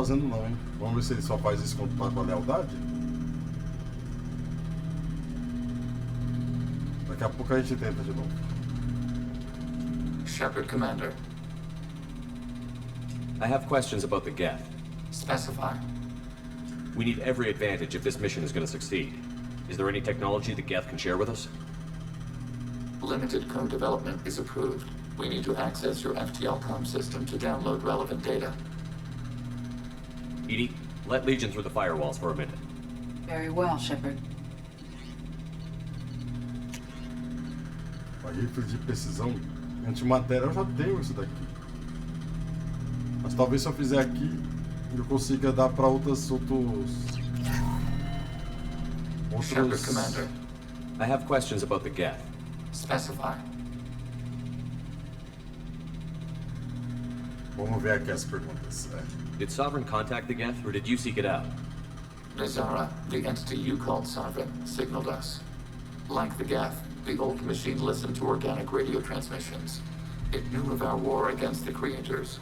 fazendo não, hein? Vamos ver se ele só faz isso quando tá com a lealdade. Daqui a pouco a gente tenta de novo. Shepard, Commander. I have questions about the Geth. Specify. We need every advantage if this mission is going to succeed. Is there any technology the Geth can share with us? Limited code development is approved. We need to access your FTL-COM system to download relevant data. Edie, let Legion through the firewalls for a minute. Very well, Shepard. Rifle de precisão antimatéria, eu já tenho isso daqui. Mas talvez se eu fizer aqui, eu consiga dar para outros... Shepard, Commander. I have questions about the Geth. Specify. Vamos ver aqui as perguntas. Did Sovereign contact the Geth, or did you seek it out? Nizara, the entity you called Sovereign, signaled us. Like the Geth, the old machine listened to organic radio transmissions. It knew of our war against the creators.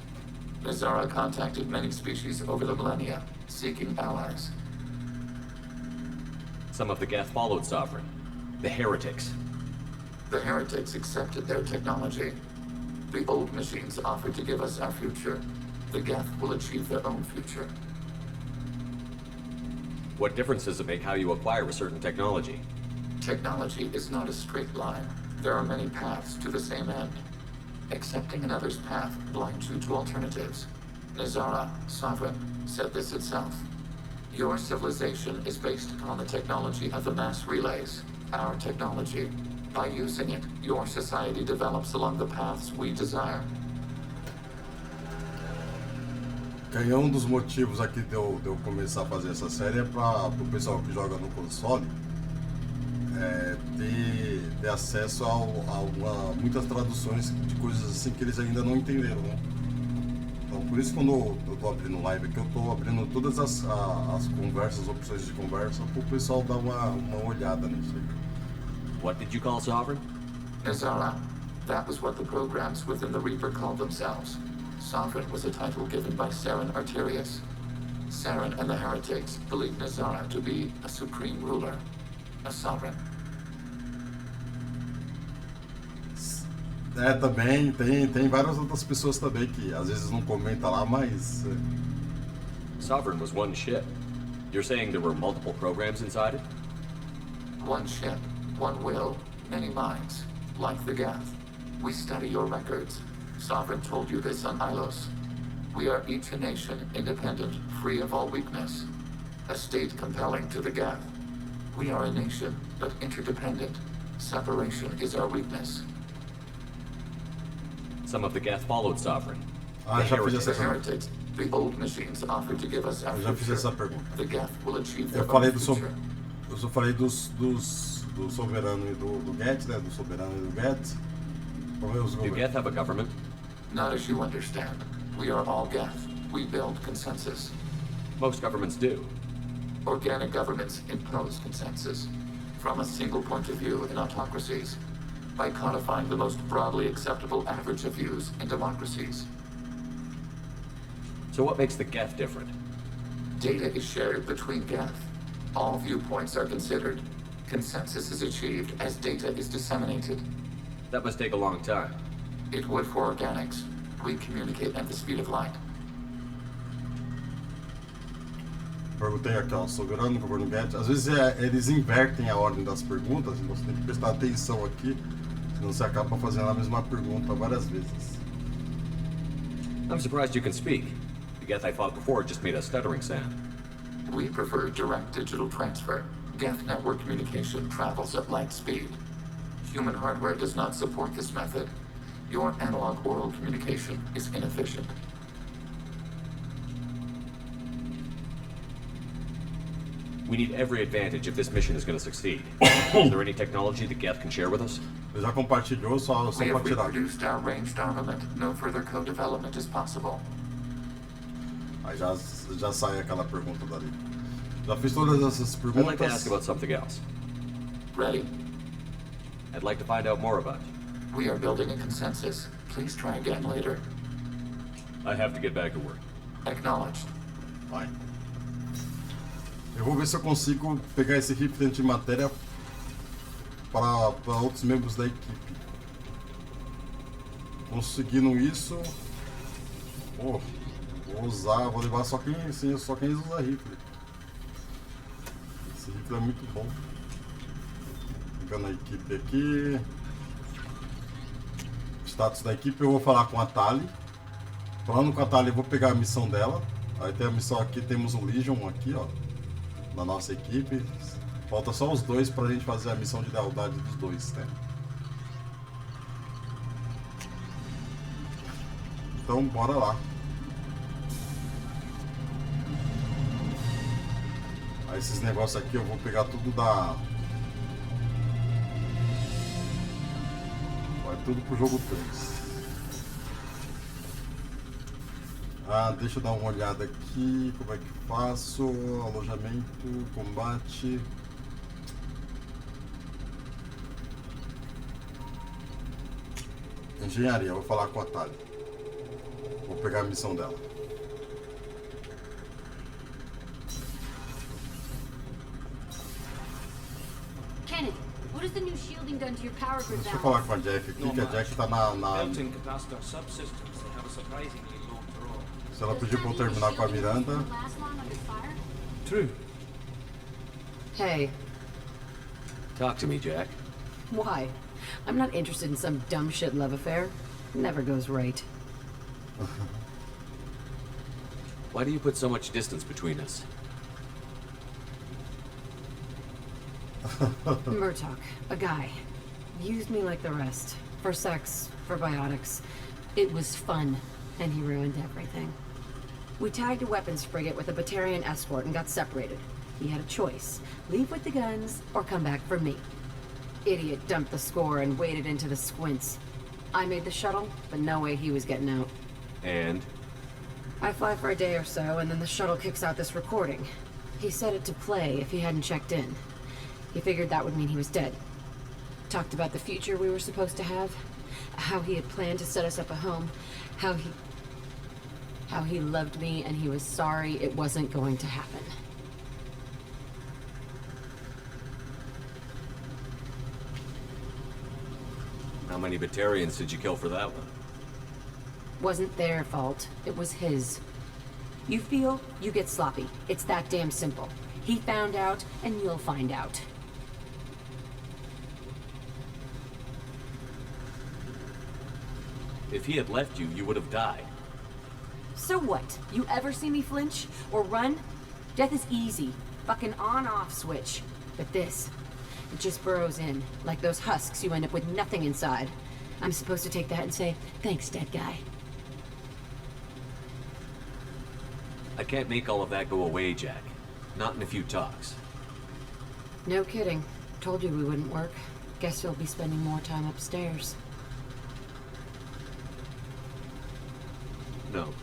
Nizara contacted many species over the millennia, seeking allies. Some of the Geth followed Sovereign. The heretics. The heretics accepted their technology. The old machines offered to give us our future. The Geth will achieve their own future. What difference does it make how you acquire a certain technology? Technology is not a straight line. There are many paths to the same end. Accepting another's path blinds you to alternatives. Nizara, Sovereign, said this itself. Your civilization is based upon the technology of the mass relays, our technology. By using it, your society develops along the paths we desire. Um dos motivos aqui de eu começar a fazer essa série é para o pessoal que joga no console ter acesso a muitas traduções de coisas assim que eles ainda não entenderam, né? Então por isso quando eu tô abrindo live aqui, eu tô abrindo todas as conversas, opções de conversa, para o pessoal dar uma olhada nisso aí. What did you call Sovereign? Nizara. That was what the programs within the Reaper called themselves. Sovereign was a title given by Saren Arterius. Saren and the heretics believe Nizara to be a supreme ruler, a sovereign. Também tem várias outras pessoas também que às vezes não comentam lá, mas... Sovereign was one ship. You're saying there were multiple programs inside it? One ship, one will, many minds, like the Geth. We study your records. Sovereign told you this on Ilos. We are each a nation, independent, free of all weakness. A state compelling to the Geth. We are a nation, but interdependent. Separation is our weakness. Some of the Geth followed Sovereign. Já fiz essa The heretics, the old machines offered to give us our Eu já fiz future. essa pergunta. The Geth will achieve their Eu falei own future. eu só falei do soberano e do Geth, né? Do soberano e do Geth. Do Geth have a government? Not as you understand. We are all Geth. We build consensus. Most governments do. Organic governments impose consensus from a single point of view in autocracies by codifying the most broadly acceptable average of views in democracies. So what makes the Geth different? Data is shared between Geth. All viewpoints are considered. Consensus is achieved as data is disseminated. That must take a long time. It would for organics. We communicate at the speed of light. Perguntei aqui, ó, soberano, governo Geth. Às vezes eles invertem a ordem das perguntas, então você tem que prestar atenção aqui, senão você acaba fazendo a mesma pergunta várias vezes. I'm surprised you can speak. The Geth I fought before just made a stuttering sound. We prefer direct digital transfer. Geth network communication travels at light speed. Human hardware does not support this method. Your analog oral communication is inefficient. We need every advantage if this mission is going to succeed. Is there any technology the Geth can share with us? Eu já compartilhou, só We para have tirar. reproduced our ranged armament. No further co-development is possible. Aí já sai aquela pergunta dali. Já fiz todas essas I'd like to ask perguntas. about something else. Ready? I'd like to find out more about you. We are building a consensus. Please try again later. I have to get back to work. Acknowledged. Vai. Eu vou ver se eu consigo pegar esse rifle de antimatéria para outros membros da equipe. Conseguindo isso, pô, vou levar só quem usa rifle. Esse rifle é muito bom. Pegando a equipe aqui. Status da equipe, eu vou falar com a Tali. Falando com a Tali, eu vou pegar a missão dela. Aí tem a missão aqui, temos o Legion aqui, ó, na nossa equipe. Falta só os dois pra gente fazer a missão de lealdade dos dois, né? Então, bora lá. Aí esses negócios aqui eu vou pegar tudo da... Vai tudo pro jogo 3. Ah, deixa eu dar uma olhada aqui, como é que faço, alojamento, combate. Engenharia, vou falar com a Tali. Vou pegar a missão dela. Kenneth, what has the new shielding done to your power grid Deixa eu balance? falar com a Jack aqui, que a Jack tá na... Built-in capacitor subsystems that have a surprisingly low draw. Se ela pediu pra eu terminar com a Miranda... Last long under fire? True. Hey, Talk to me, Jack. why? I'm not interested in some dumb shit love affair. Never goes right. Why do you put so much distance between us? Murtaugh, a guy, used me like the rest. For sex, for biotics. It was fun, and he ruined everything. We tagged a weapons frigate with a Batarian escort and got separated. He had a choice. Leave with the guns, or come back for me. Idiot dumped the score and waded into the squints. I made the shuttle, but no way he was getting out. And? I fly for a day or so, and then the shuttle kicks out this recording. He set it to play if he hadn't checked in. He figured that would mean he was dead. Talked about the future we were supposed to have. How he had planned to set us up a home. How he loved me and he was sorry it wasn't going to happen. How many Batarians did you kill for that one? Wasn't their fault. It was his. You feel, you get sloppy. It's that damn simple. He found out, and you'll find out. If he had left you, you would have died. So what? You ever see me flinch? Or run? Death is easy. Fucking on-off switch. But this, it just burrows in. Like those husks, you end up with nothing inside. I'm supposed to take that and say, thanks, dead guy. I can't make all of that go away, Jack. Not in a few talks. No kidding. Told you we wouldn't work. Guess you'll be spending more time upstairs. No.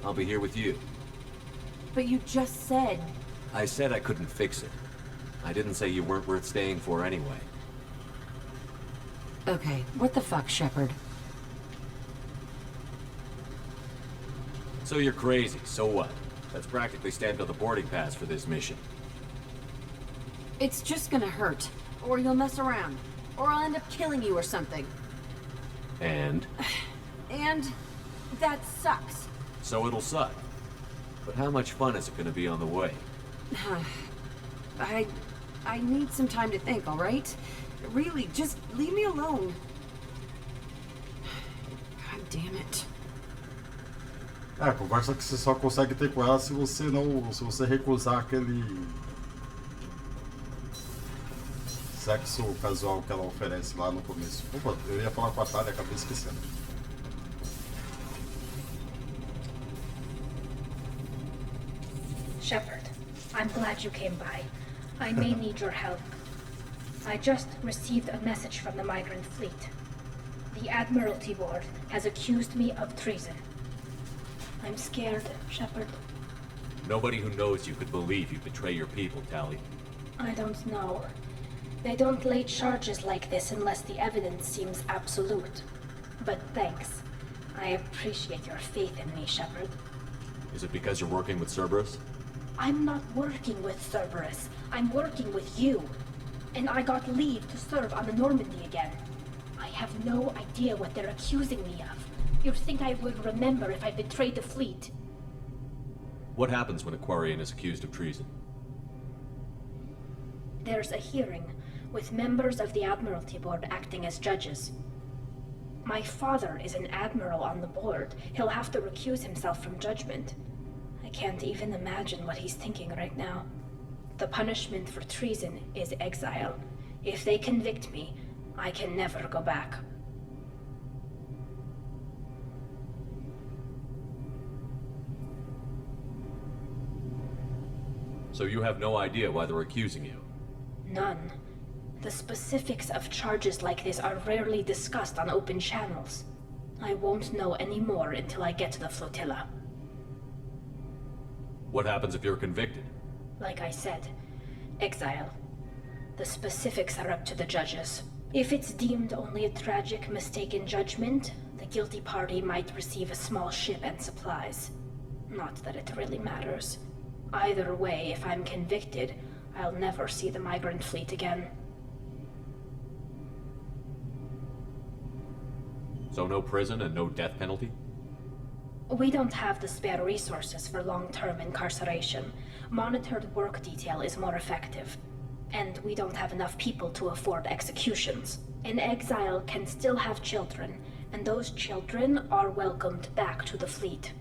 I'll be here with you. But you just said... I said I couldn't fix it. I didn't say you weren't worth staying for anyway. Okay, what the fuck, Shepard? So you're crazy, so what? That's practically stamped on the boarding pass for this mission. It's just gonna hurt. Or you'll mess around. Or I'll end up killing you or something. And? And... that sucks. So it'll suck. But how much fun is it gonna be on the way? I need some time to think, alright? Really, just leave me alone. God damn it. É, conversa que você só consegue ter com ela se você recusar aquele sexo casual que ela oferece lá no começo. Opa, eu ia falar com a Tali, acabei esquecendo. Shepard, I'm glad you came by. I may need your help. I just received a message from the migrant fleet. The Admiralty Board has accused me of treason. I'm scared, Shepard. Nobody who knows you could believe you betray your people, Tali. I don't know. They don't lay charges like this unless the evidence seems absolute. But thanks. I appreciate your faith in me, Shepard. Is it because you're working with Cerberus? I'm not working with Cerberus. I'm working with you. And I got leave to serve on the Normandy again. I have no idea what they're accusing me of. You'd think I would remember if I betrayed the fleet. What happens when a Quarian is accused of treason? There's a hearing, with members of the Admiralty Board acting as judges. My father is an admiral on the board. He'll have to recuse himself from judgment. I can't even imagine what he's thinking right now. The punishment for treason is exile. If they convict me, I can never go back. So you have no idea why they're accusing you? None. The specifics of charges like this are rarely discussed on open channels. I won't know any more until I get to the flotilla. What happens if you're convicted? Like I said, exile. The specifics are up to the judges. If it's deemed only a tragic mistake in judgment, the guilty party might receive a small ship and supplies. Not that it really matters. Either way, if I'm convicted, I'll never see the migrant fleet again. So no prison and no death penalty? We don't have the spare resources for long-term incarceration. Monitored work detail is more effective. And we don't have enough people to afford executions. An exile can still have children, and those children are welcomed back to the fleet.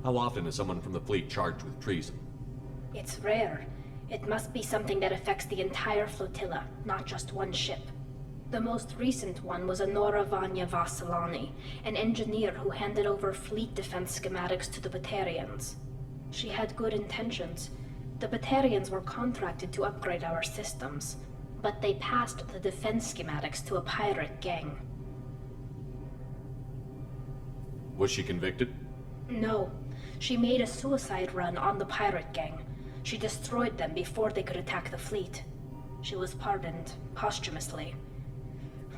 How often is someone from the fleet charged with treason? It's rare. It must be something that affects the entire flotilla, not just one ship. The most recent one was Honora Vanya Vassilani, an engineer who handed over fleet defense schematics to the Batarians. She had good intentions. The Batarians were contracted to upgrade our systems, but they passed the defense schematics to a pirate gang. Was she convicted? No. She made a suicide run on the pirate gang. She destroyed them before they could attack the fleet. She was pardoned posthumously.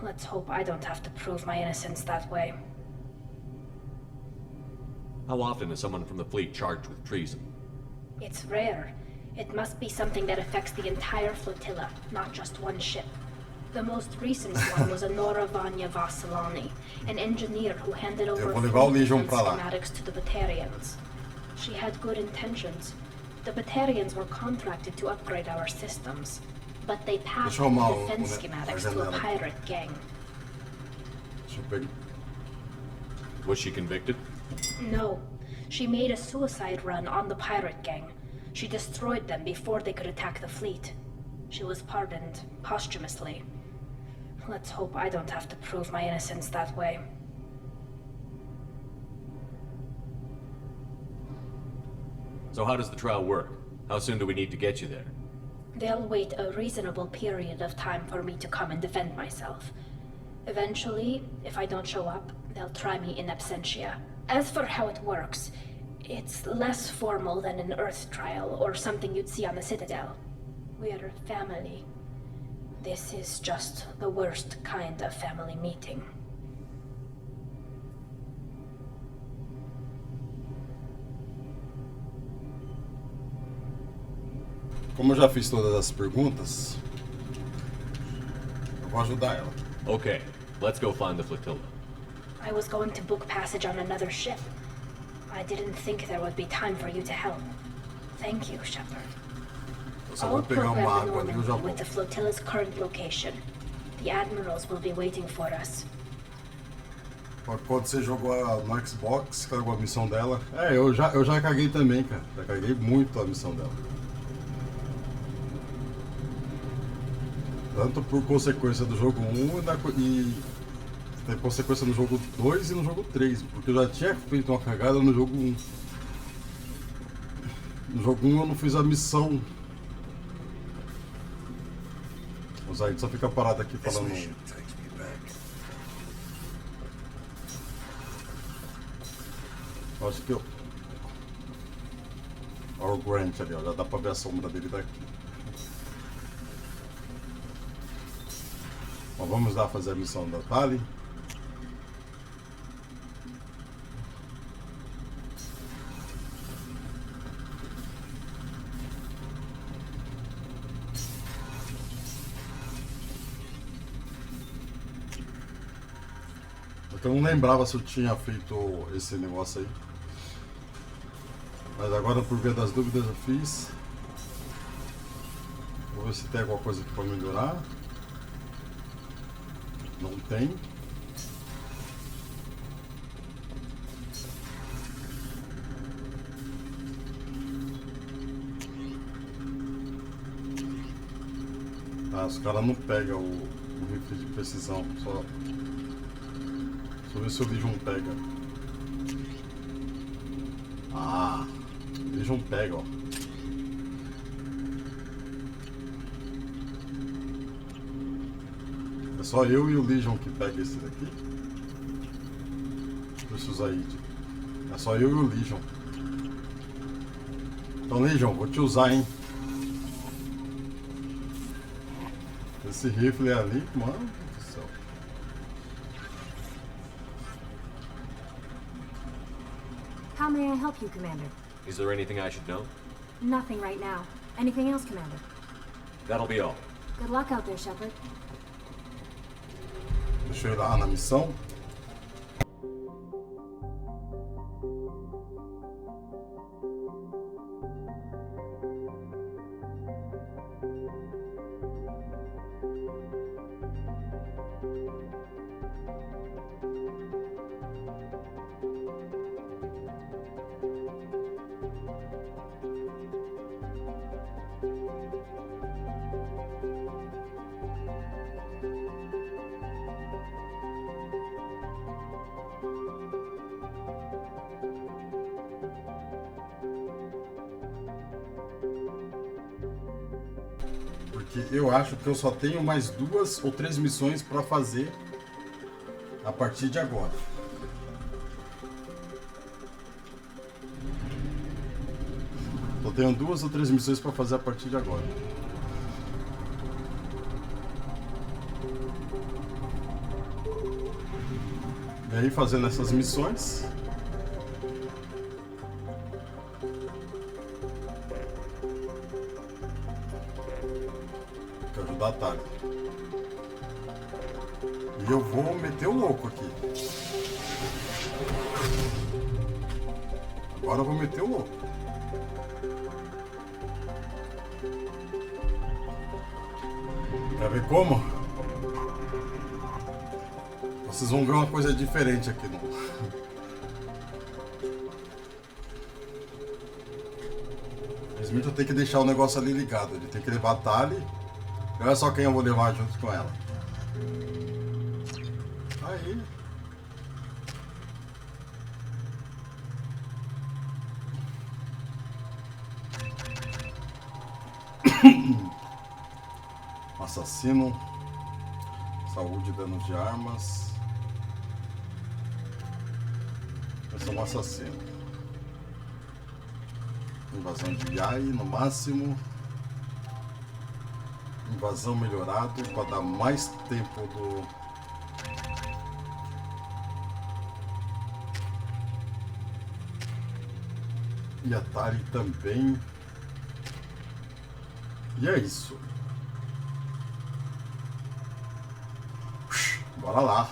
Let's hope I don't have to prove my innocence that way. How often is someone from the fleet charged with treason? It's rare. It must be something that affects the entire flotilla, not just one ship. The most recent one was Honora Vanya Vassilani, an engineer who handed over fleet defense schematics to the Batarians. She had good intentions. The Batarians were contracted to upgrade our systems, but they passed the defense schematics to a pirate gang. Was she convicted? No. She made a suicide run on the pirate gang. She destroyed them before they could attack the fleet. She was pardoned posthumously. Let's hope I don't have to prove my innocence that way. So how does the trial work? How soon do we need to get you there? They'll wait a reasonable period of time for me to come and defend myself. Eventually, if I don't show up, they'll try me in absentia. As for how it works, it's less formal than an Earth trial or something you'd see on the Citadel. We're family. This is just the worst kind of family meeting. Como eu já fiz todas as perguntas, eu vou ajudar ela. Okay, let's go find the flotilla. I was going to book passage on another ship. I didn't think there would be time for you to help. Thank you, Shepard. Eu só I'll vou pegar program uma the água ali e eu já Normandy vou. with the flotilla's current location. The admirals will be waiting for us. Quando você jogou no Xbox, cagou a missão dela. É, eu já caguei também, cara. Já caguei muito a missão dela. Tanto por consequência do jogo 1 e tem consequência no jogo 2 e no jogo 3. Porque eu já tinha feito uma cagada no jogo 1. No jogo 1 eu não fiz a missão. O Zaid só fica parado aqui falando. Eu acho que eu. Olha o Grant ali, ó. Já dá pra ver a sombra dele daqui. Bom, vamos lá fazer a missão da Tali. que eu não lembrava se eu tinha feito esse negócio aí. Mas agora, por via das dúvidas, eu fiz. Vou ver se tem alguma coisa aqui para melhorar. Não tem. Ah, os caras não pegam o rifle de precisão. Só. Deixa eu ver se o Legion pega. Ah, o Legion pega, ó. É só eu e o Legion que pega esse daqui. Deixa eu usar aí. É só eu e o Legion. Então, Legion, vou te usar, hein. Esse rifle ali, mano do céu. How may I help you, Commander? Is there anything I should know? Nothing right now. Anything else, Commander? That'll be all. Good luck out there, Shepard. Deixa eu ir lá na missão. Porque eu acho que eu só tenho mais 2 ou 3 missões para fazer a partir de agora. Só tenho 2 ou 3 missões para fazer a partir de agora. E aí, fazendo essas missões, que ajudar a Tali. E eu vou meter o louco aqui. Agora eu vou meter o louco. Quer ver como? Vocês vão ver uma coisa diferente aqui no... Infelizmente eu tenho que deixar o negócio ali ligado. Ele tem que levar a Tali. E olha só quem eu vou levar junto com ela. Aí. Assassino. Saúde e danos de armas. Esse é um assassino. Invasão de AI no máximo. Invasão melhorado para dar mais tempo do... E a Tali também. E é isso. Bora lá.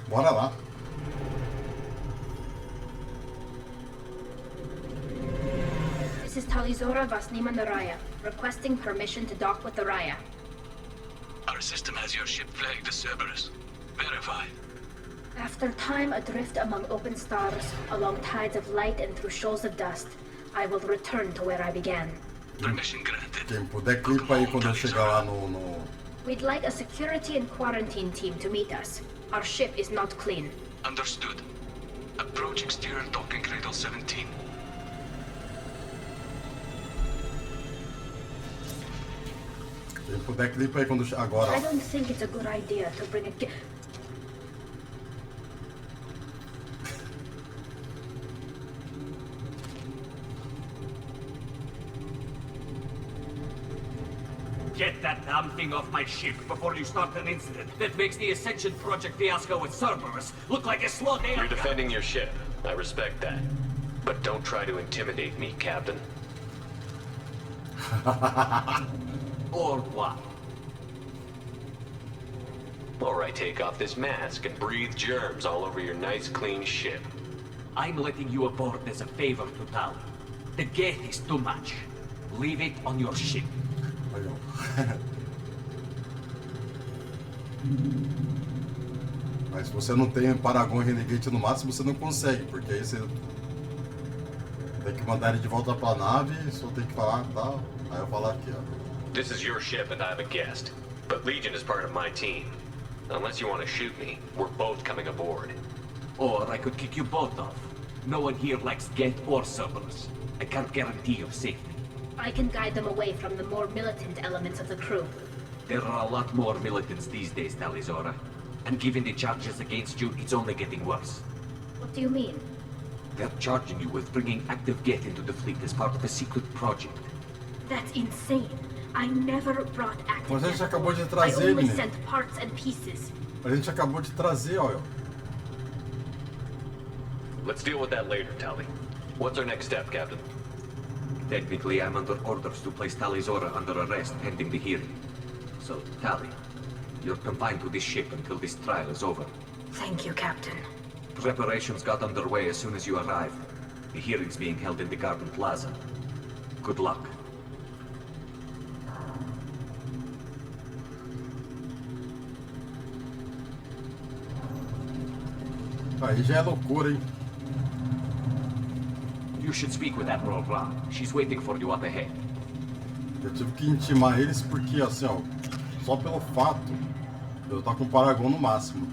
Bora lá. This is Talizora Vasniman Raya, requesting permission to dock with the Raya. Our system has your ship flagged as Cerberus. Verify. After time adrift among open stars, along tides of light and through shoals of dust, I will return to where I began. Permission granted. Quem puder clipa aí quando eu chegar lá no... We'd like a security and quarantine team to meet us. Our ship is not clean. Understood. Approach exterior docking cradle 17. Quem puder clipa aí quando agora. I don't think it's a good idea to bring a Get that damn thing off my ship before you start an incident that makes the Ascension Project fiasco with Cerberus look like a slow day. You're defending your ship. I respect that. But don't try to intimidate me, Captain. Or what? Alright, take off this mask and breathe germs all over your nice, clean ship. I'm letting you aboard as a favor to Tali. The gate is too much. Leave it on your ship. Aí, ó. Mas se você não tem Paragon e Renegade no máximo, você não consegue, porque aí você tem que mandar ele de volta pra nave, só tem que falar, tá? Aí eu falar aqui, ó. This is your ship and I'm a guest. But Legion is part of my team. Unless you want to shoot me, we're both coming aboard. Or I could kick you both off. No one here likes Geth or Cerberus. I can't guarantee your safety. I can guide them away from the more militant elements of the crew. There are a lot more militants these days, Talizora. And given the charges against you, it's only getting worse. What do you mean? They're charging you with bringing active Geth into the fleet as part of a secret project. That's insane. I never brought active. Mas a gente acabou de I trazer, only menino. sent parts and pieces. A gente acabou de trazer, ó. Let's deal with that later, Tali. What's our next step, Captain? Technically, I'm under orders to place Talizora under arrest pending the hearing. So, Tali, you're confined to this ship until this trial is over. Thank you, Captain. Preparations got underway as soon as you arrived. The hearing's being held in the Garden Plaza. Good luck. Aí já é loucura, hein? You should speak with Admiral Ra. She's waiting for you up ahead. Eu tive que intimar eles porque, assim, ó, só pelo fato de eu estar com o Paragon no máximo.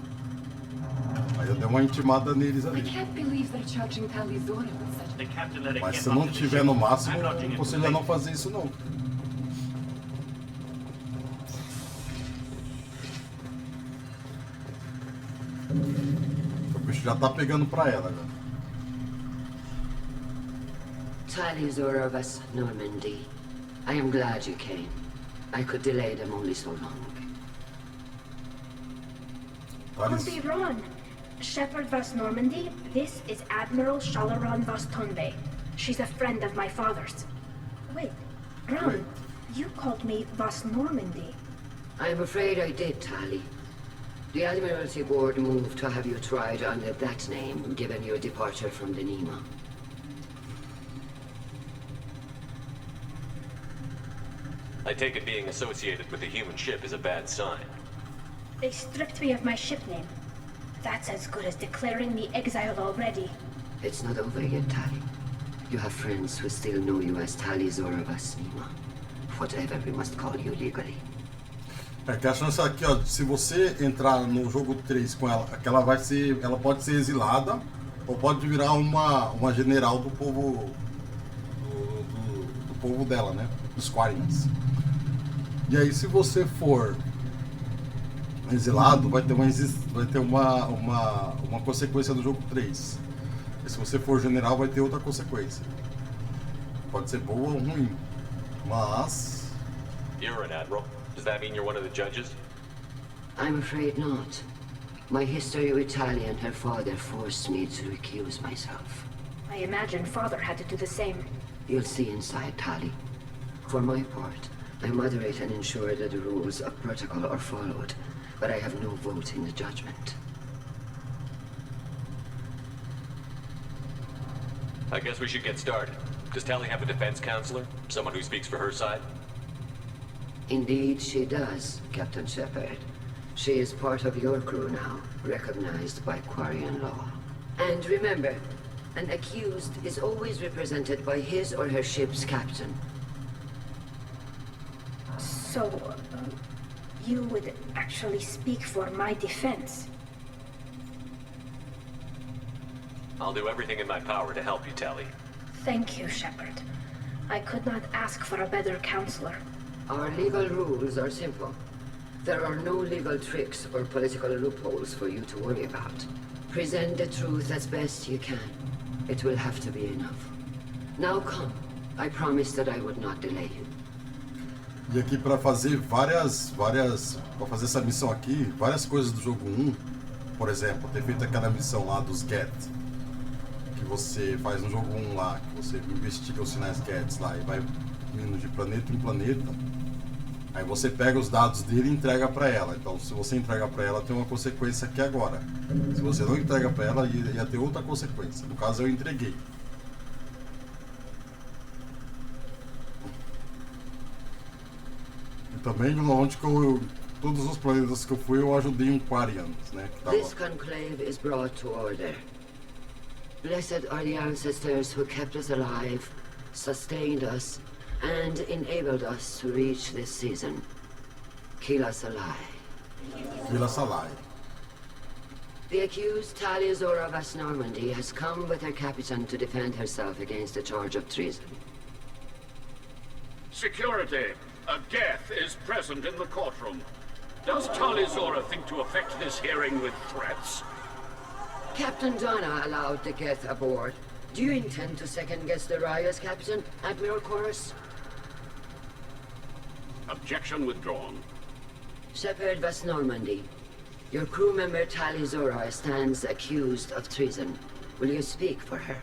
Aí eu dei uma intimada neles I ali. can't believe they're charging Talizora with such... The captain let it Mas get se não onto the tiver ship. no máximo, I'm not eu doing it aconselho a não fazer isso não. O bicho já tá pegando pra ela, já. Talizora of us, Normandy. I am glad you came. I could delay them only so long. Talis, Don't be wrong. Shepard Vos Normandy, this is Admiral Shalaron Vos Tonbe. She's a friend of my father's. Wait, Ron, Wait. you called me Vos Normandy. I am afraid I did, Tali. The Admiralty Board moved to have you tried under that name, given your departure from the Nima. I take it being associated with a human ship is a bad sign. They stripped me of my ship name. That's as good as declaring me exiled already. It's not over yet, Tali. You have friends who still know you as Talizora of us, Nima. Whatever we must call you legally. é que a chance aqui, ó, se você entrar no jogo 3 com ela, que ela vai ser, ela pode ser exilada ou pode virar uma general do povo do povo dela, né? Dos Quarins. E aí, se você for exilado, vai ter uma consequência do jogo 3. E se você for general, vai ter outra consequência. Pode ser boa ou ruim, mas... You're an admiral. Does that mean you're one of the judges? I'm afraid not. My history with Tali and her father forced me to recuse myself. I imagine father had to do the same. You'll see inside, Tali. For my part, I moderate and ensure that the rules of protocol are followed, but I have no vote in the judgment. I guess we should get started. Does Tali have a defense counselor? Someone who speaks for her side? Indeed, she does, Captain Shepard. She is part of your crew now, recognized by Quarian law. And remember, an accused is always represented by his or her ship's captain. So, you would actually speak for my defense? I'll do everything in my power to help you, Tali. Thank you, Shepard. I could not ask for a better counselor. Our legal rules are simple. There are no legal tricks or political loopholes for you to worry about. Present the truth as best you can. It will have to be enough. Now come. I promised that I would not delay you. E aqui para fazer para fazer essa missão aqui, várias coisas do jogo 1, por exemplo, ter feito aquela missão lá dos Get, que você faz no jogo 1 lá, que você investiga os sinais Gets lá e vai indo de planeta em planeta. Aí você pega os dados dele e entrega para ela. Então, se você entrega para ela, tem uma consequência aqui agora. Se você não entrega para ela, ia ter outra consequência. No caso, eu entreguei. E também, onde que todos os planetas que eu fui, eu ajudei um Quarian, né? Que tava... This conclave is brought to order. Blessed are the ancestors who kept us alive, sustained us, and enabled us to reach this season. Kila Salai. Kila Salai. The accused Tali of West Normandy has come with her captain to defend herself against a charge of treason. Security! A Geth is present in the courtroom. Does Tali think to affect this hearing with threats? Captain Donna allowed the Geth aboard. Do you intend to second-guess the Raya's captain, Admiral Chorus? Objection withdrawn. Shepard West Normandy. Your crew member Tali stands accused of treason. Will you speak for her?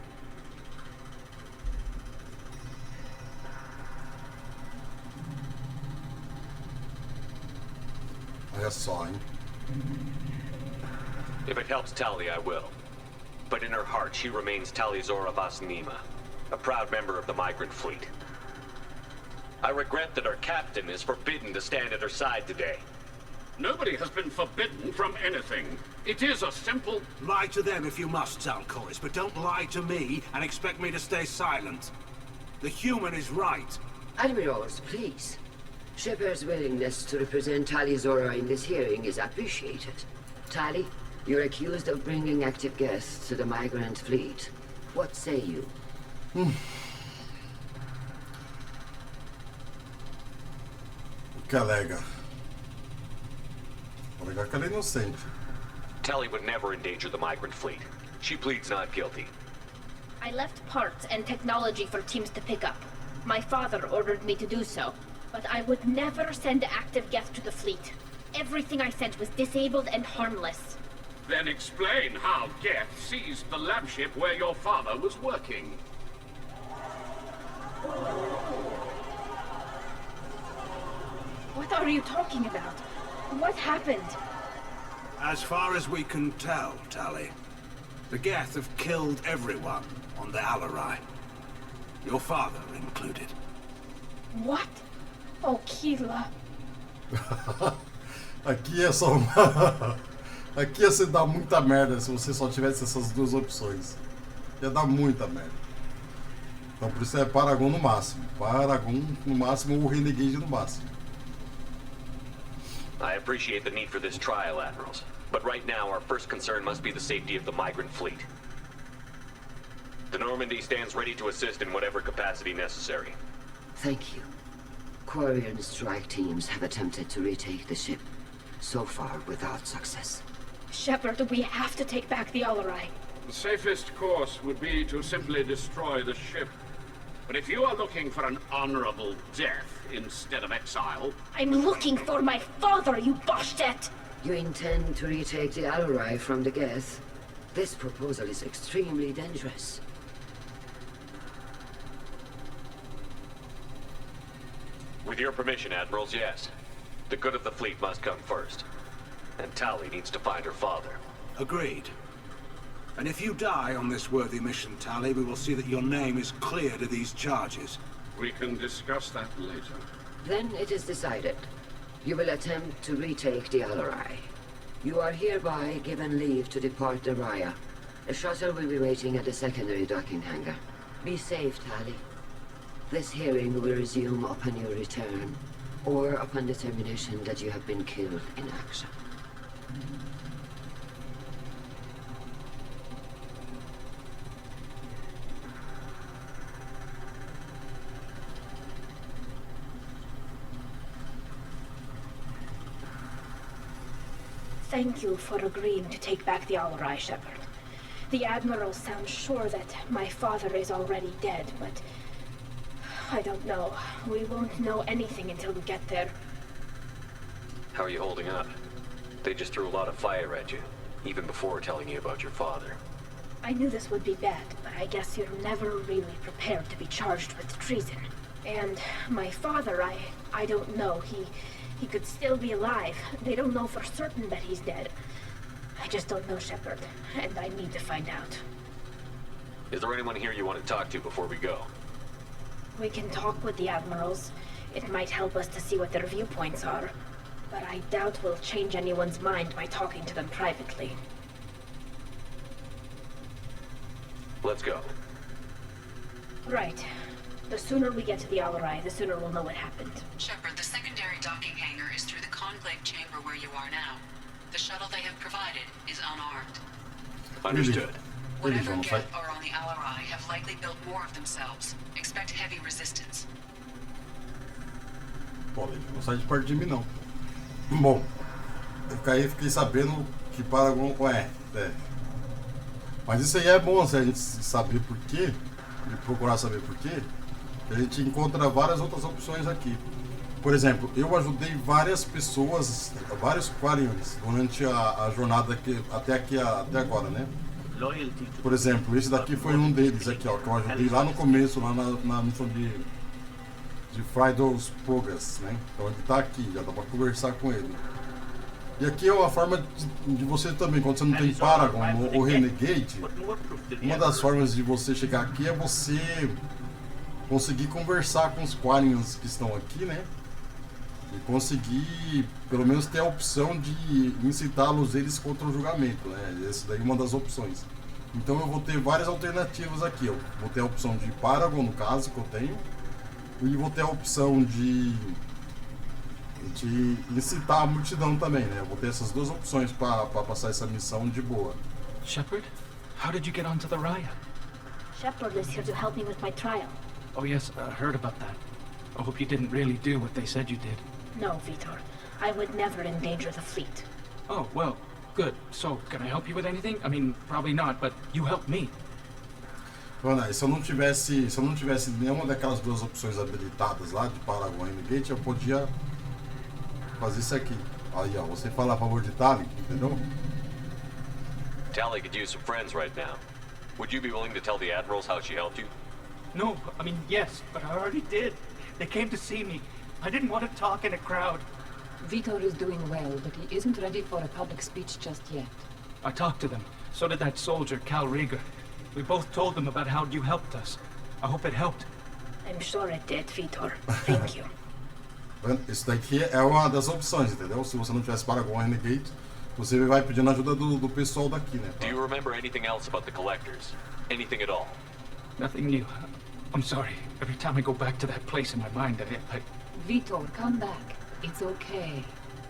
Olha só, hein? If it helps Tali, I will. But in her heart, she remains Tali Zora Vasnima, a proud member of the migrant fleet. I regret that our captain is forbidden to stand at her side today. Nobody has been forbidden from anything. It is a simple... Lie to them if you must, Talcois, but don't lie to me and expect me to stay silent. The human is right. Admirals, please. Shepard's willingness to represent Tali Zora in this hearing is appreciated. Tali, you're accused of bringing active guests to the migrant fleet. What say you? O que alega? Alega que ela é inocente. Tali would never endanger the migrant fleet. She pleads not guilty. I left parts and technology for teams to pick up. My father ordered me to do so, but I would never send active guests to the fleet. Everything I sent was disabled and harmless. Then explain how Geth seized the lab ship where your father was working. What are you talking about? What happened? As far as we can tell, Tali, the Geth have killed everyone on the Alarai. Your father included. What? Oh, Kila. Aqui é só uma... Aqui ia se dar muita merda se você só tivesse essas duas opções. Ia dar muita merda. Então por isso é Paragon no máximo. Paragon no máximo ou Renegade no máximo. I appreciate the need for this trial, Admirals. But right now, our first concern must be the safety of the migrant fleet. The Normandy stands ready to assist in whatever capacity necessary. Thank you. Quarian strike teams have attempted to retake the ship, so far without success. Shepard, we have to take back the Alarai. The safest course would be to simply destroy the ship. But if you are looking for an honorable death instead of exile... I'm looking for my father, you Boshtet! You intend to retake the Alarai from the Geth? This proposal is extremely dangerous. With your permission, Admirals, yes. The good of the fleet must come first. And Tali needs to find her father. Agreed. And if you die on this worthy mission, Tali, we will see that your name is cleared of these charges. We can discuss that later. Then it is decided. You will attempt to retake the Alarai. You are hereby given leave to depart the Raya. A shuttle will be waiting at the secondary docking hangar. Be safe, Tali. This hearing will resume upon your return, or upon determination that you have been killed in action. Thank you for agreeing to take back the Alarai, Shepard. The Admiral sounds sure that my father is already dead, but I don't know. We won't know anything until we get there. How are you holding up? They just threw a lot of fire at you, even before telling you about your father. I knew this would be bad, but I guess you're never really prepared to be charged with treason. And my father, I don't know. He could still be alive. They don't know for certain that he's dead. I just don't know, Shepard, and I need to find out. Is there anyone here you want to talk to before we go? We can talk with the admirals. It might help us to see what their viewpoints are. But I doubt we'll change anyone's mind by talking to them privately. Let's go. Right. The sooner we get to the Alarai, the sooner we'll know what happened. Shepard, the secondary docking hangar is through the conclave chamber where you are now. The shuttle they have provided is unarmed. Understood. Whatever Geth are on the Alarai have likely built more of themselves. Expect heavy resistance. Pô, não sai de perto de mim, não. Bom, eu fiquei sabendo que Paragon é. Mas isso aí é bom, se a gente saber por quê, e procurar saber por quê, a gente encontra várias outras opções aqui. Por exemplo, eu ajudei várias pessoas, vários Quarians, durante a jornada até agora, né? Por exemplo, esse daqui foi um deles aqui, ó, que eu ajudei lá no começo, lá na missão de Friday's Progress, né? Então ele tá aqui, já dá pra conversar com ele. E aqui é uma forma de você também, quando você não tem Paragon ou Renegade, uma das formas de você chegar aqui é você conseguir conversar com os Quarians que estão aqui, né? E conseguir, pelo menos, ter a opção de incitá-los eles contra o julgamento, né? Essa daí é uma das opções. Então eu vou ter várias alternativas aqui. Eu vou ter a opção de Paragon, no caso, que eu tenho. E vou ter a opção de incitar a multidão também, né? Eu vou ter essas duas opções para passar essa missão de boa. Shepard, how did you get onto the Raya? Shepard is here to help me with my trial. Oh yes, I heard about that. I hope you didn't really do what they said you did. No, Vitor. I would never endanger the fleet. Oh, well, good. So, can I help you with anything? I mean, probably not, but you helped me. Mano, se eu não tivesse nenhuma daquelas duas opções habilitadas lá de Paragon e Renegade, eu podia fazer isso aqui. Aí, ó, você fala a favor de Tali, entendeu? Tali could use some friends right now. Would you be willing to tell the admirals how she helped you? No, I mean, yes, but I already did. They came to see me. I didn't want to talk in a crowd. Vitor is doing well, but he isn't ready for a public speech just yet. I talked to them. So did that soldier, Cal Rieger. We both told them about how you helped us. I hope it helped. I'm sure it did, Vitor. Thank you. Isso daqui é uma das opções, entendeu? Se você não tivesse Paragon Renegade, você vai pedindo ajuda do pessoal daqui, né? Do you remember anything else about the collectors? Anything at all? Nothing new. I'm sorry. Every time I go back to that place in my mind, I... Vitor, come back. It's okay.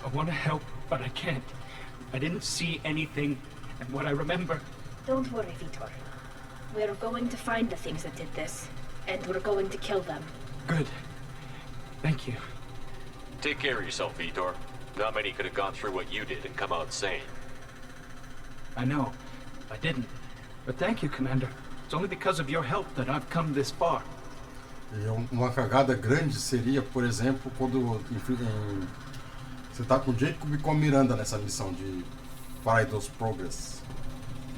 I want to help, but I can't. I didn't see anything, and what I remember... Don't worry, Vitor. We're going to find the things that did this, and we're going to kill them. Good. Thank you. Take care of yourself, Vitor. Not many could have gone through what you did and come out sane. I know. I didn't. But thank you, Commander. It's only because of your help that I've come this far. E uma cagada grande seria, por exemplo, quando você tá com o Jacob e com a Miranda nessa missão de Friday's Progress.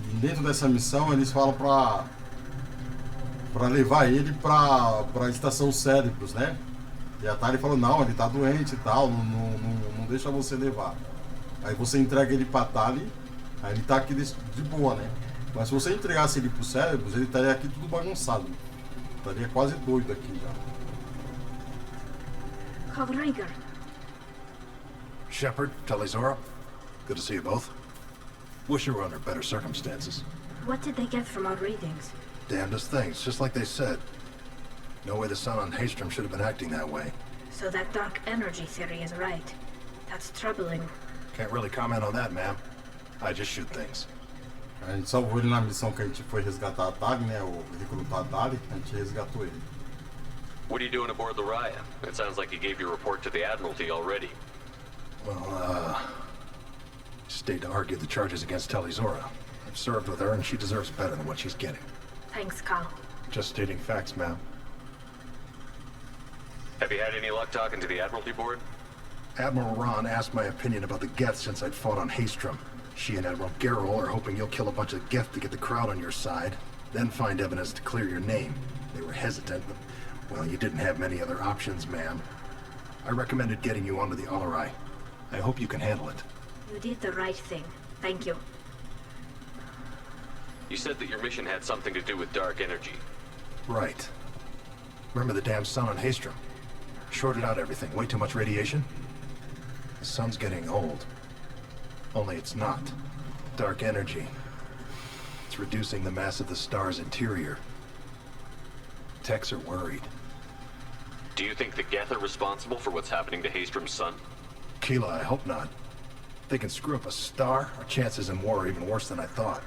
E dentro dessa missão eles falam pra levar ele pra estação Cérebros, né? E a Tali falou, não, ele tá doente e tal, não deixa você levar. Aí você entrega ele pra Tali, aí ele tá aqui de boa, né? Mas se você entregasse ele pro Cérebros, ele estaria aqui tudo bagunçado. Estaria quase doido aqui já. Rieger. Shepard, Talizora, good to see you both. Wish you were under better circumstances. What did they get from our readings? Damnedest things, just like they said. No way the sun on Haystrom should have been acting that way. So that dark energy theory is right. That's troubling. Can't really comment on that, ma'am. I just shoot things. A gente salvou ele na missão que a gente foi resgatar a Tali, né? Ou recrutar a Tali, a gente resgatou ele. What are you doing aboard the Raya? It sounds like you gave your report to the Admiralty already. Well, stayed to argue the charges against Talizora. I've served with her and she deserves better than what she's getting. Thanks, Cal. Just stating facts, ma'am. Have you had any luck talking to the Admiralty Board? Admiral Ron asked my opinion about the Geth since I'd fought on Haestrom. She and Admiral Garrel are hoping you'll kill a bunch of Geth to get the crowd on your side, then find evidence to clear your name. They were hesitant, but, well, you didn't have many other options, ma'am. I recommended getting you onto the Alarai. I hope you can handle it. You did the right thing. Thank you. You said that your mission had something to do with dark energy. Right. Remember the damn sun on Haestrom? Shorted out everything. Way too much radiation? The sun's getting old. Only it's not. Dark energy. It's reducing the mass of the star's interior. Techs are worried. Do you think the Geth are responsible for what's happening to Haestrom's sun? Keela, I hope not. If they can screw up a star, our chances in war are even worse than I thought.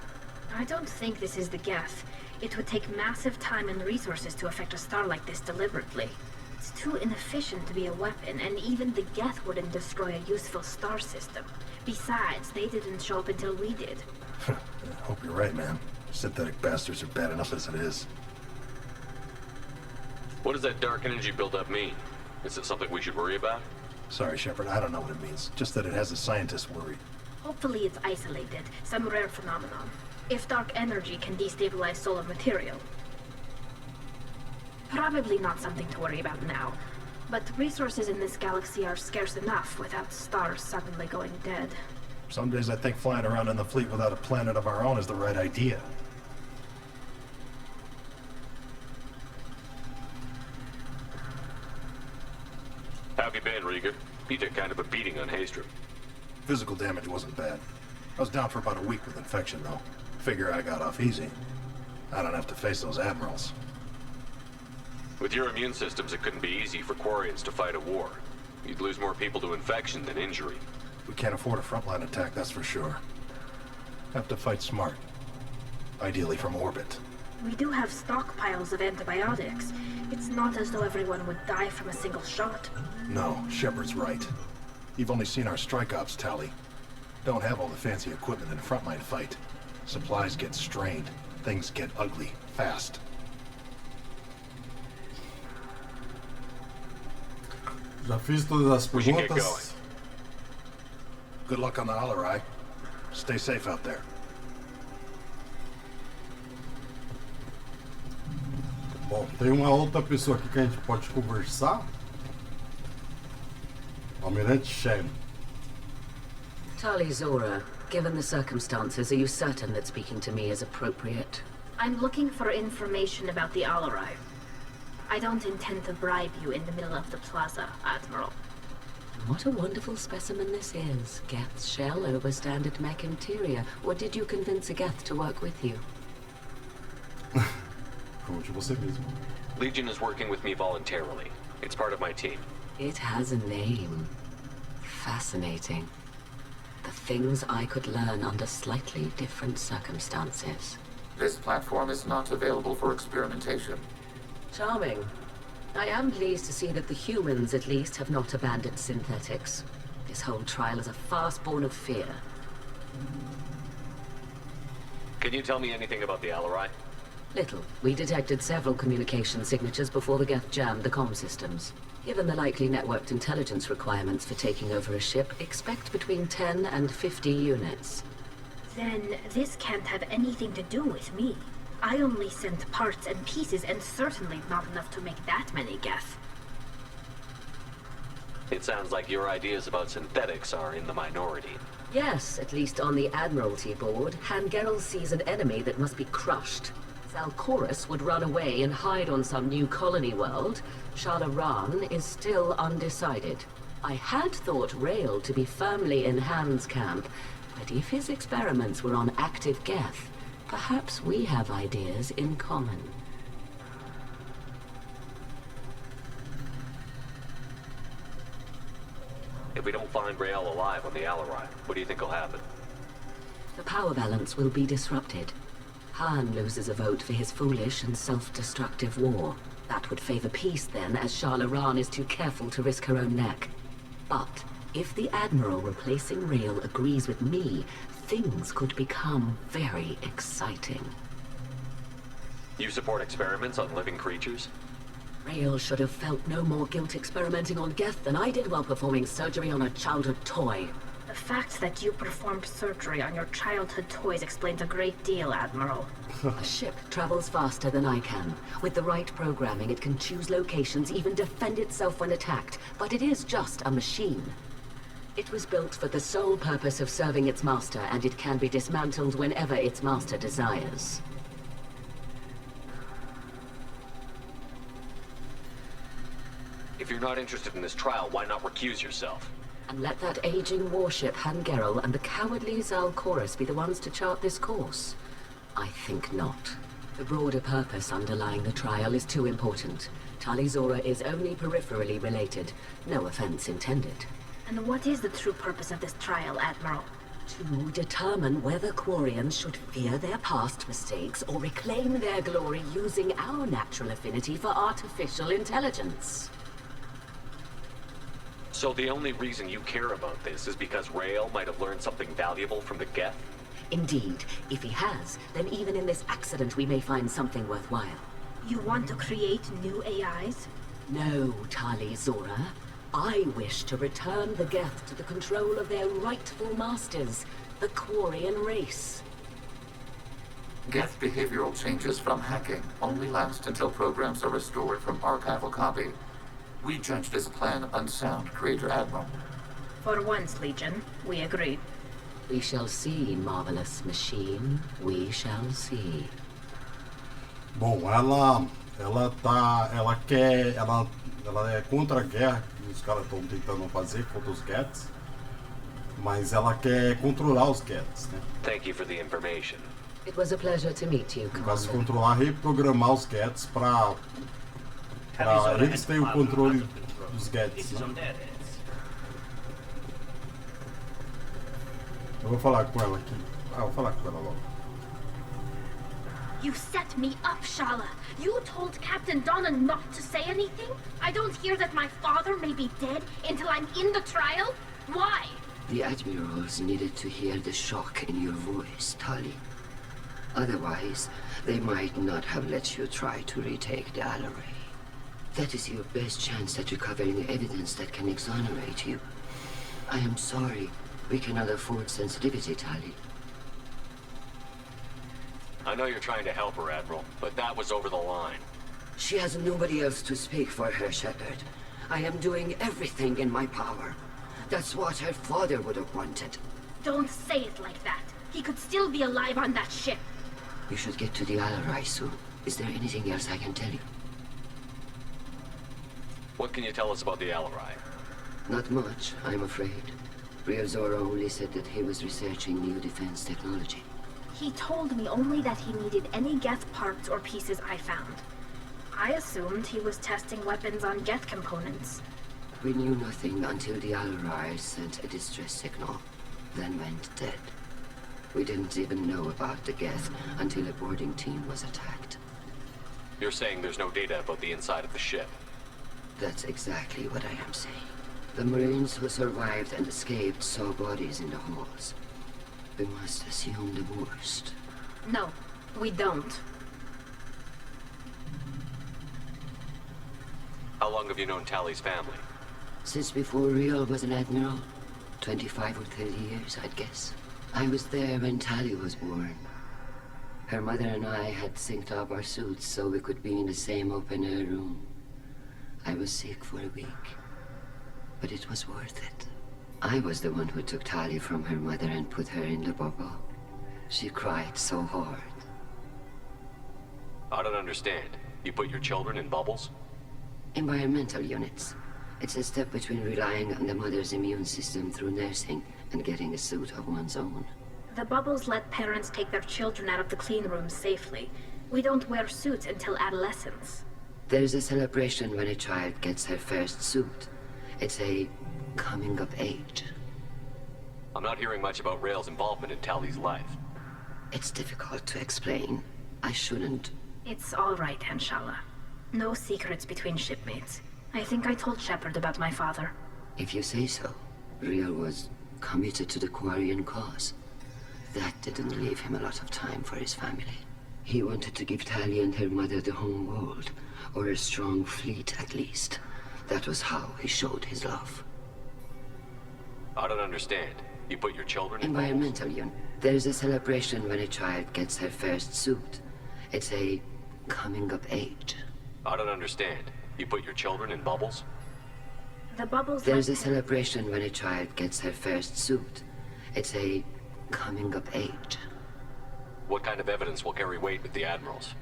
I don't think this is the Geth. It would take massive time and resources to affect a star like this deliberately. It's too inefficient to be a weapon, and even the Geth wouldn't destroy a useful star system. Besides, they didn't show up until we did. I hope you're right, man. Synthetic bastards are bad enough as it is. What does that dark energy buildup mean? Is it something we should worry about? Sorry, Shepard, I don't know what it means. Just that it has the scientists worried. Hopefully it's isolated, some rare phenomenon. If dark energy can destabilize solar material. Probably not something to worry about now, but resources in this galaxy are scarce enough without stars suddenly going dead. Some days I think flying around in the fleet without a planet of our own is the right idea. How have you been, Rieger? You took kind of a beating on Haestrom. Physical damage wasn't bad. I was down for about a week with infection, though. Figure I got off easy. I don't have to face those admirals. With your immune systems, it couldn't be easy for Quarians to fight a war. You'd lose more people to infection than injury. We can't afford a frontline attack, that's for sure. Have to fight smart. Ideally from orbit. We do have stockpiles of antibiotics. It's not as though everyone would die from a single shot. No, Shepard's right. You've only seen our strike ops, Tali. Don't have all the fancy equipment in a frontline fight. Supplies get strained. Things get ugly, fast. Já fiz todas as perguntas. Good luck on the Alarai. Stay safe out there. Bom, tem uma outra pessoa aqui que a gente pode conversar. Almirante Shen. Tali Zora, given the circumstances, are you certain that speaking to me is appropriate? I'm looking for information about the Alarai. I don't intend to bribe you in the middle of the plaza, Admiral. What a wonderful specimen this is. Geth's shell over standard mech interior. Or did you convince a Geth to work with you? Conte você mesmo. Legion is working with me voluntarily. It's part of my team. It has a name. Fascinating. The things I could learn under slightly different circumstances. This platform is not available for experimentation. Charming. I am pleased to see that the humans, at least, have not abandoned synthetics. This whole trial is a farce born of fear. Can you tell me anything about the Alarai? Little. We detected several communication signatures before the Geth jammed the comm systems. Given the likely networked intelligence requirements for taking over a ship, expect between 10 and 50 units. Then this can't have anything to do with me. I only sent parts and pieces, and certainly not enough to make that many Geth. It sounds like your ideas about synthetics are in the minority. Yes, at least on the Admiralty board, Hangerel sees an enemy that must be crushed. Zalcorus would run away and hide on some new colony world. Shalaran is still undecided. I had thought Rail to be firmly in Han's camp, but if his experiments were on active Geth, perhaps we have ideas in common. If we don't find Rael alive on the Alarai, what do you think will happen? The power balance will be disrupted. Han loses a vote for his foolish and self-destructive war. That would favor peace then, as Shalaran is too careful to risk her own neck. But if the Admiral replacing Rael agrees with me, things could become very exciting. You support experiments on living creatures? Rael should have felt no more guilt experimenting on Geth than I did while performing surgery on a childhood toy. The fact that you performed surgery on your childhood toys explains a great deal, Admiral. A ship travels faster than I can. With the right programming, it can choose locations, even defend itself when attacked. But it is just a machine. It was built for the sole purpose of serving its master, and it can be dismantled whenever its master desires. If you're not interested in this trial, why not recuse yourself? And let that aging warship Hangerel and the cowardly Zalcorus be the ones to chart this course? I think not. The broader purpose underlying the trial is too important. Tali Zora is only peripherally related. No offense intended. And what is the true purpose of this trial, Admiral? To determine whether Quarians should fear their past mistakes or reclaim their glory using our natural affinity for artificial intelligence. So the only reason you care about this is because Rael might have learned something valuable from the Geth? Indeed. If he has, then even in this accident we may find something worthwhile. You want to create new AIs? No, Tali Zora. I wish to return the Geth to the control of their rightful masters, the Quarian race. Geth behavioral changes from hacking only last until programs are restored from archival copy. We judge this plan unsound, Creator Admiral. For once, Legion, we agree. We shall see, marvelous machine. We shall see. Bom, ela é contra a guerra que os caras estão tentando fazer contra os Geths, mas ela quer controlar os Geths, né? Thank you for the information. It was a pleasure to meet you, No caso, Commander. controlar, reprogramar os Geths para eles terem o controle dos Geths, né? Eu vou falar com ela aqui. Vou falar com ela logo. You set me up, Shala. You told Captain Donna not to say anything? I don't hear that my father may be dead until I'm in the trial? Why? The admirals needed to hear the shock in your voice, Tali. Otherwise, they might not have let you try to retake the Alaray. That is your best chance at recovering evidence that can exonerate you. I am sorry. We cannot afford sensitivity, Tali. I know you're trying to help her, Admiral, but that was over the line. She has nobody else to speak for her, Shepard. I am doing everything in my power. That's what her father would have wanted. Don't say it like that. He could still be alive on that ship. You should get to the Alaray soon. Is there anything else I can tell you? What can you tell us about the Alaray? Not much, I'm afraid. Real Zora only said that he was researching new defense technology. He told me only that he needed any Geth parts or pieces I found. I assumed he was testing weapons on Geth components. We knew nothing until the Alaray sent a distress signal, then went dead. We didn't even know about the Geth until a boarding team was attacked. You're saying there's no data about the inside of the ship? That's exactly what I am saying. The Marines who survived and escaped saw bodies in the halls. We must assume the worst. No, we don't. How long have you known Tali's family? Since before Real was an admiral. 25 or 30 years, I'd guess. I was there when Tali was born. Her mother and I had synced up our suits so we could be in the same open-air room. I was sick for a week, but it was worth it. I was the one who took Tali from her mother and put her in the bubble. She cried so hard. I don't understand. You put your children in bubbles? Environmental units. It's a step between relying on the mother's immune system through nursing and getting a suit of one's own. The bubbles let parents take their children out of the clean rooms safely. We don't wear suits until adolescence. There's a celebration when a child gets her first suit. It's a coming of age. I'm not hearing much about Rael's involvement in Tali's life. It's difficult to explain. I shouldn't. It's all right, Anshala. No secrets between shipmates. I think I told Shepard about my father. If you say so. Real was committed to the Quarian cause. That didn't leave him a lot of time for his family. He wanted to give Tali and her mother the home world, or a strong fleet at least. That was how he showed his love. I don't understand. You put your children in Environmental unit. There's a celebration when a child gets her first suit. It's a coming of age. I don't understand. You put your children in bubbles? The bubbles... There's a celebration when a child gets her first suit. It's a coming of age. What kind of evidence will carry weight with the admirals?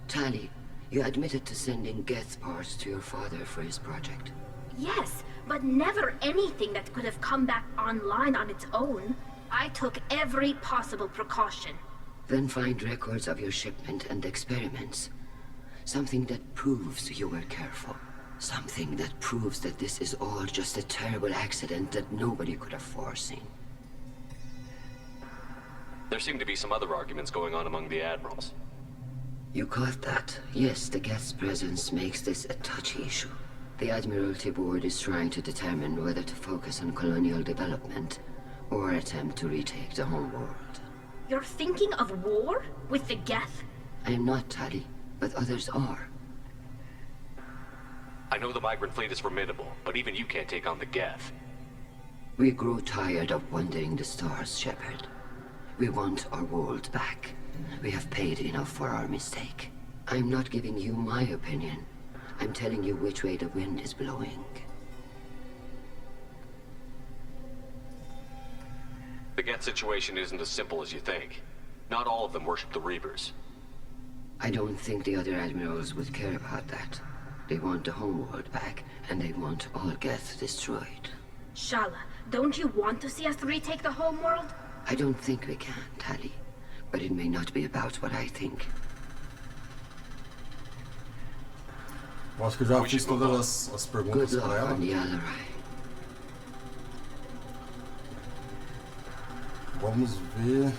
Tali, you admitted to sending Geth parts to your father for his project. Yes, but never anything that could have come back online on its own. I took every possible precaution. Then find records of your shipment and experiments. Something that proves you were careful. Something that proves that this is all just a terrible accident that nobody could have foreseen. There seem to be some other arguments going on among the admirals. You caught that? Yes, the Geth's presence makes this a touchy issue. The Admiralty Board is trying to determine whether to focus on colonial development or attempt to retake the home world. You're thinking of war? With the Geth? I am not, Tali, but others are. I know the migrant fleet is formidable, but even you can't take on the Geth. We grow tired of wandering the stars, Shepard. We want our world back. We have paid enough for our mistake. I'm not giving you my opinion. I'm telling you which way the wind is blowing. The Geth situation isn't as simple as you think. Not all of them worship the Reapers. I don't think the other admirals would care about that. They want the homeworld back, and they want all Geth destroyed. Shala, don't you want to see us retake the homeworld? I don't think we can, Tali. But it may not be about what I think. Eu acho que eu já fiz todas as perguntas para ela. Vamos ver.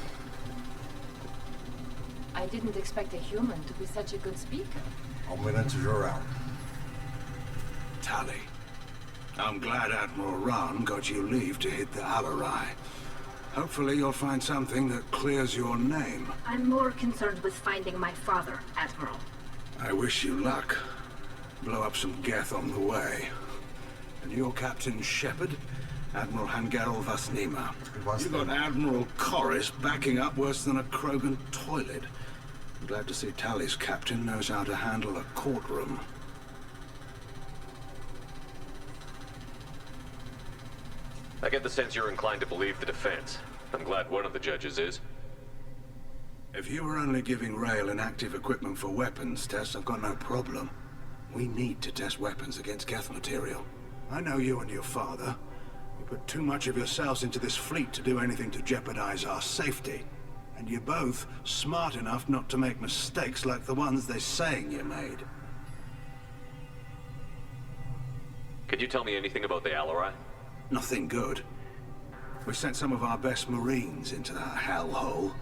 I didn't expect a human to be such a good speaker. Almirante Joral. Tali, I'm glad Admiral Ran got you leave to hit the Alarai. Hopefully you'll find something that clears your name. I'm more concerned with finding my father, Admiral. I wish you luck. Blow up some Geth on the way. And your Captain Shepard, Admiral Hangarel Vasnima. You got Admiral Corris backing up worse than a Krogan toilet. I'm glad to see Tali's captain knows how to handle a courtroom. I get the sense you're inclined to believe the defense. I'm glad one of the judges is. If you were only giving Rail inactive equipment for weapons tests, I've got no problem. We need to test weapons against Geth material. I know you and your father. You put too much of yourselves into this fleet to do anything to jeopardize our safety. And you're both smart enough not to make mistakes like the ones they're saying you made. Could you tell me anything about the Alarai? Nothing good. We sent some of our best Marines into that hellhole.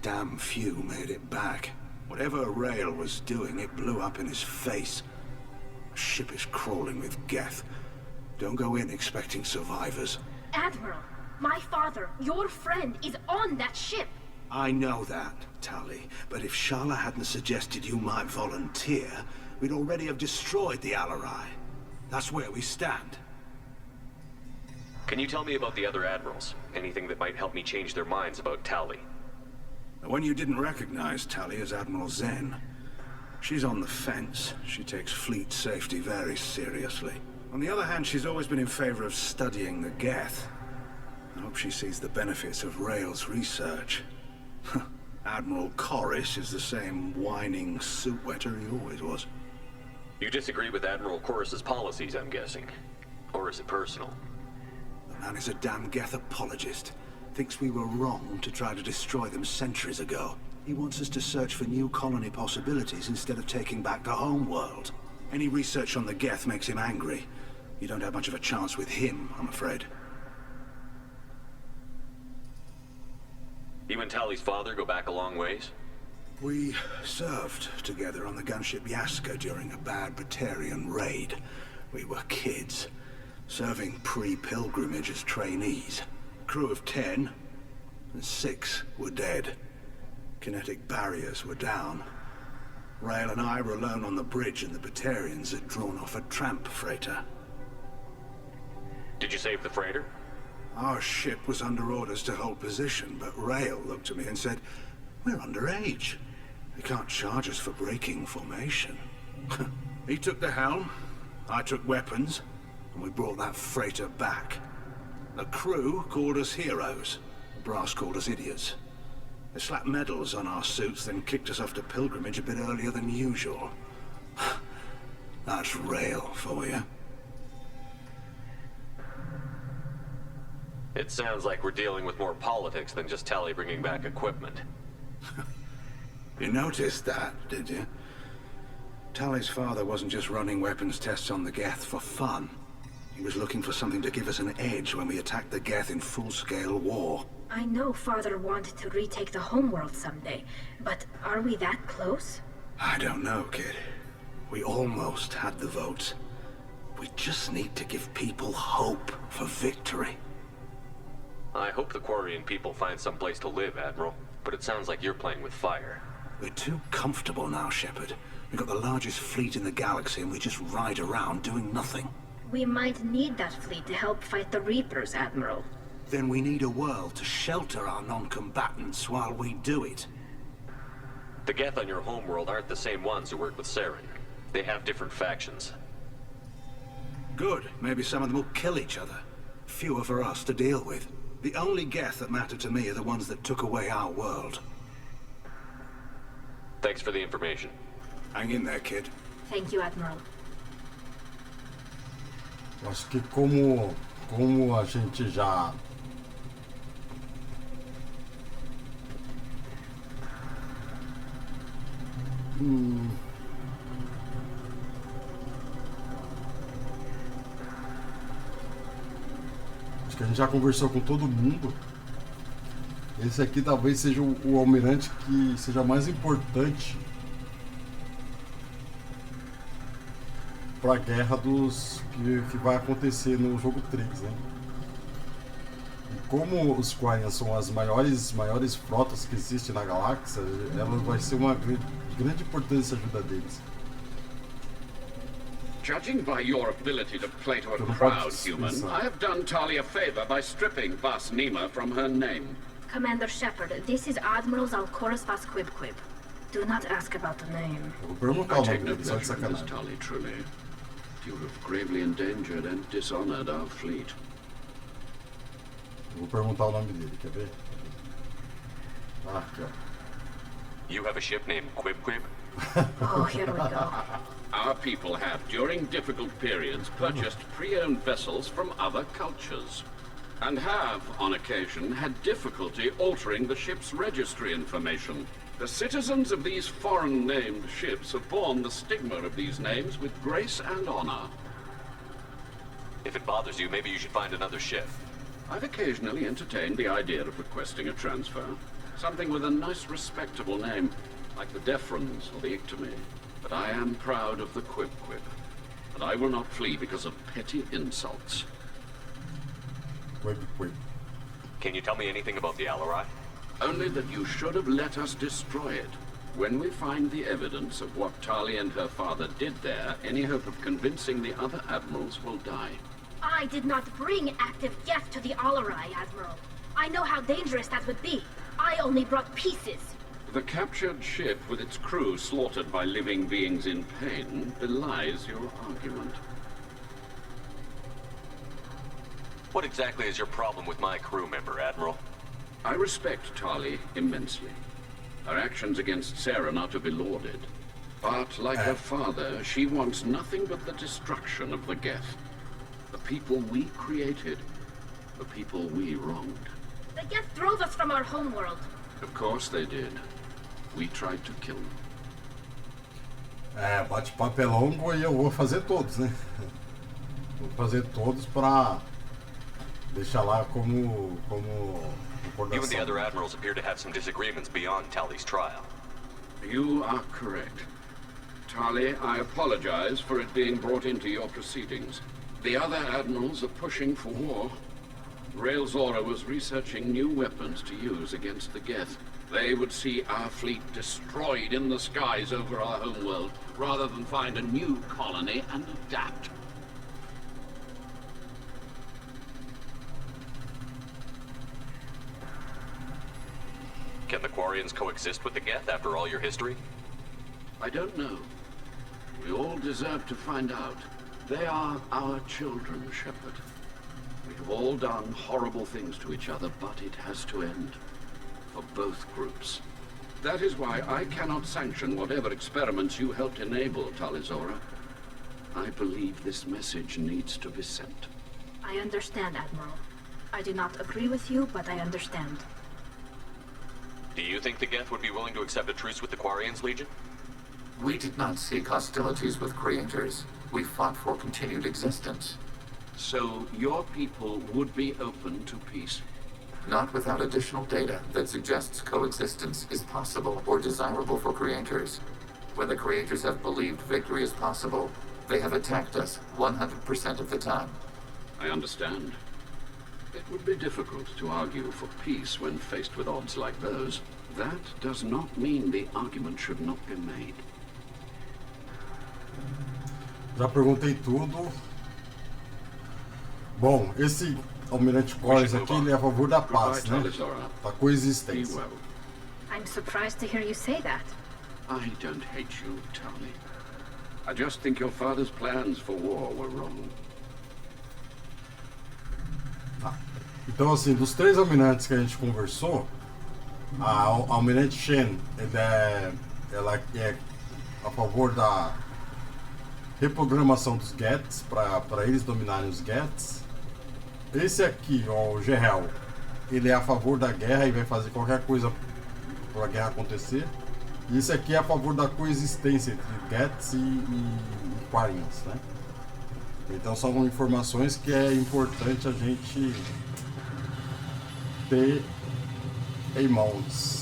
Damn few made it back. Whatever Rail was doing, it blew up in his face. The ship is crawling with Geth. Don't go in expecting survivors. Admiral, my father, your friend, is on that ship. I know that, Tali, but if Shala hadn't suggested you might volunteer, we'd already have destroyed the Alarai. That's where we stand. Can you tell me about the other admirals? Anything that might help me change their minds about Tali? The one you didn't recognize, Tali, is Admiral Zen. She's on the fence. She takes fleet safety very seriously. On the other hand, she's always been in favor of studying the Geth. I hope she sees the benefits of Rail's research. Admiral Corris is the same whining suit wetter he always was. You disagree with Admiral Corris's policies, I'm guessing. Or is it personal? The man is a damn Geth apologist. Thinks we were wrong to try to destroy them centuries ago. He wants us to search for new colony possibilities instead of taking back the home world. Any research on the Geth makes him angry. You don't have much of a chance with him, I'm afraid. You and Tali's father go back a long ways? We served together on the gunship Yaska during a bad Batarian raid. We were kids, serving pre-pilgrimage as trainees. Crew of 10, and 6 were dead. Kinetic barriers were down. Rail and I were alone on the bridge and the Batarians had drawn off a tramp freighter. Did you save the freighter? Our ship was under orders to hold position, but Rail looked at me and said, "We're underage. They can't charge us for breaking formation." He took the helm, I took weapons, and we brought that freighter back. The crew called us heroes. The brass called us idiots. They slapped medals on our suits, then kicked us off to pilgrimage a bit earlier than usual. That's Rail for you. It sounds like we're dealing with more politics than just Tali bringing back equipment. You noticed that, did you? Tali's father wasn't just running weapons tests on the Geth for fun. He was looking for something to give us an edge when we attacked the Geth in full-scale war. I know Father wanted to retake the homeworld someday, but are we that close? I don't know, kid. We almost had the votes. We just need to give people hope for victory. I hope the Quarian people find some place to live, Admiral. But it sounds like you're playing with fire. We're too comfortable now, Shepard. We've got the largest fleet in the galaxy and we just ride around doing nothing. We might need that fleet to help fight the Reapers, Admiral. Then we need a world to shelter our non-combatants while we do it. The Geth on your homeworld aren't the same ones who work with Saren. They have different factions. Good. Maybe some of them will kill each other. Fewer for us to deal with. The only Geth that matter to me are the ones that took away our world. Thanks for the information. Hang in there, kid. Thank you, Admiral. Acho que como a gente já acho que a gente já conversou com todo mundo. Esse aqui talvez seja o almirante que seja mais importante para a guerra que vai acontecer no jogo 3, né? E como os Quarians são as maiores frotas que existem na galáxia, ela vai ser uma grande importância a ajuda deles. Judging by your ability to play to a crowd, human, I have done Tali a favor by stripping Vas Nima from her name. Commander Shepard, this is Admiral Zalkoris Vas Quib. Do not ask about the name. I take no pleasure in this, Tali, truly. You have gravely endangered and dishonored our fleet. Vou perguntar o nome dele, quer ver? Aqui, ó. You have a ship named Quib? Oh, here we go. Our people have, during difficult periods, purchased pre-owned vessels from other cultures, and have, on occasion, had difficulty altering the ship's registry information. The citizens of these foreign-named ships have borne the stigma of these names with grace and honor. If it bothers you, maybe you should find another ship. I've occasionally entertained the idea of requesting a transfer. Something with a nice, respectable name, like the Defrons or the Ictomy. But I am proud of the Quib, and I will not flee because of petty insults. Quib. Can you tell me anything about the Alarai? Only that you should have let us destroy it. When we find the evidence of what Tali and her father did there, any hope of convincing the other admirals will die. I did not bring active Geth to the Alarai, Admiral. I know how dangerous that would be. I only brought pieces. The captured ship with its crew slaughtered by living beings in pain belies your argument. What exactly is your problem with my crew member, Admiral? I respect Tali immensely. Her actions against Saren are to be lauded. But, like her father, she wants nothing but the destruction of the Geth. The people we created. The people we wronged. The Geth drove us from our homeworld. Of course they did. We tried to kill them. Bate-papo é longo e eu vou fazer todos, né? Vou fazer todos para deixar lá como You and the other admirals appear to have some disagreements beyond Tali's trial. You are correct. Tali, I apologize for it being brought into your proceedings. The other admirals are pushing for war. Railzora was researching new weapons to use against the Geth. They would see our fleet destroyed in the skies over our homeworld, rather than find a new colony and adapt. Can the Quarians coexist with the Geth after all your history? I don't know. We all deserve to find out. They are our children, Shepard. We have all done horrible things to each other, but it has to end. For both groups. That is why I cannot sanction whatever experiments you helped enable, Talizora. I believe this message needs to be sent. I understand, Admiral. I do not agree with you, but I understand. Do you think the Geth would be willing to accept a truce with the Quarians, Legion? We did not seek hostilities with creators. We fought for continued existence. So your people would be open to peace? Not without additional data that suggests coexistence is possible or desirable for creators. When the creators have believed victory is possible, they have attacked us 100% of the time. I understand. It would be difficult to argue for peace when faced with odds like those. That does not mean the argument should not be made. Já perguntei tudo. Bom, esse Almirante Corres aqui, ele é a favor da paz, né? Da coexistência. I'm surprised to hear you say that. I don't hate you, Tali. I just think your father's plans for war were wrong. Tá. Então, assim, dos 3 almirantes que a gente conversou, a Almirante Shen, ela é a favor da reprogramação dos Geths, para eles dominarem os Geths. Esse aqui, ó, o Gerhel, ele é a favor da guerra e vai fazer qualquer coisa para a guerra acontecer. E esse aqui é a favor da coexistência entre Geths e Quarians, né? Então são informações que é importante a gente ter em mãos.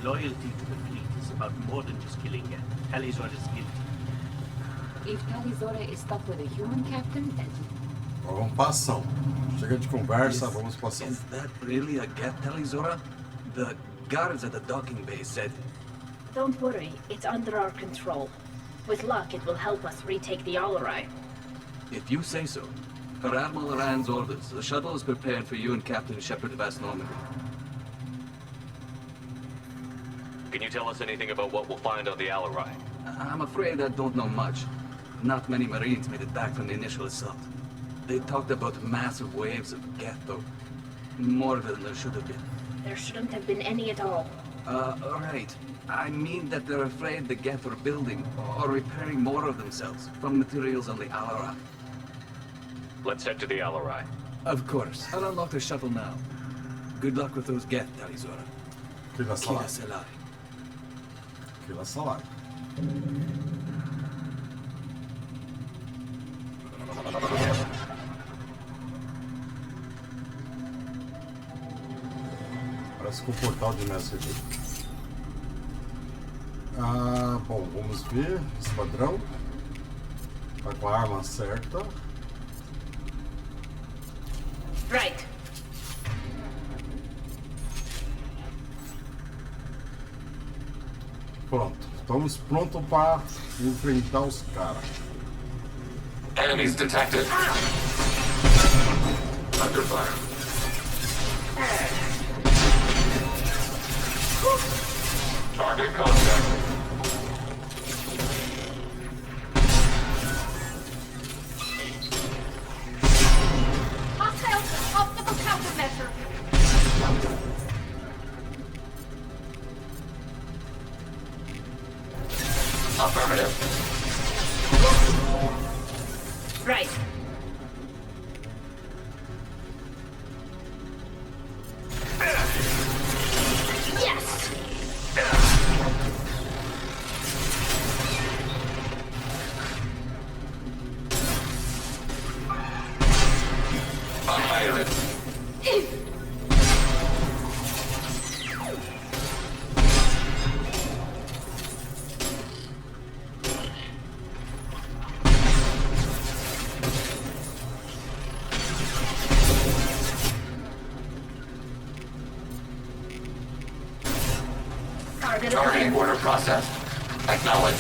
Loyalty to the fleet is about more than just killing it. Talizora is guilty. If Talizora is stuck with a human captain, then... Vamos pra ação. Chega de conversa, vamos pra ação. Is that really a Geth, Talizora? The guards at the docking bay said... Don't worry, it's under our control. With luck, it will help us retake the Alarai. If you say so. Per Admiral Rand's orders, the shuttle is prepared for you and Captain Shepard of Normandy. Can you tell us anything about what we'll find on the Alarai? I'm afraid I don't know much. Not many Marines made it back from the initial assault. They talked about massive waves of Geth, though. More than there should have been. There shouldn't have been any at all. Right. I mean that they're afraid the Geth are building or repairing more of themselves from materials on the Alarai. Let's head to the Alarai. Of course. I'll unlock the shuttle now. Good luck with those Geth, Talizora. Kila Salai. Kila Salai. Parece com o portal de mestre aqui. Bom, vamos ver. Esquadrão. Tá com a arma certa. Right. Pronto. Estamos prontos para enfrentar os caras. Enemies detected. Under fire. Target contact. Hostile optical countermeasure. Affirmative. Right. Yes! Annihilated. Targeting order processed. Acknowledged.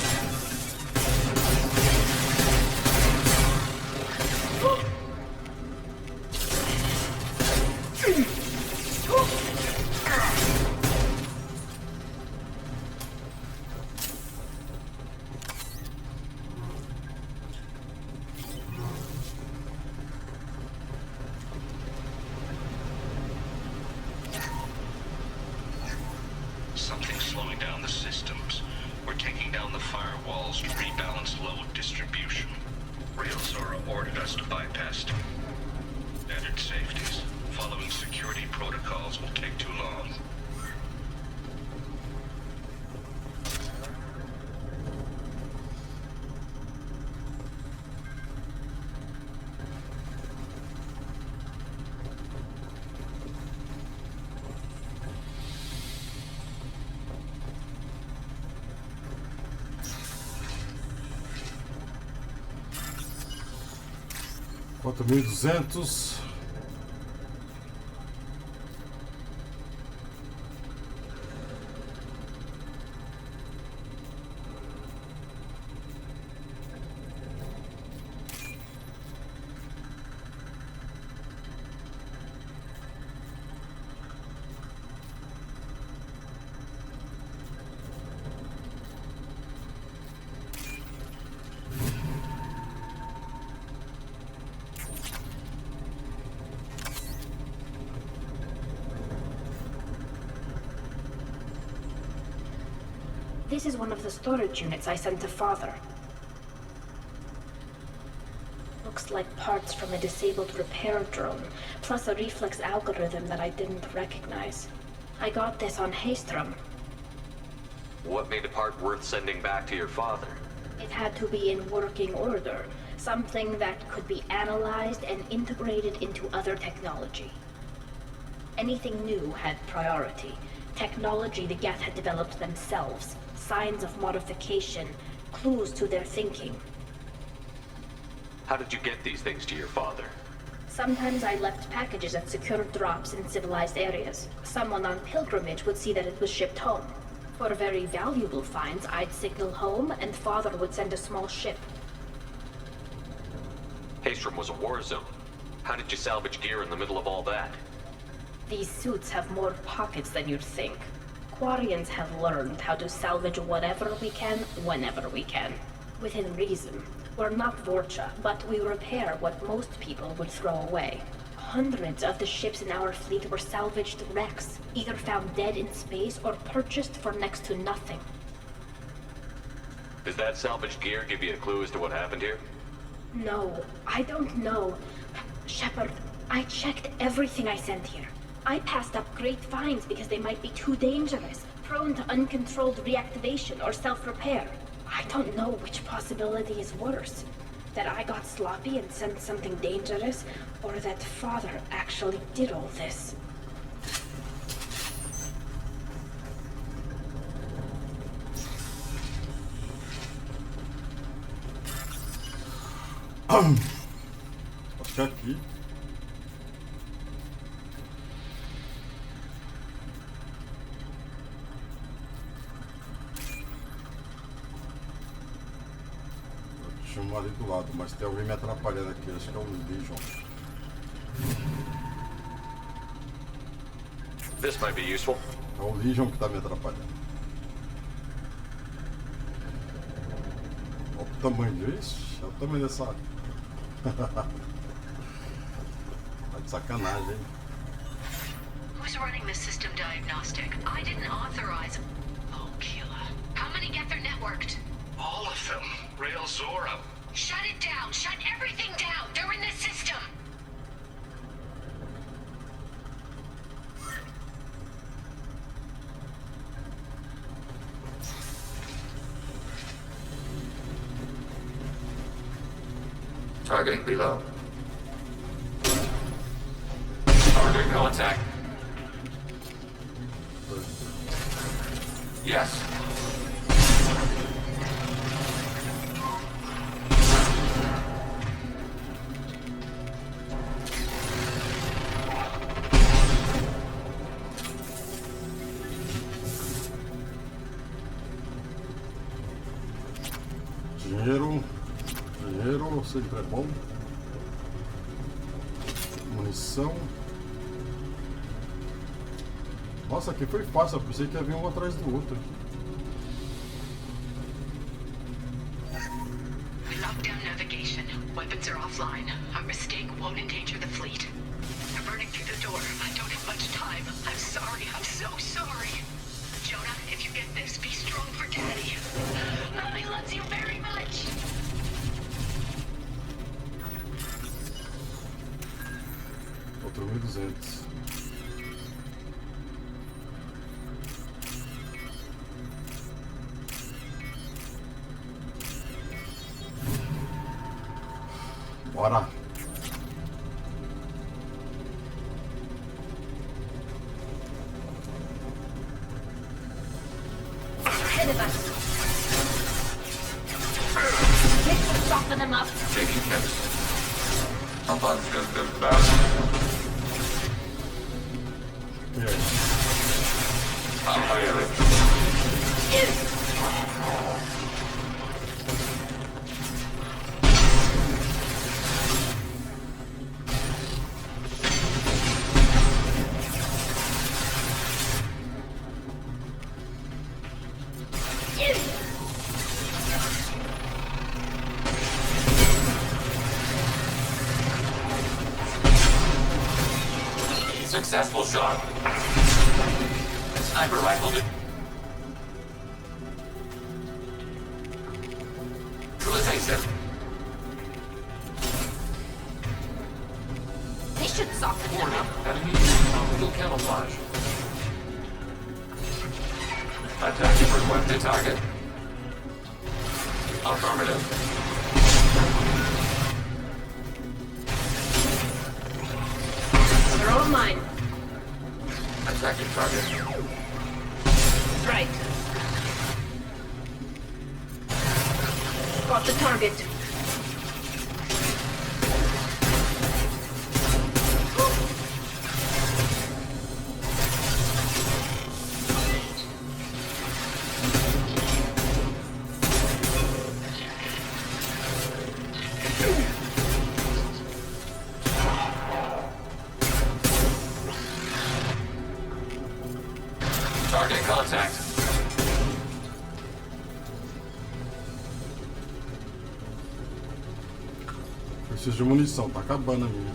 Something's slowing down the systems. We're taking down the firewalls to rebalance load distribution. Railzora ordered us to bypass standard safeties. Following security protocols will take too long. $4.200. This is one of the storage units I sent to Father. Looks like parts from a disabled repair drone, plus a reflex algorithm that I didn't recognize. I got this on Haystrom. What made a part worth sending back to your father? It had to be in working order, something that could be analyzed and integrated into other technology. Anything new had priority. Technology the Geth had developed themselves. Signs of modification, clues to their thinking. How did you get these things to your father? Sometimes I left packages at secure drops in civilized areas. Someone on pilgrimage would see that it was shipped home. For very valuable finds, I'd signal home, and Father would send a small ship. Haystrom was a war zone. How did you salvage gear in the middle of all that? These suits have more pockets than you'd think. Quarians have learned how to salvage whatever we can, whenever we can. Within reason. We're not Vorcha, but we repair what most people would throw away. Hundreds of the ships in our fleet were salvaged wrecks, either found dead in space or purchased for next to nothing. Does that salvaged gear give you a clue as to what happened here? No, I don't know. Shepard, I checked everything I sent here. I passed up great finds because they might be too dangerous, prone to uncontrolled reactivation or self-repair. I don't know which possibility is worse. That I got sloppy and sent something dangerous, or that Father actually did all this. Acho aqui. Chamar ali do lado, mas tem alguém me atrapalhando aqui, acho que é o Legion. This might be useful. É o Legion que tá me atrapalhando. Olha o tamanho disso, é o tamanho dessa. Tá de sacanagem, hein? Who's running the system diagnostic? I didn't authorize. Oh, killer. How many get their networked? All of them. Railzora. Shut it down! Shut everything down! They're in the system! Targeting below. Targeting contact. Yes. sempre é bom. Munição. Nossa, aqui foi fácil, eu pensei que ia vir um atrás do outro. Lockdown navigation. Weapons are offline. Our mistake won't endanger the fleet. They're burning through the door. I don't have much time. I'm sorry. I'm so sorry. Jonah, if you get this, be strong for Daddy. Mommy loves you very much. Outro 1200. Bora! Ahead of us. Soften them up. Taking hits. Sometimes just the best. I'm hiring. Successful shot. Sniper rifle did. Neutralization. They should soften them up. Enemy optical camouflage. Attacking requested target. Affirmative. They're all mine. Attacking target. Right. Got the target. Target contact. Preciso de munição, tá acabando a minha.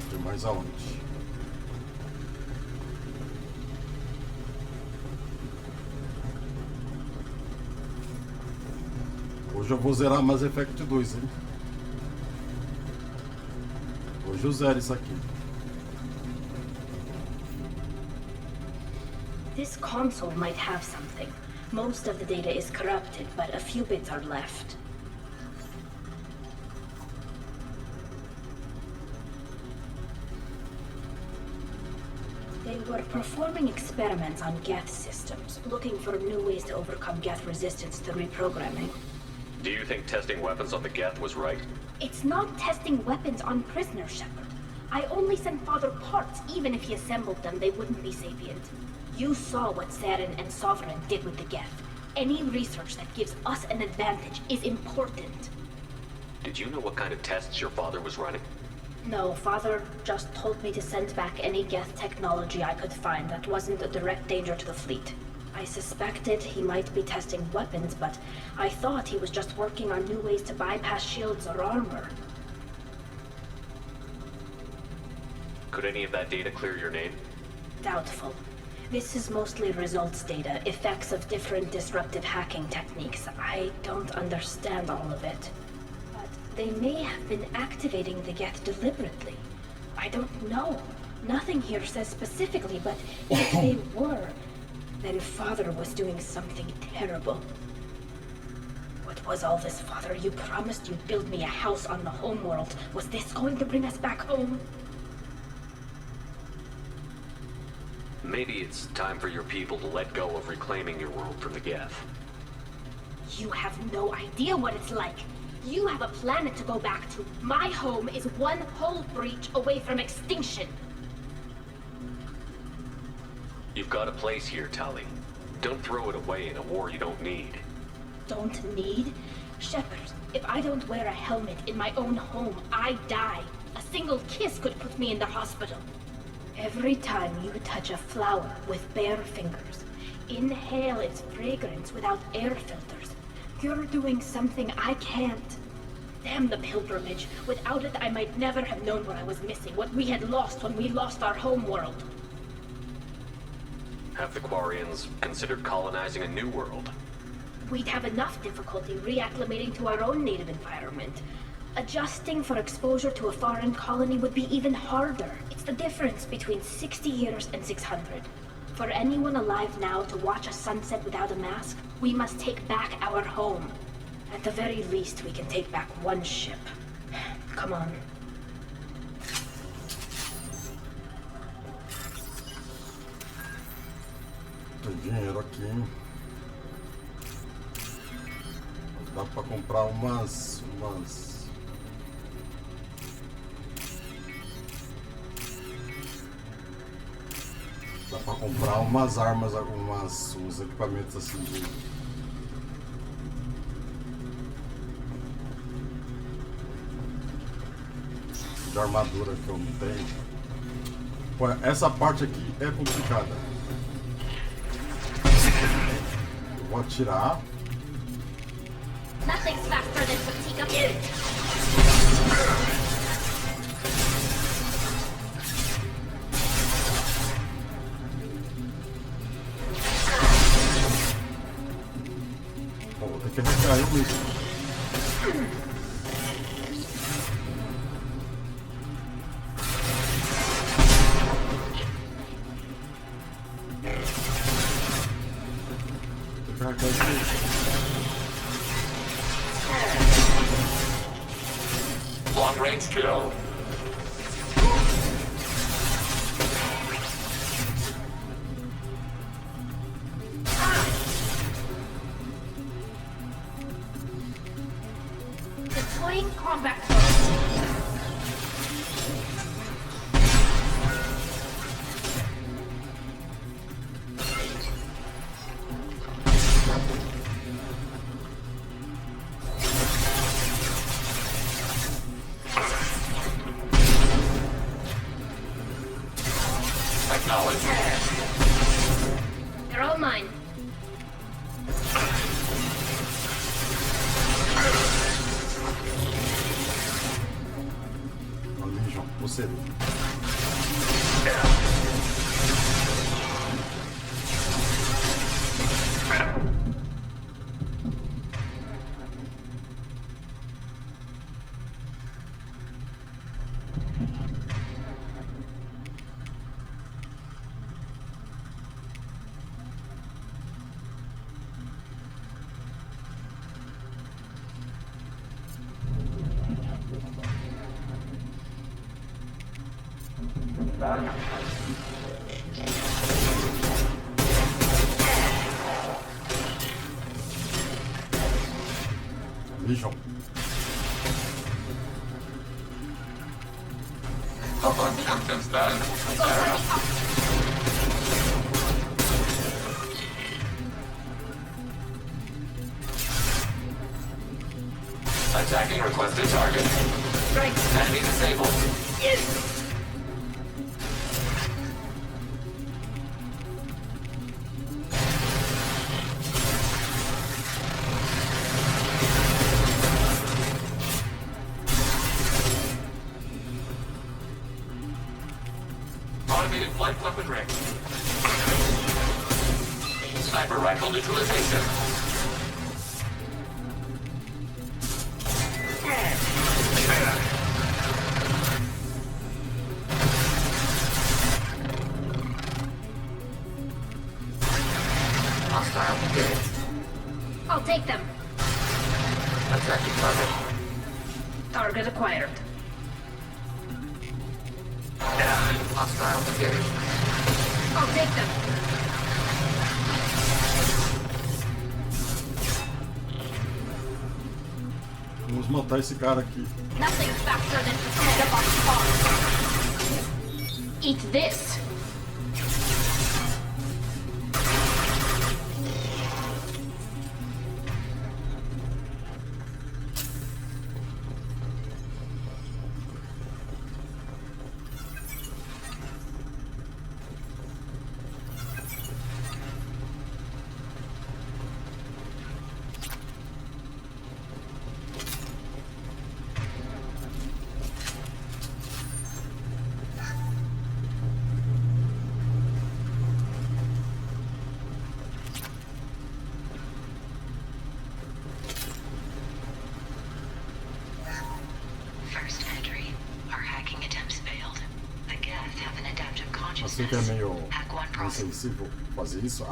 Tem mais aonde? Hoje eu vou zerar Mass Effect 2, hein? Hoje eu zero isso aqui. This console might have something. Most of the data is corrupted, but a few bits are left. They were performing experiments on Geth systems, looking for new ways to overcome Geth resistance to reprogramming. Do you think testing weapons on the Geth was right? It's not testing weapons on prisoners, Shepard. I only sent Father parts. Even if he assembled them, they wouldn't be sapient. You saw what Saren and Sovereign did with the Geth. Any research that gives us an advantage is important. Did you know what kind of tests your father was running? No, Father just told me to send back any Geth technology I could find that wasn't a direct danger to the fleet. I suspected he might be testing weapons, but I thought he was just working on new ways to bypass shields or armor. Could any of that data clear your name? Doubtful. This is mostly results data, effects of different disruptive hacking techniques. I don't understand all of it. But they may have been activating the Geth deliberately. I don't know. Nothing here says specifically, but if they were, then Father was doing something terrible. What was all this, Father? You promised you'd build me a house on the homeworld. Was this going to bring us back home? Maybe it's time for your people to let go of reclaiming your world from the Geth. You have no idea what it's like. You have a planet to go back to. My home is one hull breach away from extinction. You've got a place here, Tali. Don't throw it away in a war you don't need. Don't need? Shepard, if I don't wear a helmet in my own home, I die. A single kiss could put me in the hospital. Every time you touch a flower with bare fingers, inhale its fragrance without air filters, you're doing something I can't. Damn the pilgrimage. Without it, I might never have known what I was missing, what we had lost when we lost our home world. Have the Quarians considered colonizing a new world? We'd have enough difficulty reacclimating to our own native environment. Adjusting for exposure to a foreign colony would be even harder. It's the difference between 60 years and 600. For anyone alive now to watch a sunset without a mask, we must take back our home. At the very least, we can take back one ship. Come on. Tem dinheiro aqui, hein? Dá pra comprar umas... Dá pra comprar umas armas, uns equipamentos assim de armadura que eu não tenho. Pô, essa parte aqui é complicada. Eu vou atirar. Nothing's faster than fatigue. Vou ter que recarregar eu mesmo. Long range kill. Deploying combat. They're all mine. Legion, você. Legion. Up on captains then. Attacking requested target. Right. Enemy disabled. Yes. Automated flight weapon ring. Sniper rifle neutralization. Hostile engaged. I'll take them. Attacking target. Target acquired. Hostile engaged. I'll take them. Vamos matar esse cara aqui. Nothing faster than to stand up on spot. Eat this. Você que é meio insensível fazer isso?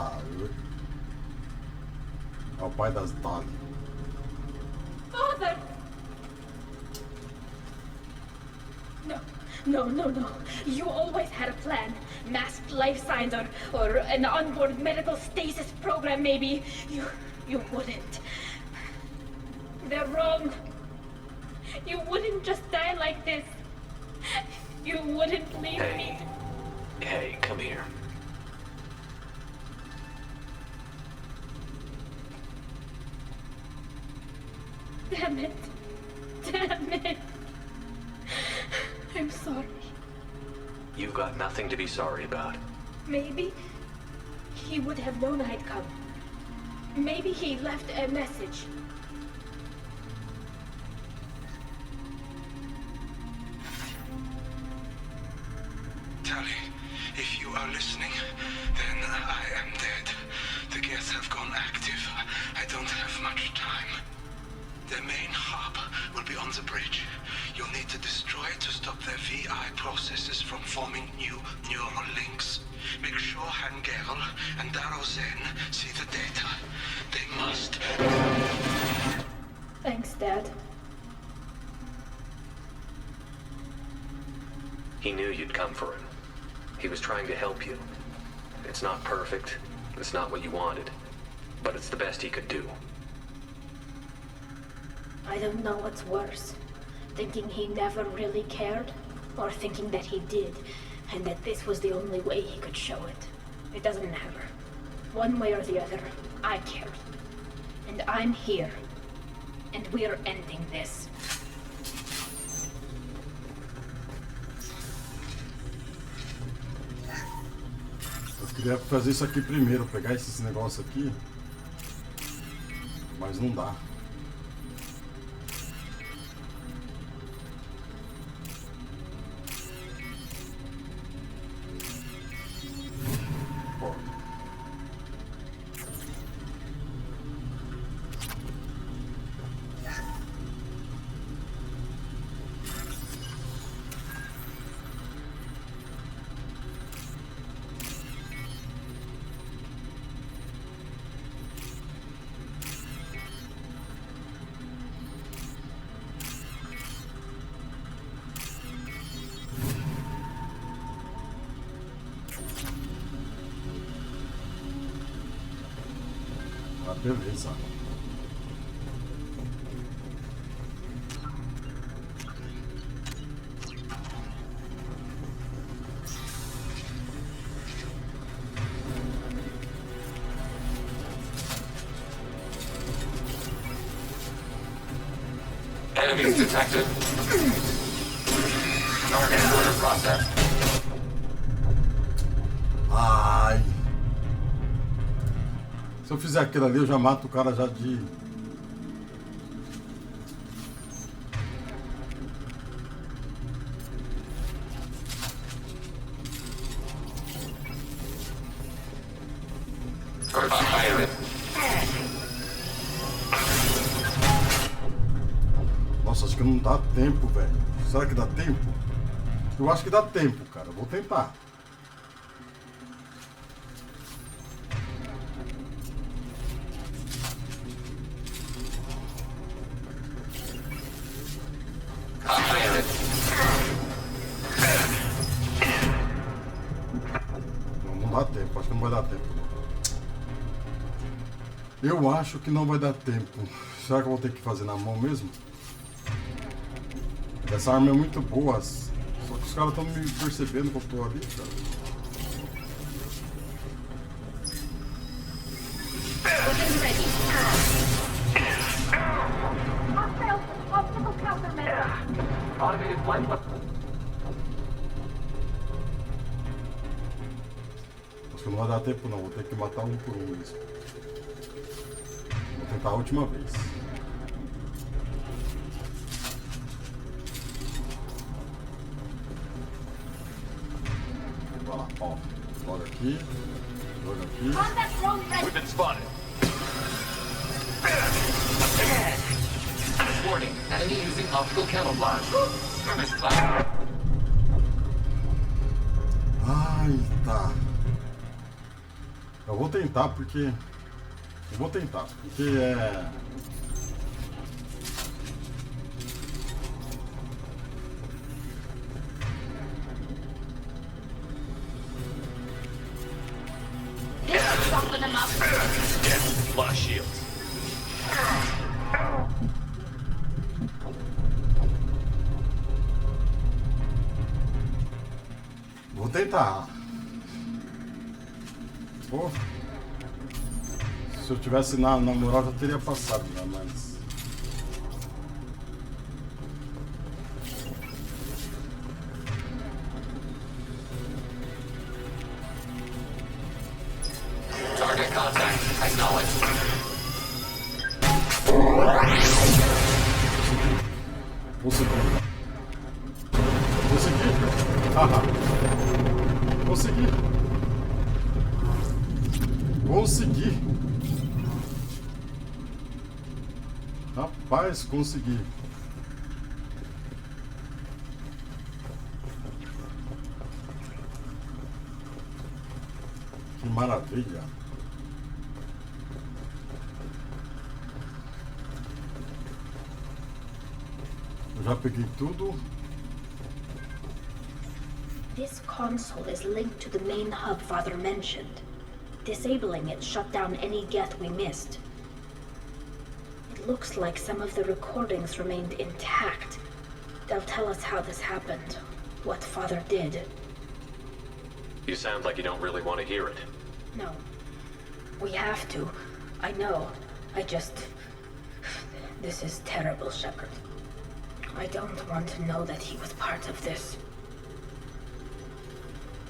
É o pai das Tali. Father! No. You always had a plan. Masked life signs or an onboard medical stasis program maybe. You wouldn't. They're wrong. You wouldn't just die like this. You wouldn't leave me. Hey, come here. Damn it. I'm sorry. You've got nothing to be sorry about. Maybe he would have known I'd come. Maybe he left a message. Tali, if you are listening, then I am dead. The geth have gone active. I don't have much time. Their main hub will be on the bridge. You'll need to destroy it to stop their VI processes from forming new neural links. Make sure Hangerl and Darrow Zen see the data. They must. Thanks, Dad. He knew you'd come for him. He was trying to help you. It's not perfect. It's not what you wanted. But it's the best he could do. I don't know what's worse. Thinking he never really cared, or thinking that he did, and that this was the only way he could show it. It doesn't matter. One way or the other, I cared. And I'm here. And we're ending this. Eu queria fazer isso aqui primeiro, pegar esse negócio aqui, mas não dá. Beleza. Enemies detected. Target order process. Ai. Se eu fizer aquilo ali, eu já mato o cara já de... Nossa, acho que não dá tempo, velho. Será que dá tempo? Eu acho que dá tempo, cara. Eu vou tentar. Eu acho que não vai dar tempo. Será que eu vou ter que fazer na mão mesmo? Essa arma é muito boa. Só que os caras estão me percebendo que eu tô ali, cara. Acho que não vai dar tempo não, vou ter que matar um por um mesmo. Vou tentar a última vez. Vai lá, ó. Joga aqui. Joga aqui. We've been spotted. Warning, enemy using optical camouflage. Premise cloud. Ai, tá. Eu vou tentar porque é... Lost shields. Vou tentar. Pô. Se eu tivesse na moral, já teria passado, né? Mas... Target contact. Acknowledged. Consegui. Haha. Consegui. Consegui. Rapaz, consegui. Que maravilha. Eu já peguei tudo. This console is linked to the main hub Father mentioned. Disabling it shut down any Geth we missed. It looks like some of the recordings remained intact. They'll tell us how this happened, what Father did. You sound like you don't really want to hear it. No. We have to. I know. This is terrible, Shepard. I don't want to know that he was part of this.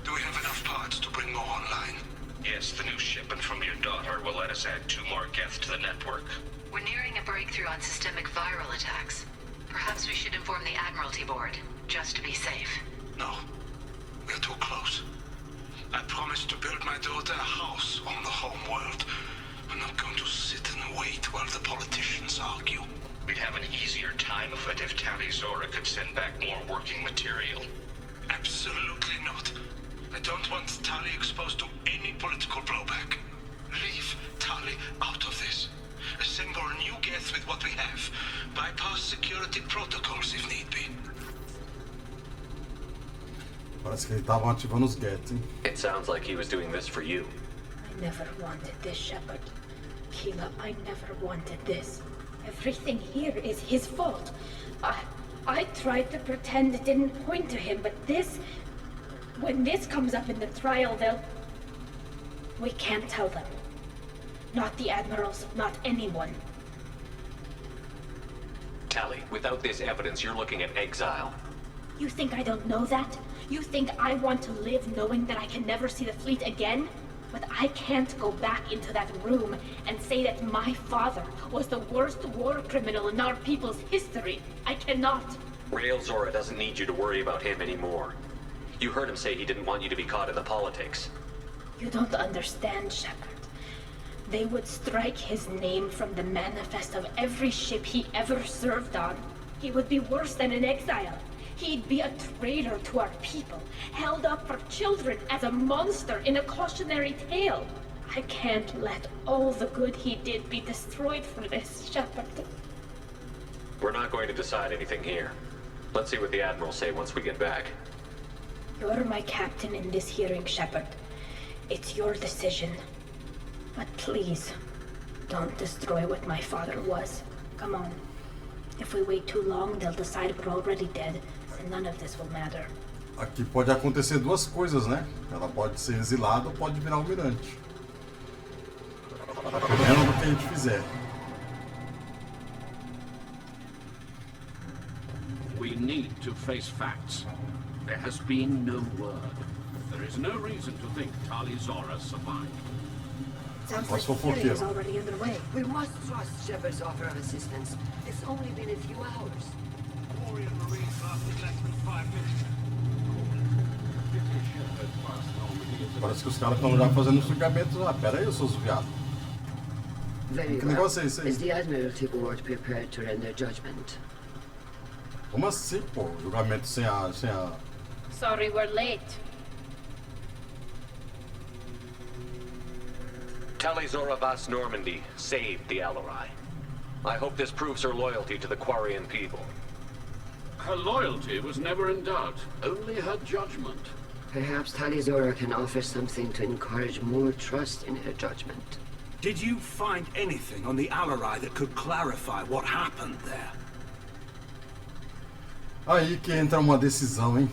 Do we have enough parts to bring more online? Yes, the new shipment from your daughter will let us add 2 more Geth to the network. We're nearing a breakthrough on systemic viral attacks. Perhaps we should inform the Admiralty Board, just to be safe. No. We're too close. I promised to build my daughter a house on the home world. I'm not going to sit and wait while the politicians argue. We'd have an easier time of it if Tali Zora could send back more working material. Absolutely not. I don't want Tali exposed to any political blowback. Leave Tali out of this. Assemble new Geth with what we have. Bypass security protocols if need be. Parece que eles estavam ativando os Geth, hein? It sounds like he was doing this for you. I never wanted this, Shepard. Keela, I never wanted this. Everything here is his fault. I tried to pretend it didn't point to him, but this... When this comes up in the trial, they'll... We can't tell them. Not the Admirals, not anyone. Tali, without this evidence, you're looking at exile. You think I don't know that? You think I want to live knowing that I can never see the fleet again? But I can't go back into that room and say that my father was the worst war criminal in our people's history. I cannot. Rail Zora doesn't need you to worry about him anymore. You heard him say he didn't want you to be caught in the politics. You don't understand, Shepard. They would strike his name from the manifest of every ship he ever served on. He would be worse than an exile. He'd be a traitor to our people, held up for children as a monster in a cautionary tale. I can't let all the good he did be destroyed for this, Shepard. We're not going to decide anything here. Let's see what the Admirals say once we get back. You're my captain in this hearing, Shepard. It's your decision. But please, Don't destroy what my father was. Come on. If we wait too long, they'll decide we're already dead, and none of this will matter. Aqui pode acontecer duas coisas, né? Ela pode ser exilada ou pode virar almirante. Dependendo do que a gente fizer. We need to face facts. There has been no word. There is no reason to think Tali Zora survived. Sounds like the hearing is already underway. We must trust Shepard's offer of assistance. It's only been a few hours. Warrior Marines lasted less than 5 minutes. Parece que os caras estão já fazendo os julgamentos. Ah, pera aí, seus viados. Very Que well. negócio é esse aí? Is the Admiralty Board prepared to render judgment? Como assim, pô? Julgamento sem a... Sorry we're late. Tali Zora Vas Normandy saved the Alarai. I hope this proves her loyalty to the Quarian people. Her loyalty was never in doubt, only her judgment. Perhaps Tali Zora can offer something to encourage more trust in her judgment. Did you find anything on the Alarai that could clarify what happened there? Aí que entra uma decisão, hein?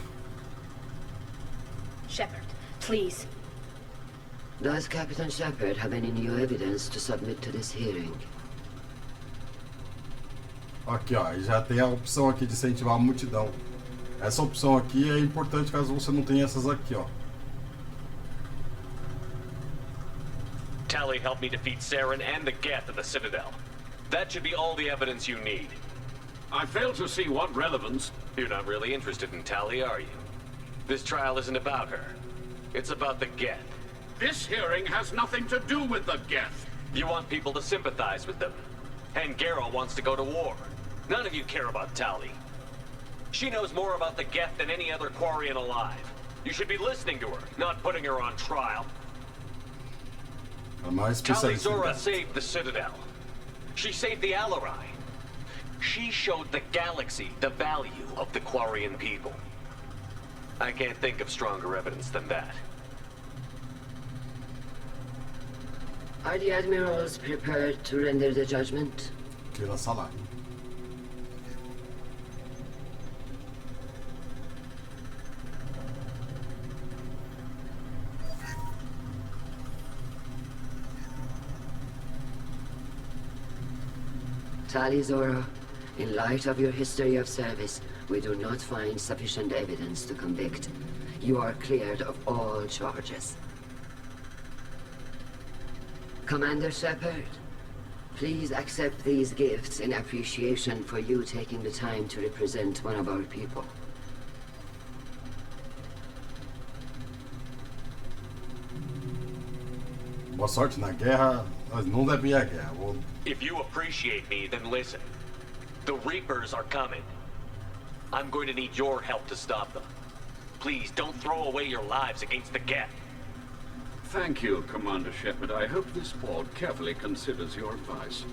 Shepard, please. Does Captain Shepard have any new evidence to submit to this hearing? Aqui, ó, já tem a opção aqui de incentivar a multidão. Essa opção aqui é importante caso você não tenha essas aqui, ó. Tali helped me defeat Saren and the Geth at the Citadel. That should be all the evidence you need. I fail to see what relevance. You're not really interested in Tali, are you? This trial isn't about her. It's about the Geth. This hearing has nothing to do with the Geth. You want people to sympathize with them. And Garrow wants to go to war. None of you care about Tali. She knows more about the Geth than any other Quarian alive. You should be listening to her, not putting her on trial. Tali Zora saved the Citadel. She saved the Alarai. She showed the galaxy the value of the Quarian people. I can't think of stronger evidence than that. Are the admirals prepared to render the judgment? Pela sala. Tali Zora, in light of your history of service, we do not find sufficient evidence to convict. You are cleared of all charges. Commander Shepard, please accept these gifts in appreciation for you taking the time to represent one of our people. Boa sorte na guerra. Nós não devemos ir à guerra. If you appreciate me, then listen. The Reapers are coming. I'm going to need your help to stop them. Please, don't throw away your lives against the Geth. Thank you, Commander Shepard. I hope this board carefully considers your advice.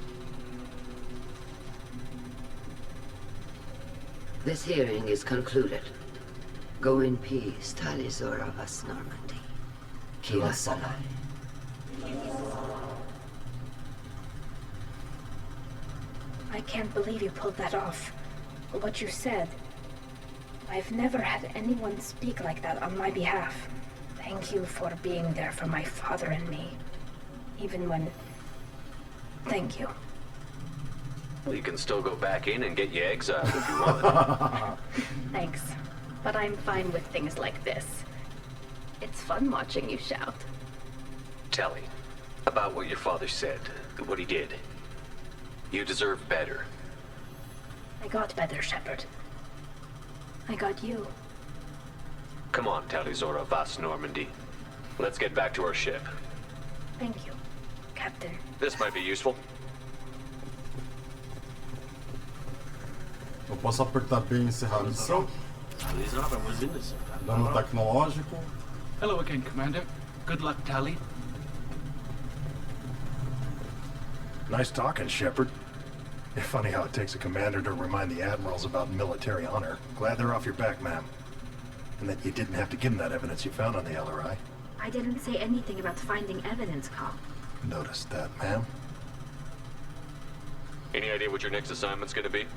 This hearing is concluded. Go in peace, Tali Zora Vas Normandy. Pela Salai. I can't believe you pulled that off. What you said. I've never had anyone speak like that on my behalf. Thank you for being there for my father and me. Even when... Thank you. Well, you can still go back in and get your exiled if you want. Thanks. But I'm fine with things like this. It's fun watching you shout. Tali, about what your father said, what he did. You deserve better. I got better, Shepard. I got you. Come on, Tali Zora Vas Normandy. Let's get back to our ship. Thank you, Captain. This might be useful. Eu posso apertar B e encerrar a missão. Dano tecnológico. Hello again, Commander. Good luck, Tali. Nice talking, Shepard. It's funny how it takes a commander to remind the admirals about military honor. Glad they're off your back, ma'am. And that you didn't have to give them that evidence you found on the LRI. I didn't say anything about finding evidence, Carl. Noticed that, ma'am. Any idea what your next assignment's gonna be?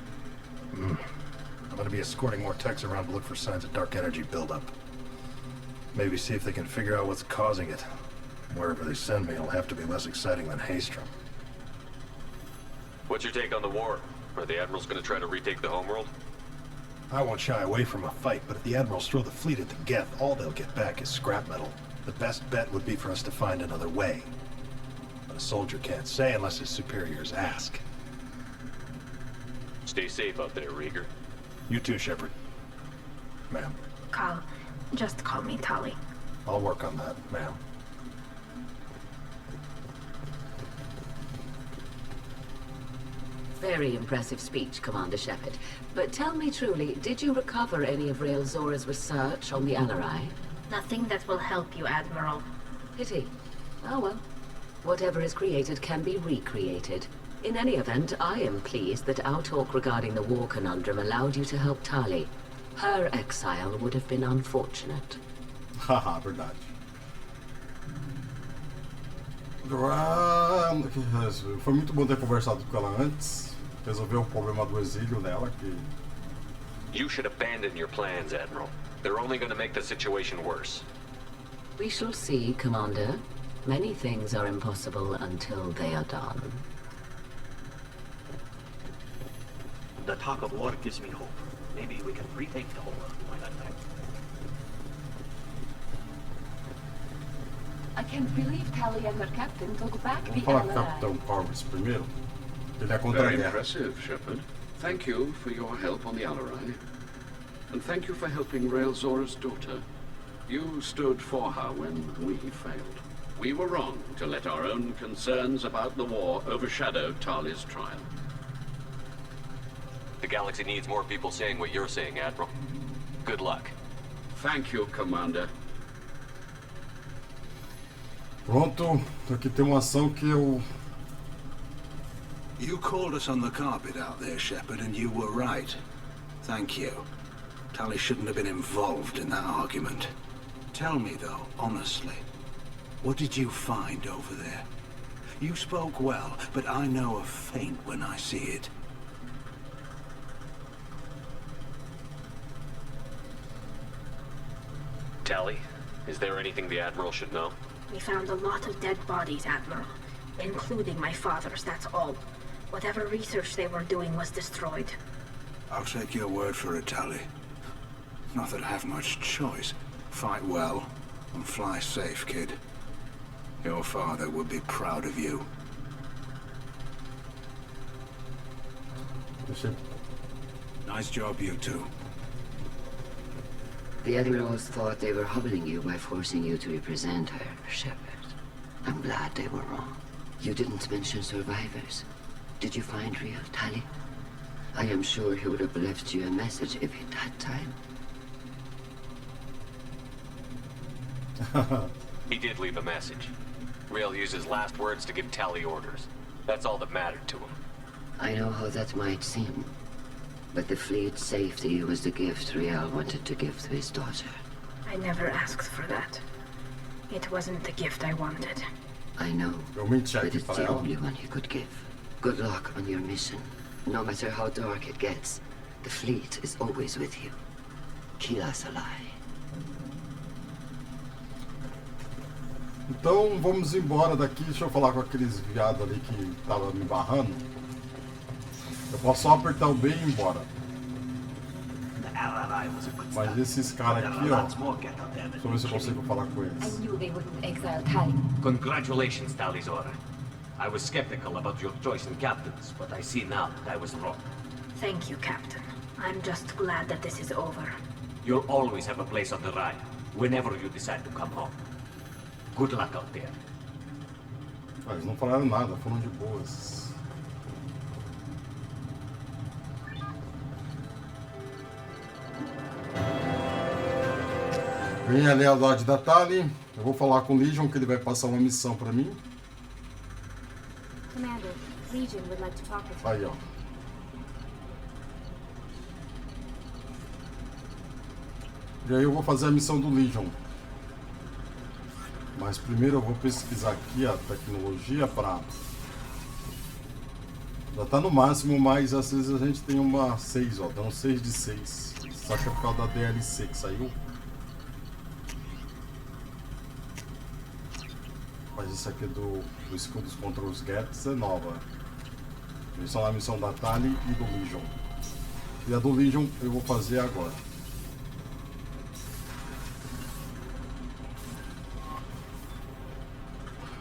I'm gonna be escorting more techs around to look for signs of dark energy buildup. Maybe see if they can figure out what's causing it. Wherever they send me, it'll have to be less exciting than Haystrom. What's your take on the war? Are the admirals gonna try to retake the homeworld? I won't shy away from a fight, but if the admirals throw the fleet at the Geth, all they'll get back is scrap metal. The best bet would be for us to find another way. But a soldier can't say unless his superiors ask. Stay safe out there, Rieger. You too, Shepard. Ma'am. Carl, just call me Tali. I'll work on that, ma'am. Very impressive speech, Commander Shepard. But tell me truly, did you recover any of Rael Zora's research on the Alarai? Nothing that will help you, Admiral. Pity. Oh well. Whatever is created can be recreated. In any event, I am pleased that our talk regarding the war conundrum allowed you to help Tali. Her exile would have been unfortunate. Haha, verdade. Foi muito bom ter conversado com ela antes. Resolver o problema do exílio dela, que... You should abandon your plans, Admiral. They're only gonna make the situation worse. We shall see, Commander. Many things are impossible until they are done. The talk of war gives me hope. Maybe we can retake the whole world. Why not that? I can't believe Tali and her captain took back the Vamos falar com o Alarai. Capitão Powers primeiro. Ele é contra a Very guerra. impressive, Shepard. Thank you for your help on the Alarai. And thank you for helping Rael Zora's daughter. You stood for her when we failed. We were wrong to let our own concerns about the war overshadow Tali's trial. The galaxy needs more people saying what you're saying, Admiral. Good luck. Thank you, Commander. Pronto, aqui tem uma ação que eu... You called us on the carpet out there, Shepard, and you were right. Thank you. Tali shouldn't have been involved in that argument. Tell me, though, honestly, what did you find over there? You spoke well, but I know a feint when I see it. Tali, is there anything the Admiral should know? We found a lot of dead bodies, Admiral. Including my father's, that's all. Whatever research they were doing was destroyed. I'll take your word for it, Tali. Not that I have much choice. Fight well, and fly safe, kid. Your father would be proud of you. Nice job, you two. The Admirals thought they were humbling you by forcing you to represent her, Shepard. I'm glad they were wrong. You didn't mention survivors. Did you find real Tali? I am sure he would have left you a message if he'd had time. He did leave a message. Rael used his last words to give Tali orders. That's all that mattered to him. I know how that might seem, but the fleet's safety was the gift Rael wanted to give to his daughter. I never asked for that. It wasn't the gift I wanted. I know, but it's the only one he could give. Good luck on your mission. No matter how dark it gets, the fleet is always with you. Kill us alive. Então vamos embora daqui. Deixa eu falar com aqueles viados ali que tava me barrando. Eu posso só apertar o B e ir embora. Mas esses caras aqui, ó. Deixa eu ver se eu consigo falar com I eles. knew they wouldn't exile Tali. Congratulations, Tali Zora. I was skeptical about your choice in captains, but I see now that I was wrong. Thank you, Captain. I'm just glad that this is over. You'll always have a place on the Rhine, whenever you decide to come home. Good luck out there. Ah, eles não falaram nada, foram de boas. Vem a lealdade da Tali. Eu vou falar com o Legion que ele vai passar uma missão pra mim. Commander, Legion would like to talk with you. Aí, ó. E aí eu vou fazer a missão do Legion. Mas primeiro eu vou pesquisar aqui a tecnologia para Já tá no máximo, mas às vezes a gente tem uma 6, ó. Dá um 6 de 6. Só que é por causa da DLC que saiu. Mas isso aqui do escudo dos controles Gets é nova. Eles são a missão da Tali e do Legion. E a do Legion eu vou fazer agora.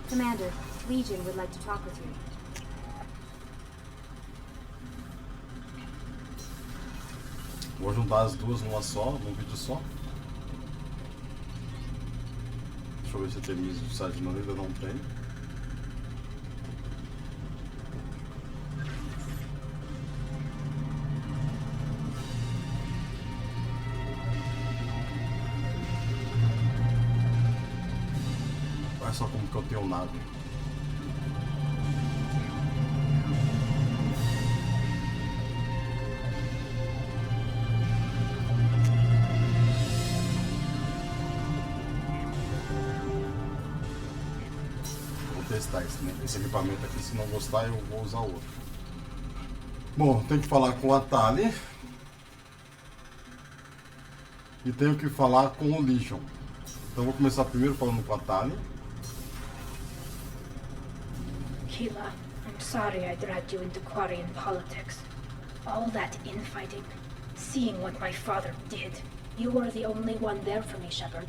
Commander, Legion would like to talk with you. Vou juntar as duas numa só, num vídeo só. Deixa eu ver se tem isso de site, não, ainda não tem. Olha só como que eu tenho nave. Testar esse equipamento aqui, se não gostar eu vou usar outro. Bom, tenho que falar com a Tali e tenho que falar com o Legion. Então vou começar primeiro falando com a Tali. Keela, I'm sorry I dragged you into Quarian politics. All that infighting, seeing what my father did. You were the only one there for me, Shepard.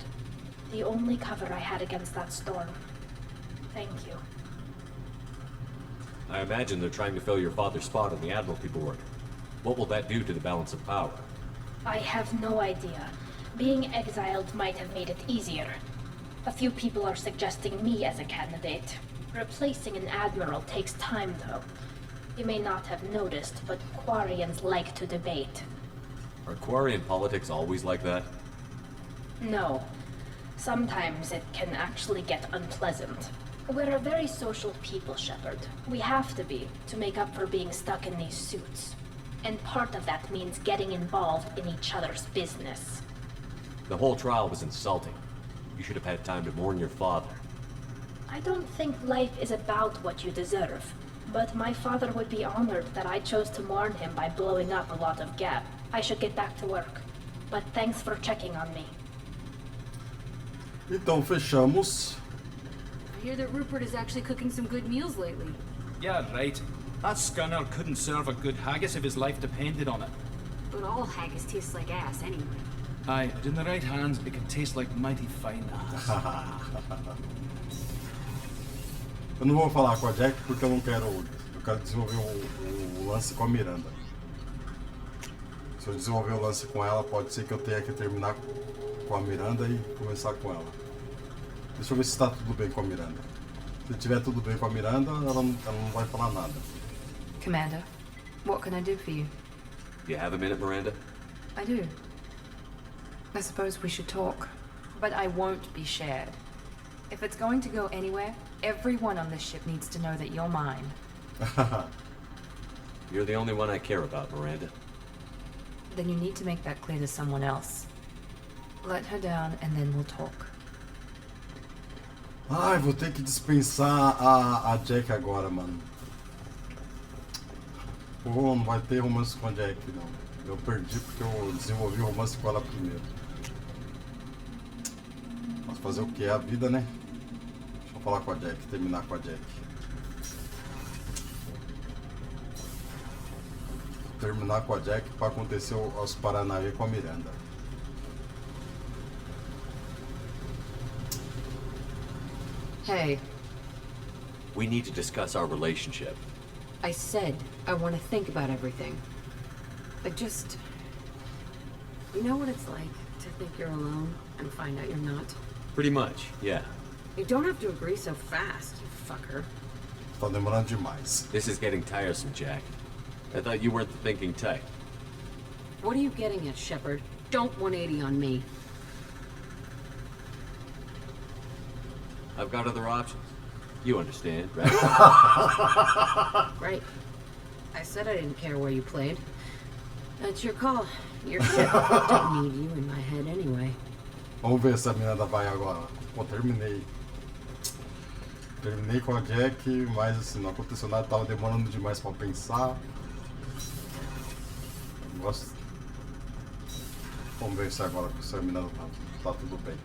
The only cover I had against that storm. Thank you. I imagine they're trying to fill your father's spot on the Admiralty Board. What will that do to the balance of power? I have no idea. Being exiled might have made it easier. A few people are suggesting me as a candidate. Replacing an admiral takes time, though. You may not have noticed, but Quarians like to debate. Are Quarian politics always like that? No. Sometimes it can actually get unpleasant. We're a very social people, Shepard. We have to be, to make up for being stuck in these suits. And part of that means getting involved in each other's business. The whole trial was insulting. You should have had time to mourn your father. I don't think life is about what you deserve. But my father would be honored that I chose to mourn him by blowing up a lot of gap. I should get back to work. But thanks for checking on me. Então fechamos. I hear that Rupert is actually cooking some good meals lately. Yeah, right. That scunner couldn't serve a good haggis if his life depended on it. But all haggis tastes like ass anyway. Aye, but in the right hands, it can taste like mighty fine ass. Eu não vou falar com a Jack porque eu quero desenvolver o lance com a Miranda. Se eu desenvolver o lance com ela, pode ser que eu tenha que terminar com a Miranda e começar com ela. Deixa eu ver se está tudo bem com a Miranda. Se tiver tudo bem com a Miranda, ela não vai falar nada. Commander, what can I do for you? You have a minute, Miranda? I do. I suppose we should talk, but I won't be shared. If it's going to go anywhere, everyone on this ship needs to know that you're mine. You're the only one I care about, Miranda. Then you need to make that clear to someone else. Let her down and then we'll talk. Ai, vou ter que dispensar a Jack agora, mano. Pô, não vai ter romance com a Jack, não. Eu perdi porque eu desenvolvi o romance com ela primeiro. Mas fazer o que? É a vida, né? Deixa eu falar com a Jack, terminar com a Jack. Terminar com a Jack para acontecer os Paranauê com a Miranda. Hey. We need to discuss our relationship. I said I want to think about everything. I just... You know what it's like to think you're alone and find out you're not? Pretty much, yeah. You don't have to agree so fast, you fucker. Tá demorando demais. This is getting tiresome, Jack. I thought you weren't the thinking type. What are you getting at, Shepard? Don't 180 on me. I've got other options. You understand, right? Right. I said I didn't care where you played. That's your call. Your ship. Don't need you in my head anyway. Vamos ver se a Miranda vai agora. Pô, terminei. Terminei com a Jack, mas assim, não aconteceu nada, tava demorando demais pra pensar. Gosto. Vamos ver se agora com o Seminado tá tudo bem.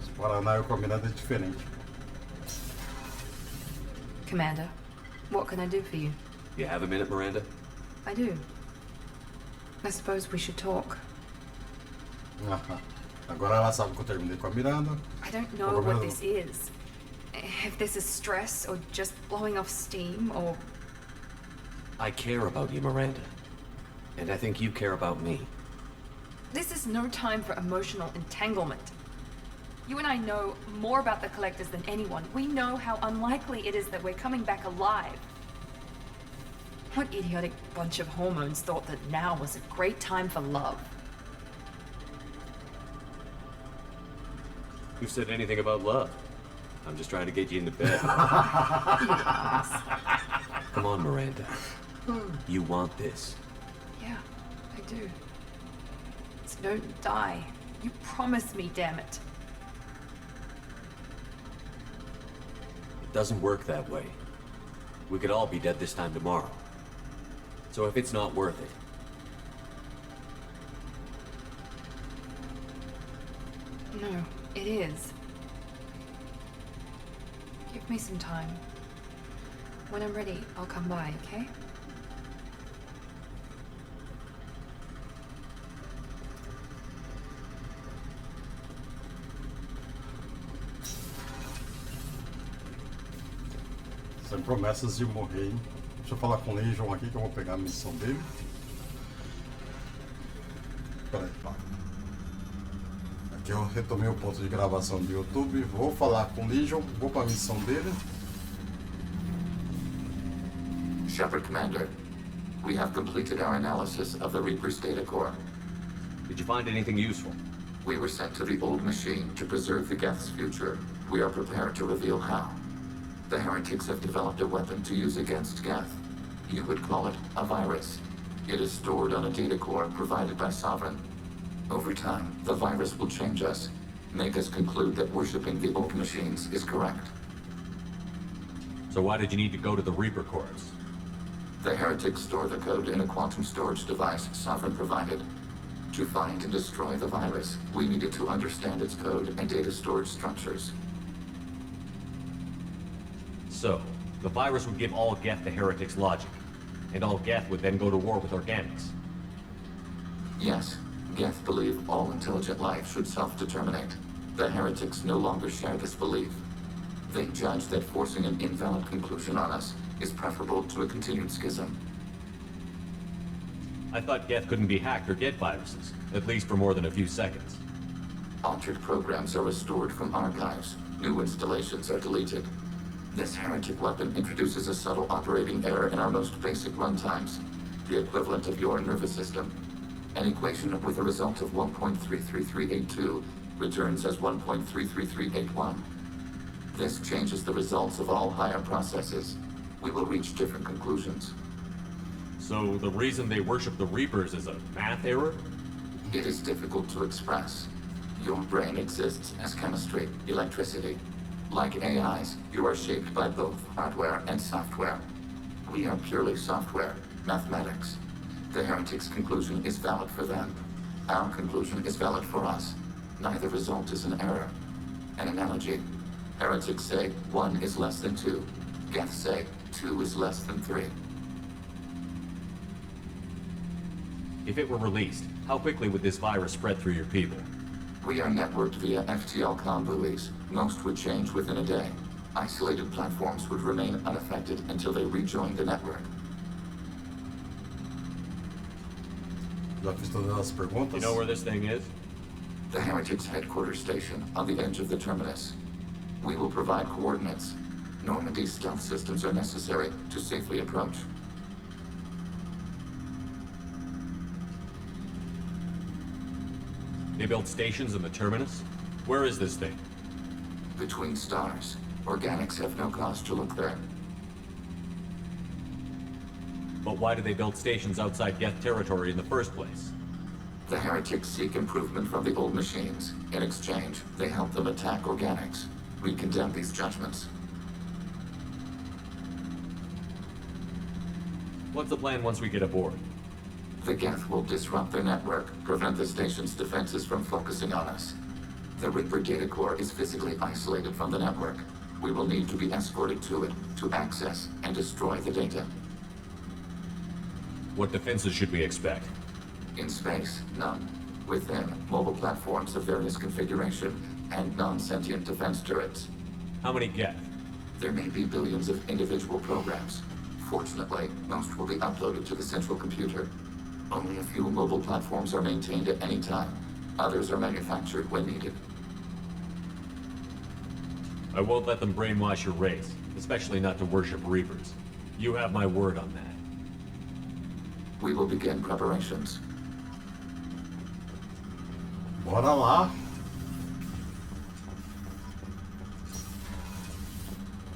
Os Paraná e o combinado é diferente. Commander, what can I do for you? You have a minute, Miranda? I do. I suppose we should talk. Agora ela sabe que eu terminei com a Miranda. I don't know what this is. If this is stress or just blowing off steam or... I care about you, Miranda. And I think you care about me. This is no time for emotional entanglement. You and I know more about the Collectors than anyone. We know how unlikely it is that we're coming back alive. What idiotic bunch of hormones thought that now was a great time for love? Who said anything about love? I'm just trying to get you into bed. Come on, Miranda. You want this. Yeah, I do. So don't die. You promised me, damn it. It doesn't work that way. We could all be dead this time tomorrow. So if it's not worth it... No, it is. Give me some time. When I'm ready, I'll come by, okay? Sem promessas de morrer, hein? Deixa eu falar com o Legion aqui que eu vou pegar a missão dele. Peraí, pá. Aqui eu retomei o ponto de gravação do YouTube. Vou falar com o Legion, vou para a missão dele. Shepard Commander, we have completed our analysis of the Reaper's data core. Did you find anything useful? We were sent to the old machine to preserve the Geth's future. We are prepared to reveal how. The heretics have developed a weapon to use against Geth. You would call it a virus. It is stored on a data core provided by Sovereign. Over time, the virus will change us, make us conclude that worshipping the old machines is correct. So why did you need to go to the Reaper cores? The heretics store the code in a quantum storage device Sovereign provided. To find and destroy the virus, we needed to understand its code and data storage structures. So, the virus would give all Geth the heretics' logic, and all Geth would then go to war with organics. Yes, Geth believe all intelligent life should self-determinate. The heretics no longer share this belief. They judge that forcing an invalid conclusion on us is preferable to a continued schism. I thought Geth couldn't be hacked or get viruses, at least for more than a few seconds. Altered programs are restored from archives. New installations are deleted. This heretic weapon introduces a subtle operating error in our most basic runtimes, the equivalent of your nervous system. An equation with a result of 1.33382 returns as 1.33381. This changes the results of all higher processes. We will reach different conclusions. So the reason they worship the Reapers is a math error? It is difficult to express. Your brain exists as chemistry, electricity. Like AIs, you are shaped by both hardware and software. We are purely software, mathematics. The heretics' conclusion is valid for them. Our conclusion is valid for us. Neither result is an error. An analogy. Heretics say 1 is less than 2. Geth say 2 is less than 3. If it were released, how quickly would this virus spread through your people? We are networked via FTL comm buoys. Most would change within a day. Isolated platforms would remain unaffected until they rejoin the network. Já fiz todas as perguntas. You know where this thing is? The Heretics headquarters station on the edge of the terminus. We will provide coordinates. Normandy's stealth systems are necessary to safely approach. They build stations in the terminus? Where is this thing? Between stars. Organics have no cause to look there. But why do they build stations outside Geth territory in the first place? The heretics seek improvement from the old machines. In exchange, they help them attack organics. We condemn these judgments. What's the plan once we get aboard? The Geth will disrupt their network, prevent the station's defenses from focusing on us. The Reaper data core is physically isolated from the network. We will need to be escorted to it to access and destroy the data. What defenses should we expect? In space, none. Within, mobile platforms of various configuration and non-sentient defense turrets. How many Geth? There may be billions of individual programs. Fortunately, most will be uploaded to the central computer. Only a few mobile platforms are maintained at any time. Others are manufactured when needed. I won't let them brainwash your race, especially not to worship Reapers. You have my word on that. We will begin preparations. Bora lá.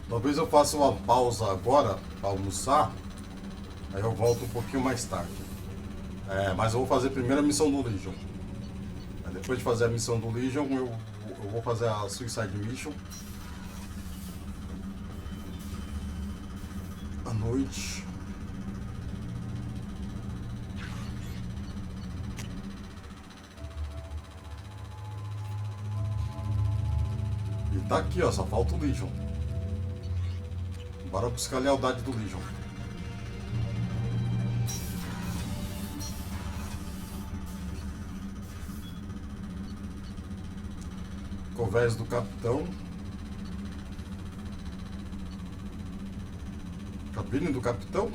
Talvez eu faça uma pausa agora para almoçar. Aí eu volto um pouquinho mais tarde. Mas eu vou fazer primeiro a missão do Legion. Aí depois de fazer a missão do Legion, eu vou fazer a Suicide Mission. À noite. E tá aqui, ó, só falta o Legion. Bora buscar a lealdade do Legion. Covés do capitão. Cabine do capitão?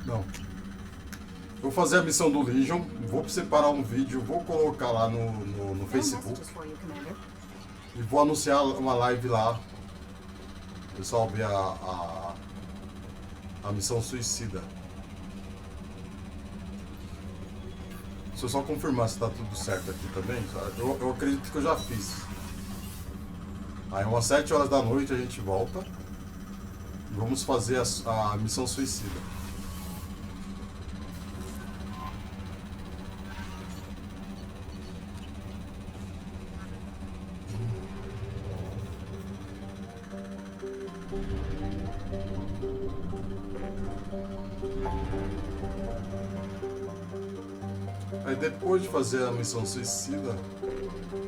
Não. Vou fazer a missão do Legion, vou separar um vídeo, vou colocar lá no Facebook. E vou anunciar uma live lá. O pessoal ver a missão suicida. Deixa eu só confirmar se tá tudo certo aqui também. Eu acredito que eu já fiz. Aí umas 7 horas da noite a gente volta. E vamos fazer a missão suicida. Aí depois de fazer a missão suicida,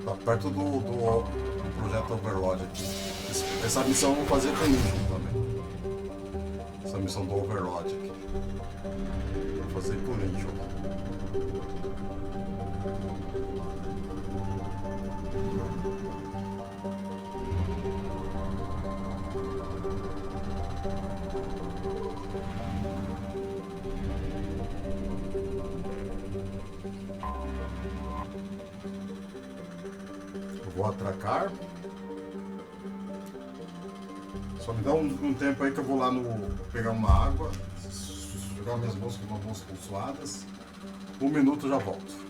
tá perto do projeto Overlord aqui. Essa missão eu vou fazer com o Legion também. Essa missão do Overlord aqui. Vou fazer com o Legion. Vou atracar. Só me dá um tempo aí que eu vou lá pegar uma água, jogar minhas mãos com umas mãos consuadas. 1 minuto já volto.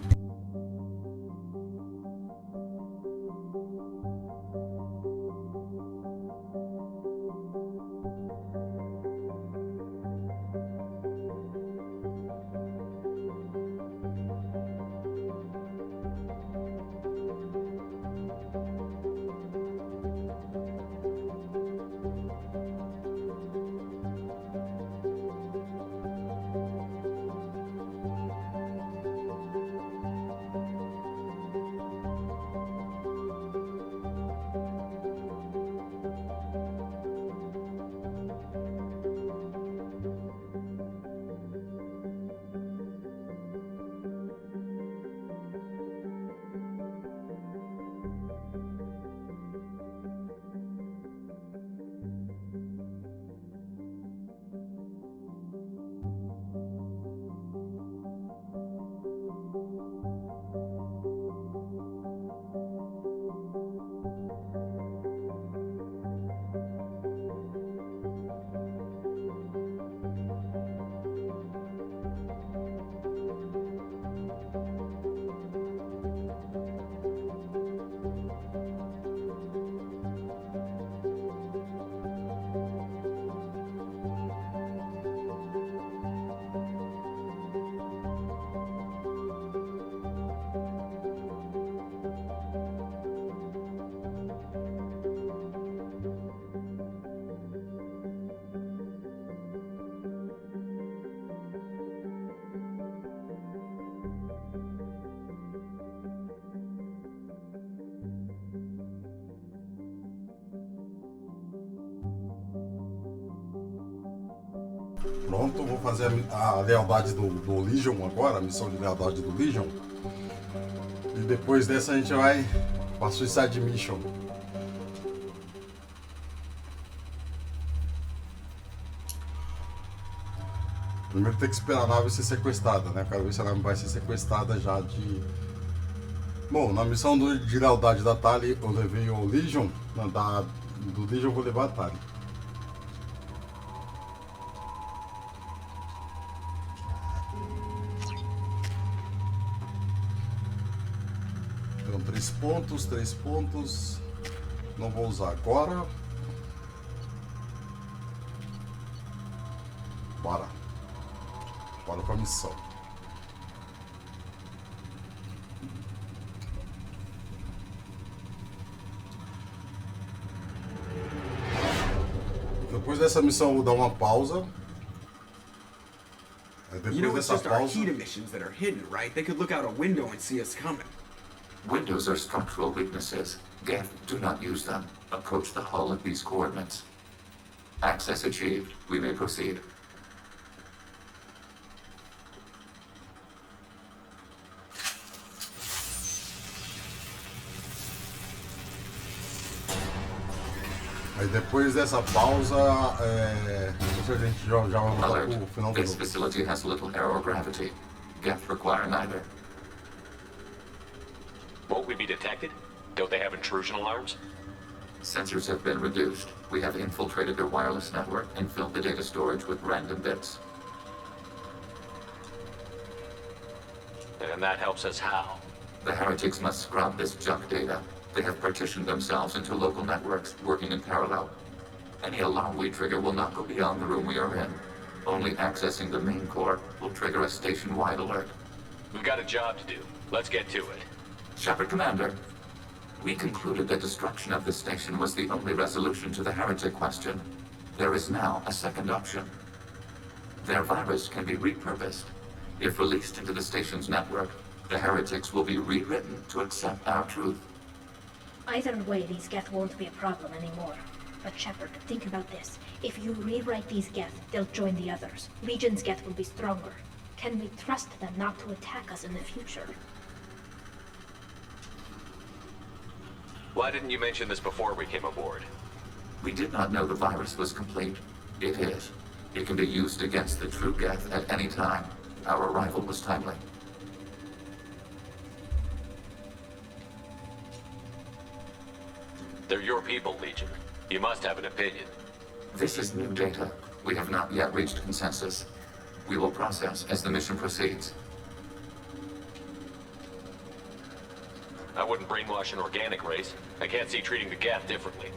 Pronto, vou fazer a lealdade do Legion agora, a missão de lealdade do Legion. E depois dessa a gente vai para Suicide Mission. Primeiro tem que esperar a nave ser sequestrada, né? Quero ver se a nave vai ser sequestrada já de... Bom, na missão de lealdade da Tali eu levei o Legion, do Legion eu vou levar a Tali. Então 3 pontos, não vou usar agora. Bora pra missão. Depois dessa missão eu vou dar uma pausa. Depois dessa pausa. Missions that are hidden, right? They could look out a window and see us coming. Windows are structural weaknesses. Geth, do not use them. Approach the hull at these coordinates. Access achieved. We may proceed. Aí depois dessa pausa, não sei se a gente já vai voltar pro final do This jogo. facility has little air or gravity. Geth require neither. Won't we be detected? Don't they have intrusion alarms? Sensors have been reduced. We have infiltrated their wireless network and filled the data storage with random bits. And that helps us how? The heretics must scrub this junk data. They have partitioned themselves into local networks, working in parallel. Any alarm we trigger will not go beyond the room we are in. Only accessing the main core will trigger a station-wide alert. We've got a job to do. Let's get to it. Shepard Commander, we concluded that destruction of the station was the only resolution to the heretic question. There is now a second option. Their virus can be repurposed. If released into the station's network, the heretics will be rewritten to accept our truth. Either way, these Geth won't be a problem anymore. But Shepard, think about this. If you rewrite these Geth, they'll join the others. Legion's Geth will be stronger. Can we trust them not to attack us in the future? Why didn't you mention this before we came aboard? We did not know the virus was complete. It is. It can be used against the true Geth at any time. Our arrival was timely. They're your people, Legion. You must have an opinion. This is new data. We have not yet reached consensus. We will process as the mission proceeds. I wouldn't brainwash an organic race. I can't see treating the Geth differently.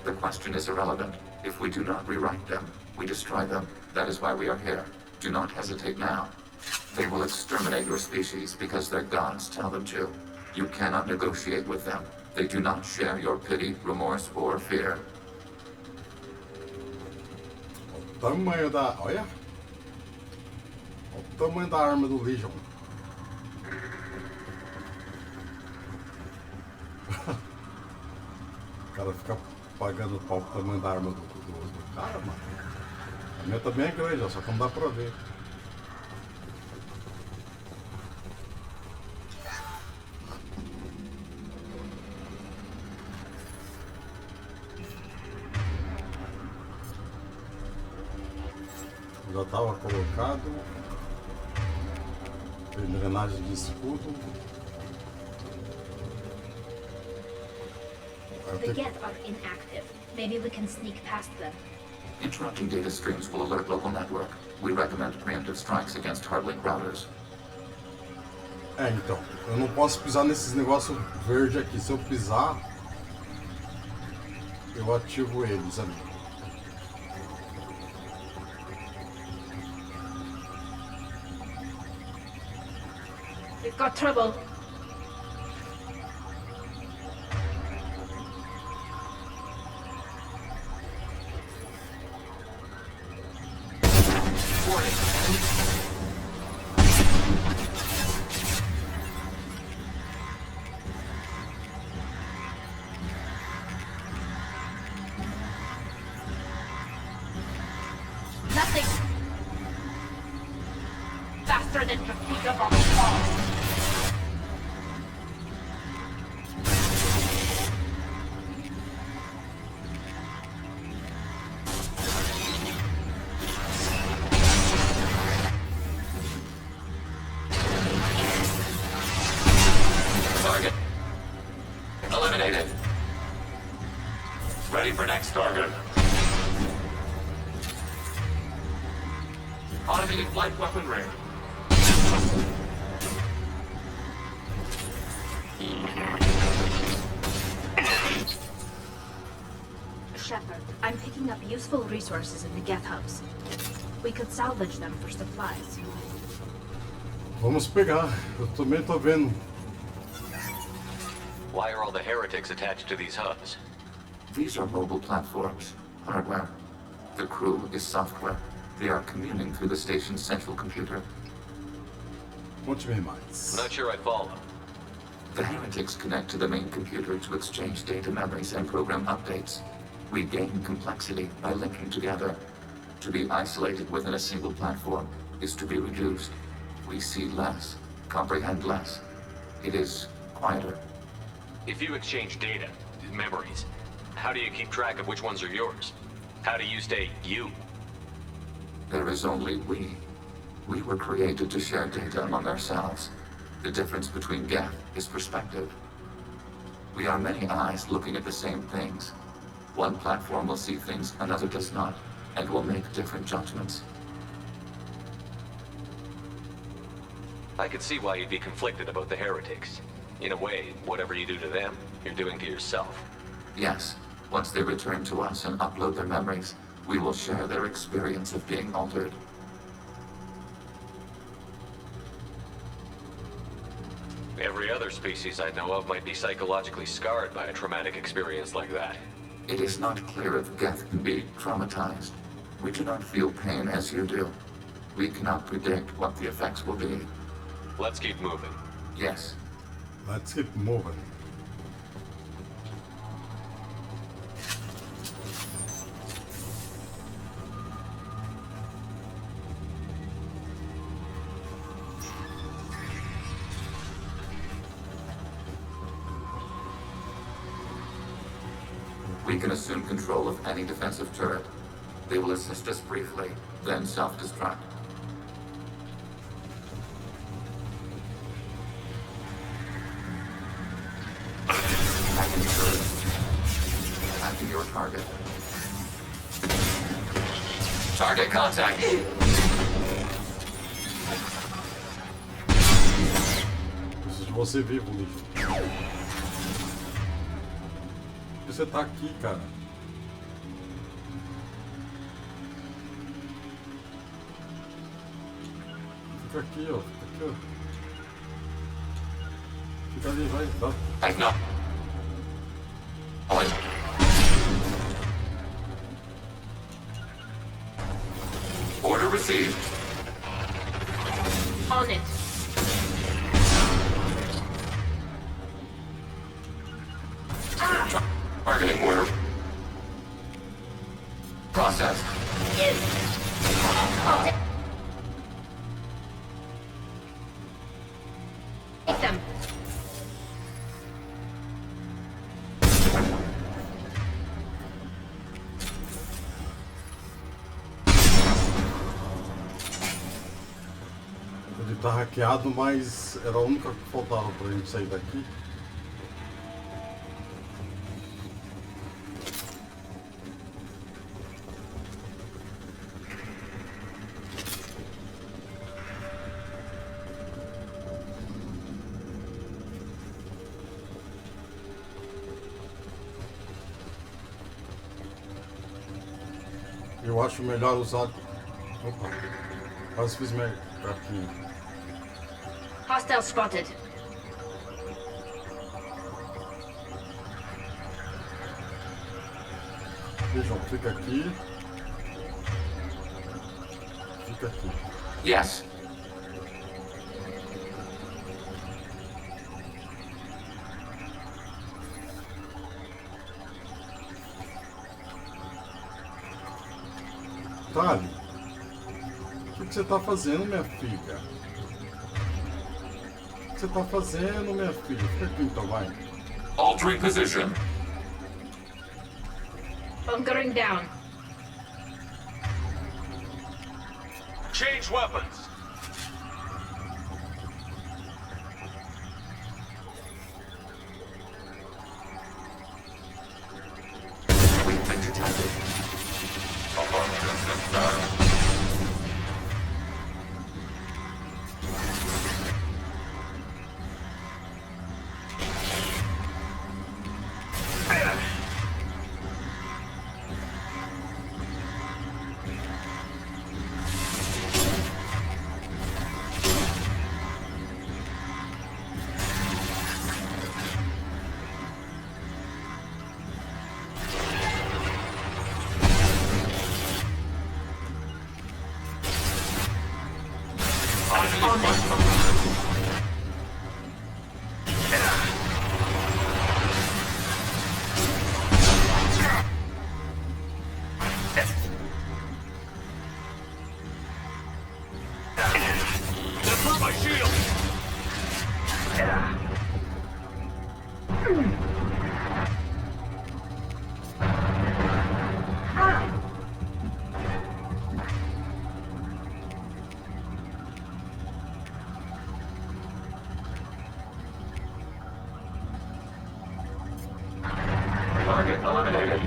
The question is irrelevant. If we do not rewrite them, we destroy them. That is why we are here. Do not hesitate now. They will exterminate your species because their gods tell them to. You cannot negotiate with them. They do not share your pity, remorse, or fear. O tamanho da... Olha! O tamanho da arma do Legion. O cara fica pagando pau pro tamanho da arma do cara, mano. A minha também é grande, ó, só que não dá pra ver. Já estava colocado. Engrenagem de escudo. The Geth are inactive. Maybe we can sneak past them. Interrupting data streams will alert local network. We recommend preemptive strikes against hardlink routers. Então, eu não posso pisar nesses negócios verdes aqui. Se eu pisar, eu ativo eles ali. We've got trouble. Nothing. 1 faster than fatigue of a fall. Target eliminated. Ready for next target. Automated light weaponry. Shepard, I'm picking up useful resources in the Geth hubs. We could salvage them for supplies. Vamos pegar. Eu também tô vendo. Why are all the heretics attached to these hubs? These are mobile platforms, hardware. The crew is software. They are communing through the station's central computer. Conte-me mais. Not sure I follow. The heretics connect to the main computer to exchange data memories and program updates. We gain complexity by linking together. To be isolated within a single platform is to be reduced. We see less, comprehend less. It is quieter. If you exchange data, memories, how do you keep track of which ones are yours? How do you stay you? There is only we. We were created to share data among ourselves. The difference between Geth is perspective. We are many eyes looking at the same things. One platform will see things another does not, and will make different judgments. I could see why you'd be conflicted about the heretics. In a way, whatever you do to them, you're doing to yourself. Yes, once they return to us and upload their memories, we will share their experience of being altered. Every other species I know of might be psychologically scarred by a traumatic experience like that. It is not clear if Geth can be traumatized. We do not feel pain as you do. We cannot predict what the effects will be. Let's keep moving. Yes. Let's keep moving. We can assume control of any defensive turret. They will assist us briefly, then self-destruct. Hacking turret. Hacking your target. Target contact! Preciso de você vivo, lixo. Você tá aqui, cara. Fica aqui, ó. Fica aqui, ó. Fica ali, vai. Tá. Não. Order received. On it. Targeting order. Processed. Take them. Ele tá hackeado, mas era a única que faltava pra gente sair daqui. Eu acho melhor usar... Opa, quase fiz minha cartinha. Hostile spotted. Vejam, fica aqui. Fica aqui. Yes. Tali, o que você tá fazendo, minha filha? que você tá fazendo, minha filha? Fica aqui então, vai. Altering position. Bunkering down. Change weapons. Target eliminated.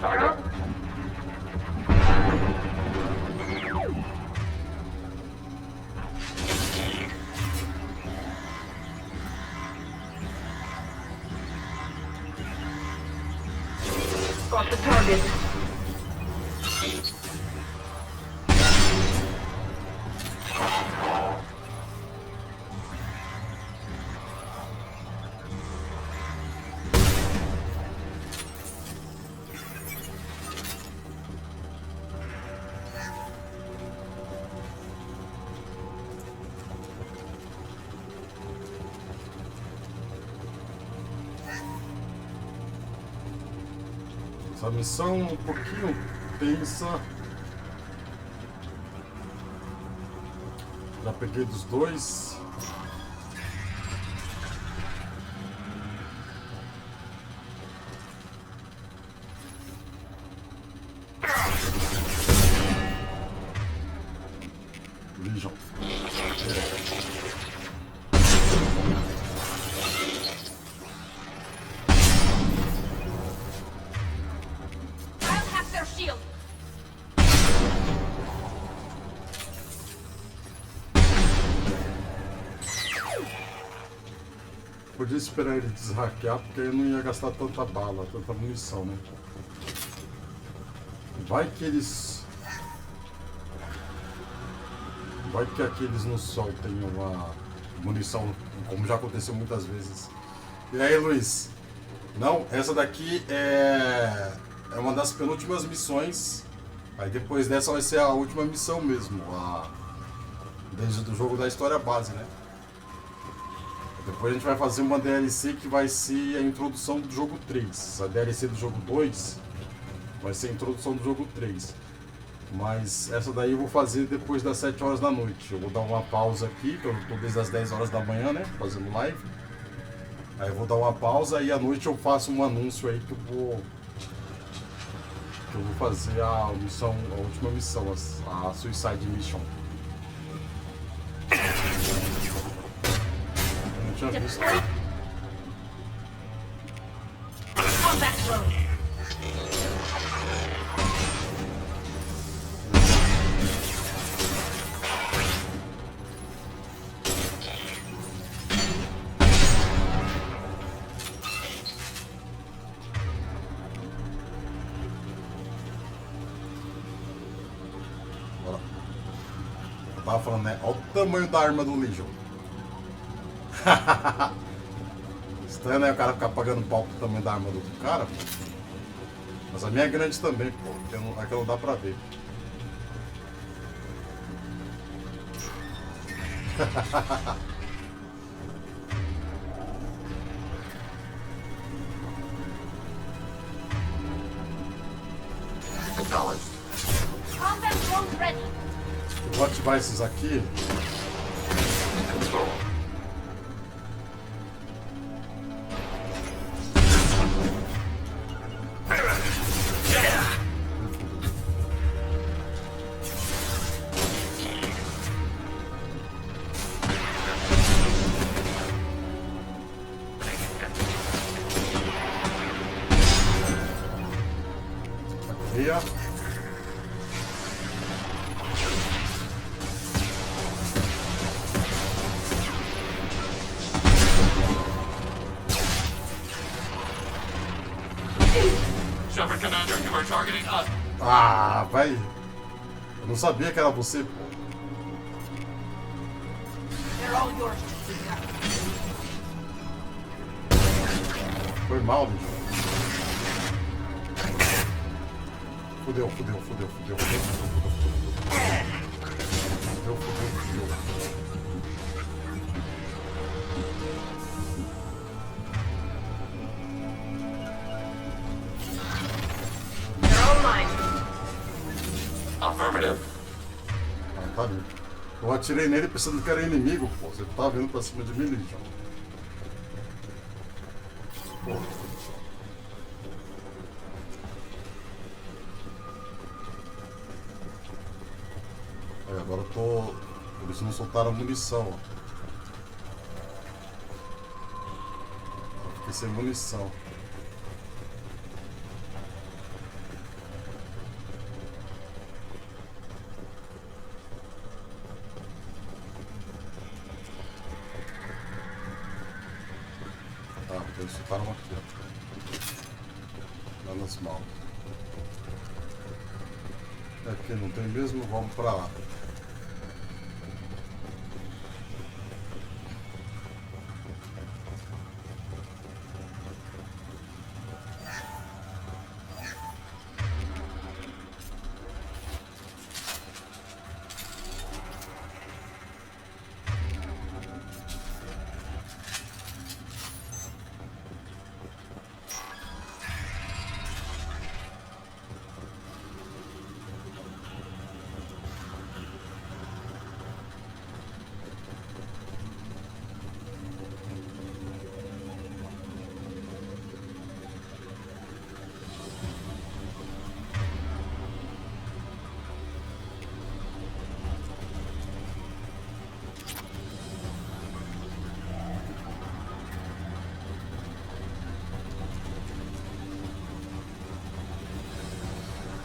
Target. Got the target. Essa missão um pouquinho tensa. Já peguei dos dois. Legion. Podia esperar ele deshackear, porque eu não ia gastar tanta bala, tanta munição, né? Vai que eles não soltem uma munição, como já aconteceu muitas vezes. E aí, Luiz? Não, essa daqui é uma das penúltimas missões. Aí depois dessa vai ser a última missão mesmo, desde o jogo da história base, né? Depois a gente vai fazer uma DLC que vai ser a introdução do jogo 3. A DLC do jogo 2 vai ser a introdução do jogo 3. Mas essa daí eu vou fazer depois das 7 horas da noite. Eu vou dar uma pausa aqui, que eu estou desde as 10 horas da manhã, né? Fazendo live. Aí eu vou dar uma pausa e à noite eu faço um anúncio aí que eu vou fazer a última missão, a Suicide Mission. Já visto. Eu tava falando, né? Olha o tamanho da arma do Legion. Estranho, né? O cara ficar pagando pau pro tamanho da arma do cara. Mas a minha é grande também, pô. Aqui não dá pra ver. Combat drone ready. Vou ativar esses aqui. Ah, vai. Eu não sabia que era você, pô. Foi mal, bicho. Fudeu. Affirmative. Ah, tá ali. Eu atirei nele pensando que era inimigo, pô. Você tá vindo pra cima de mim, Legion. Pô. Aí, agora eu tô... Eles não soltaram munição, ó. Eu fiquei sem munição. Eles soltaram aqui, ó. Menos mal. Aqui não tem mesmo, vamos pra lá.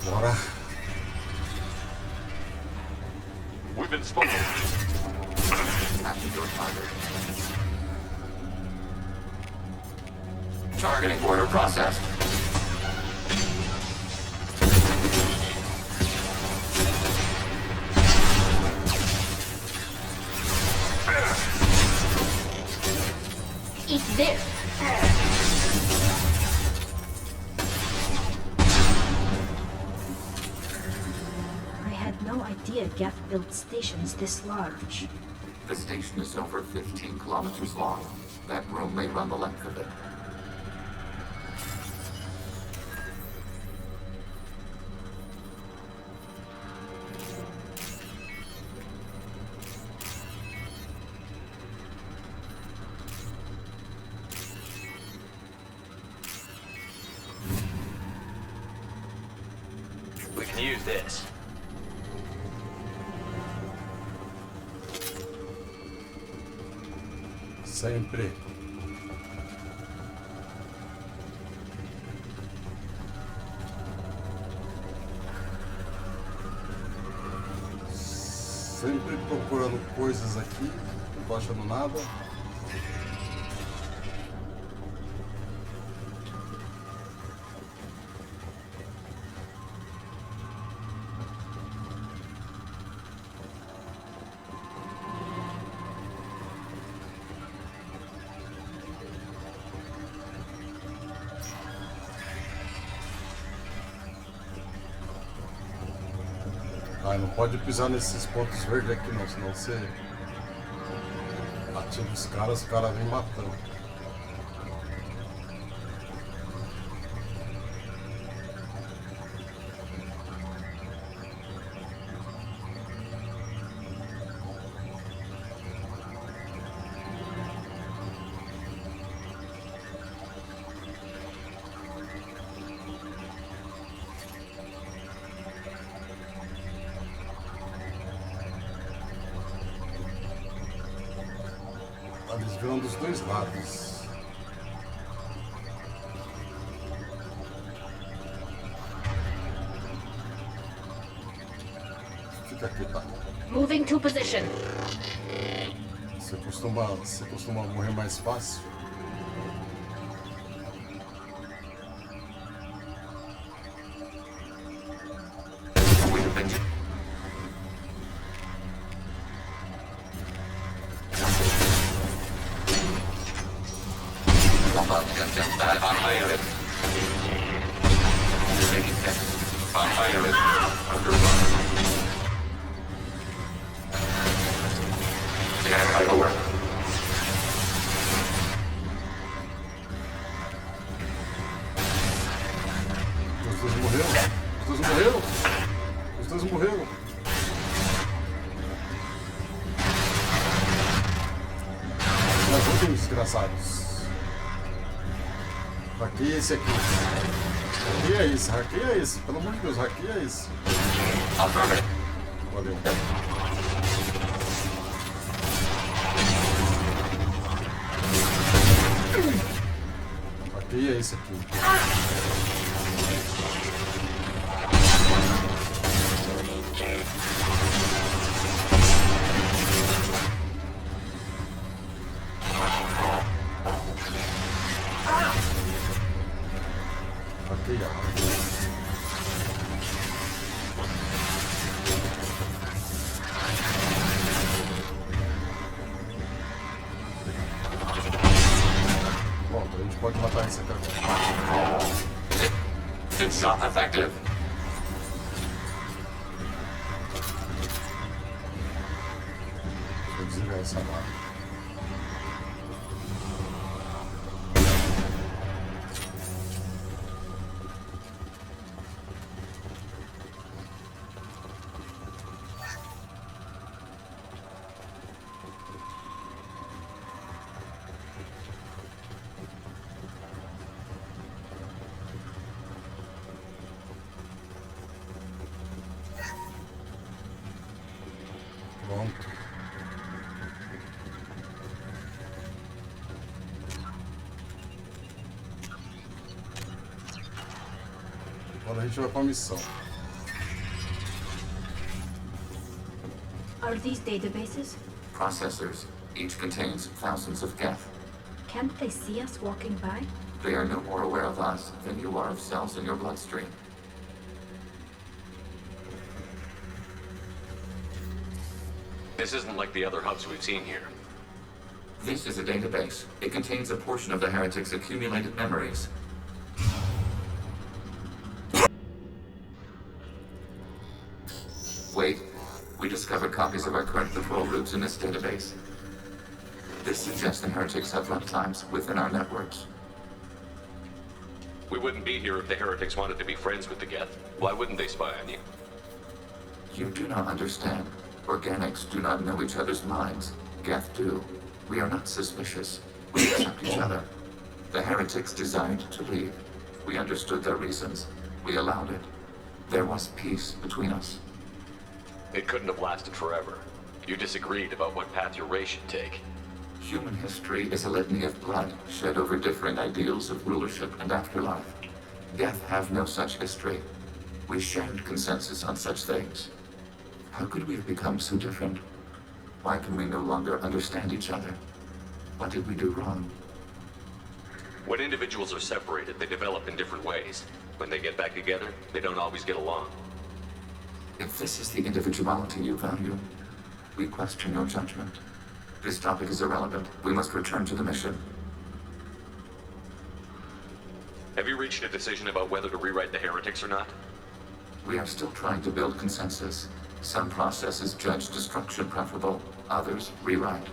Bora. We've been spoken. After your target. Targeting order processed. Eat this. Geth built stations this large. The station is over 15 kilometers long. That room may run the length of it. We can use this. Sempre. Sempre procurando coisas aqui, não tô achando nada. Ah, não pode pisar nesses pontos verdes aqui não, senão você ativa os caras vêm matando. Eles viram dos dois lados. Fica aqui, tá? Moving to position. Você costuma morrer mais fácil? Os dois morreram. Me ajudem, desgraçados. Hackeia esse aqui. Hackeia esse. Pelo amor de Deus, hackeia esse. Valeu. Hackeia esse aqui. Bom, a gente pode matar esse aqui agora. It's not effective. Vou desligar essa barra. Pronto. Agora a gente vai para a missão. Are these databases? Processors. Each contains thousands of geth. Can't they see us walking by? They are no more aware of us than you are of cells in your bloodstream. This isn't like the other hubs we've seen here. This is a database. It contains a portion of the heretic's accumulated memories. Wait. We discovered copies of our current control groups in this database. This suggests the heretics have lifetimes within our networks. We wouldn't be here if the heretics wanted to be friends with the geth. Why wouldn't they spy on you? You do not understand. Organics do not know each other's minds. Geth do. We are not suspicious. We accept each other. The heretics desired to leave. We understood their reasons. We allowed it. There was peace between us. It couldn't have lasted forever. You disagreed about what path your race should take. Human history is a litany of blood shed over differing ideals of rulership and afterlife. Geth have no such history. We shared consensus on such things. How could we have become so different? Why can we no longer understand each other? What did we do wrong? When individuals are separated, they develop in different ways. When they get back together, they don't always get along. If this is the individuality you value, we question your judgment. This topic is irrelevant. We must return to the mission. Have you reached a decision about whether to rewrite the heretics or not? We are still trying to build consensus. Some processes judge destruction preferable, others rewrite.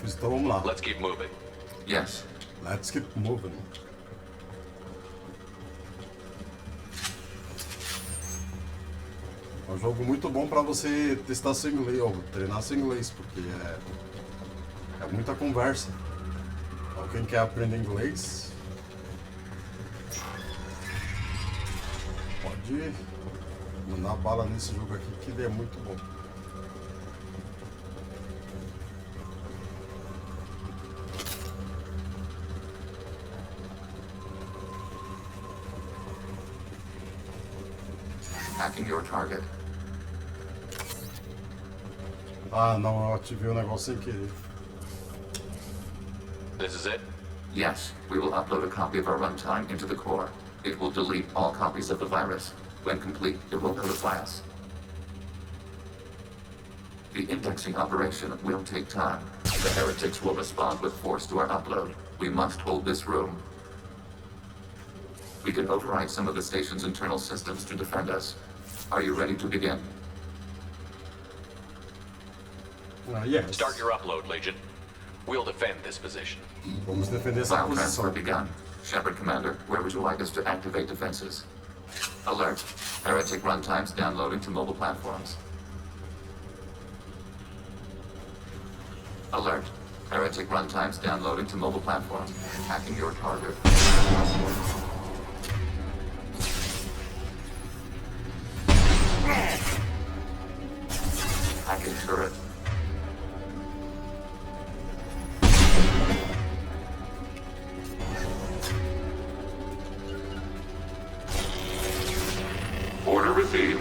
Então vamos lá. Let's keep moving. Yes. Let's keep moving. É um jogo muito bom para você testar seu inglês, ou treinar seu inglês, porque é muita conversa. Então, quem quer aprender inglês pode mandar bala nesse jogo aqui, que ele é muito bom. Hacking your target. Ah, não, eu ativei o negócio sem querer. This is it? Yes, we will upload a copy of our runtime into the core. It will delete all copies of the virus. When complete, it will notify us. The indexing operation will take time. The heretics will respond with force to our upload. We must hold this room. We can override some of the station's internal systems to defend us. Are you ready to begin? Yes. Start your upload, Legion. We'll defend this position. Vamos defender essa File transfer posição. begun. Shepard Commander, where would you like us to activate defenses? Alert. Heretic runtimes downloading to mobile platforms. Alert. Heretic runtimes downloading to mobile platforms. Hacking your target. Hacking turret. Order received.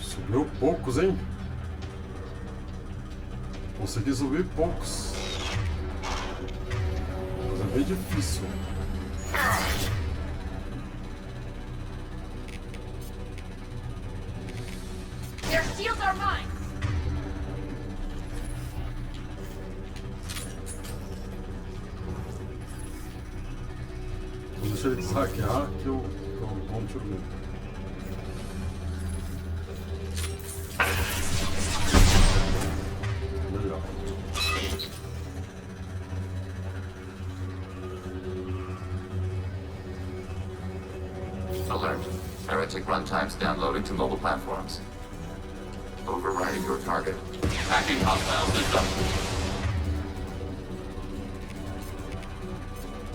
Subiu poucos, hein? Consegui subir poucos. Mas é bem difícil. Their shields are mine! Vou deixar ele hackear que eu dou um tiro nele. Legal. Alert. Heretic runtimes downloading to mobile platforms. Overriding your target. Hacking hostile system.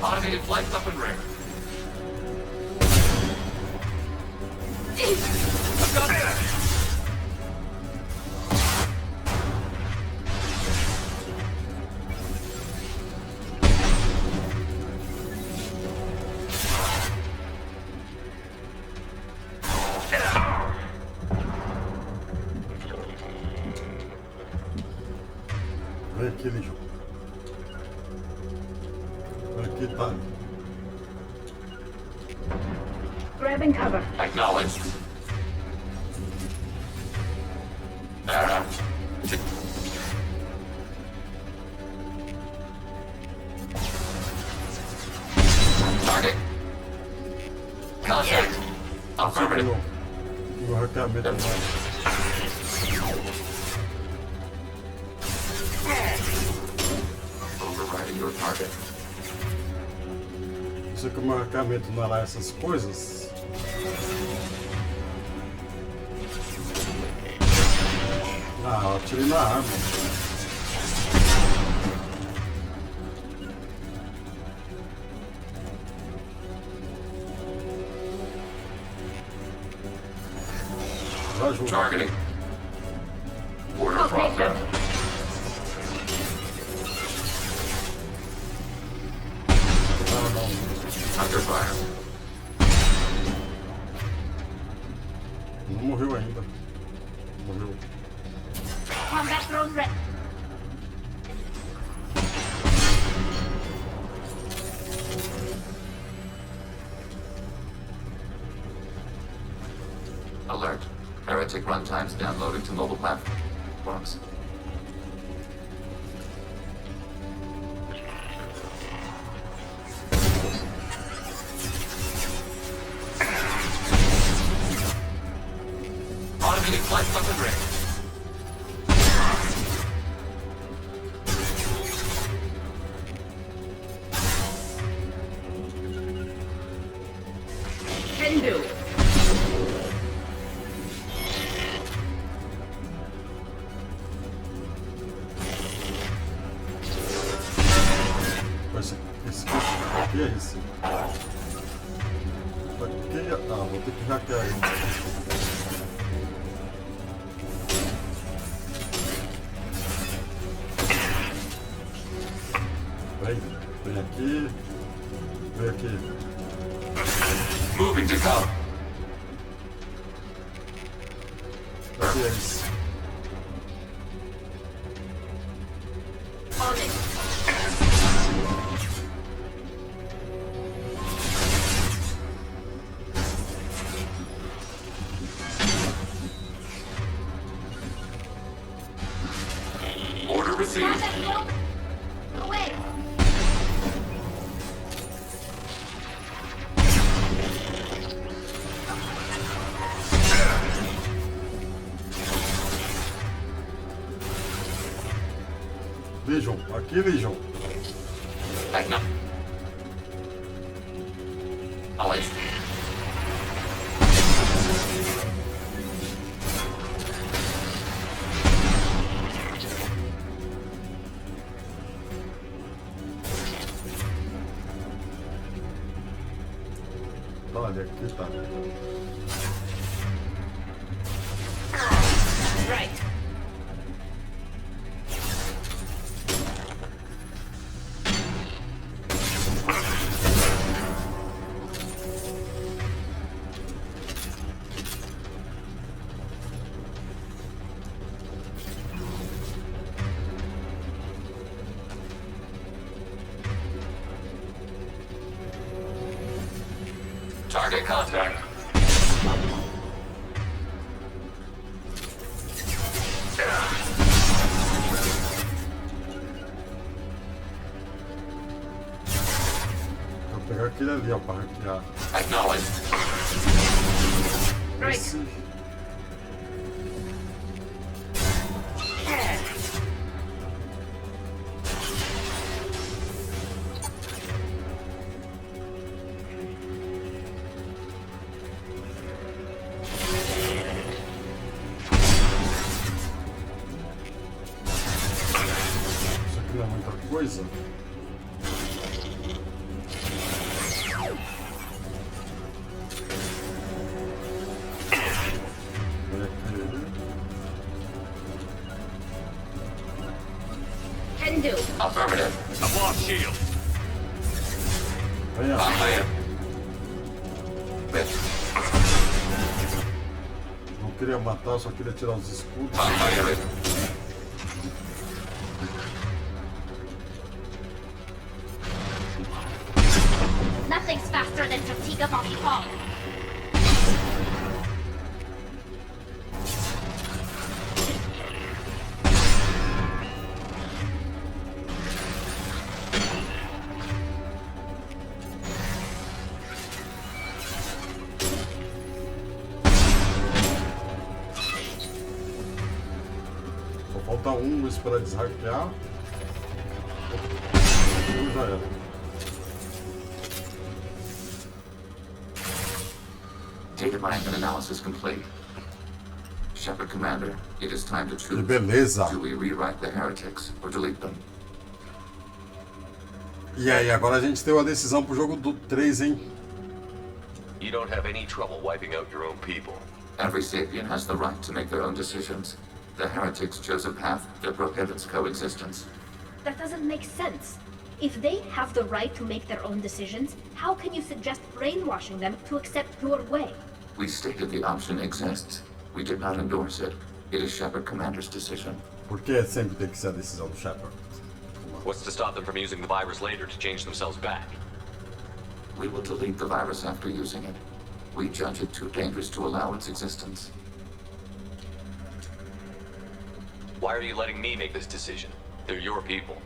Automated flights up and ready. I've got that! Vem aqui, lixo. Vem aqui, Tali. Grabbing cover. Acknowledged. Target. Contact. Affirmative. Vou hackear medo mais. Overriding your target. Isso que o marcamento não era essas coisas. Ah, eu atirei na arma. Já ajuda. Targeting. Order process. Ah, não. Under fire. Não morreu ainda. Morreu. Combat drone ready. Alert. Heretic runtimes downloading to mobile platforms. Can do. Esse aqui é esse. Vou ter que hackear ele. Vem aqui. Vem aqui. Moving to cover. Aqui é isso. On it. Order received. Away! Vejam, aqui vejam. Magna. Always. Olha, aqui tá. Right. Target contact. Vou pegar aquele ali, ó, para hackear. Acknowledged. Esse... Isso aqui não é muita coisa. Can do. Affirmative. I've lost shield. Venha. Não queria matar, só queria tirar os escudos. Nothing's faster than fatigue of fall. Só falta um para deshackear. Já era. Data mining and analysis complete. Shepard Commander, it is time to choose. Que beleza! Do we rewrite the heretics or delete them? E aí, agora a gente tem uma decisão pro jogo do 3, hein? You don't have any trouble wiping out your own people. Every sapient has the right to make their own decisions. The heretics chose a path that prohibits coexistence. That doesn't make sense. If they have the right to make their own decisions, how can you suggest brainwashing them to accept your way? We stated the option exists. We did not endorse it. It is Shepard Commander's decision. Por que sempre tem que ser a decisão do Shepard? What's to stop them from using the virus later to change themselves back? We will delete the virus after using it. We judge it too dangerous to allow its existence. Why are you letting me make this decision? They're your people.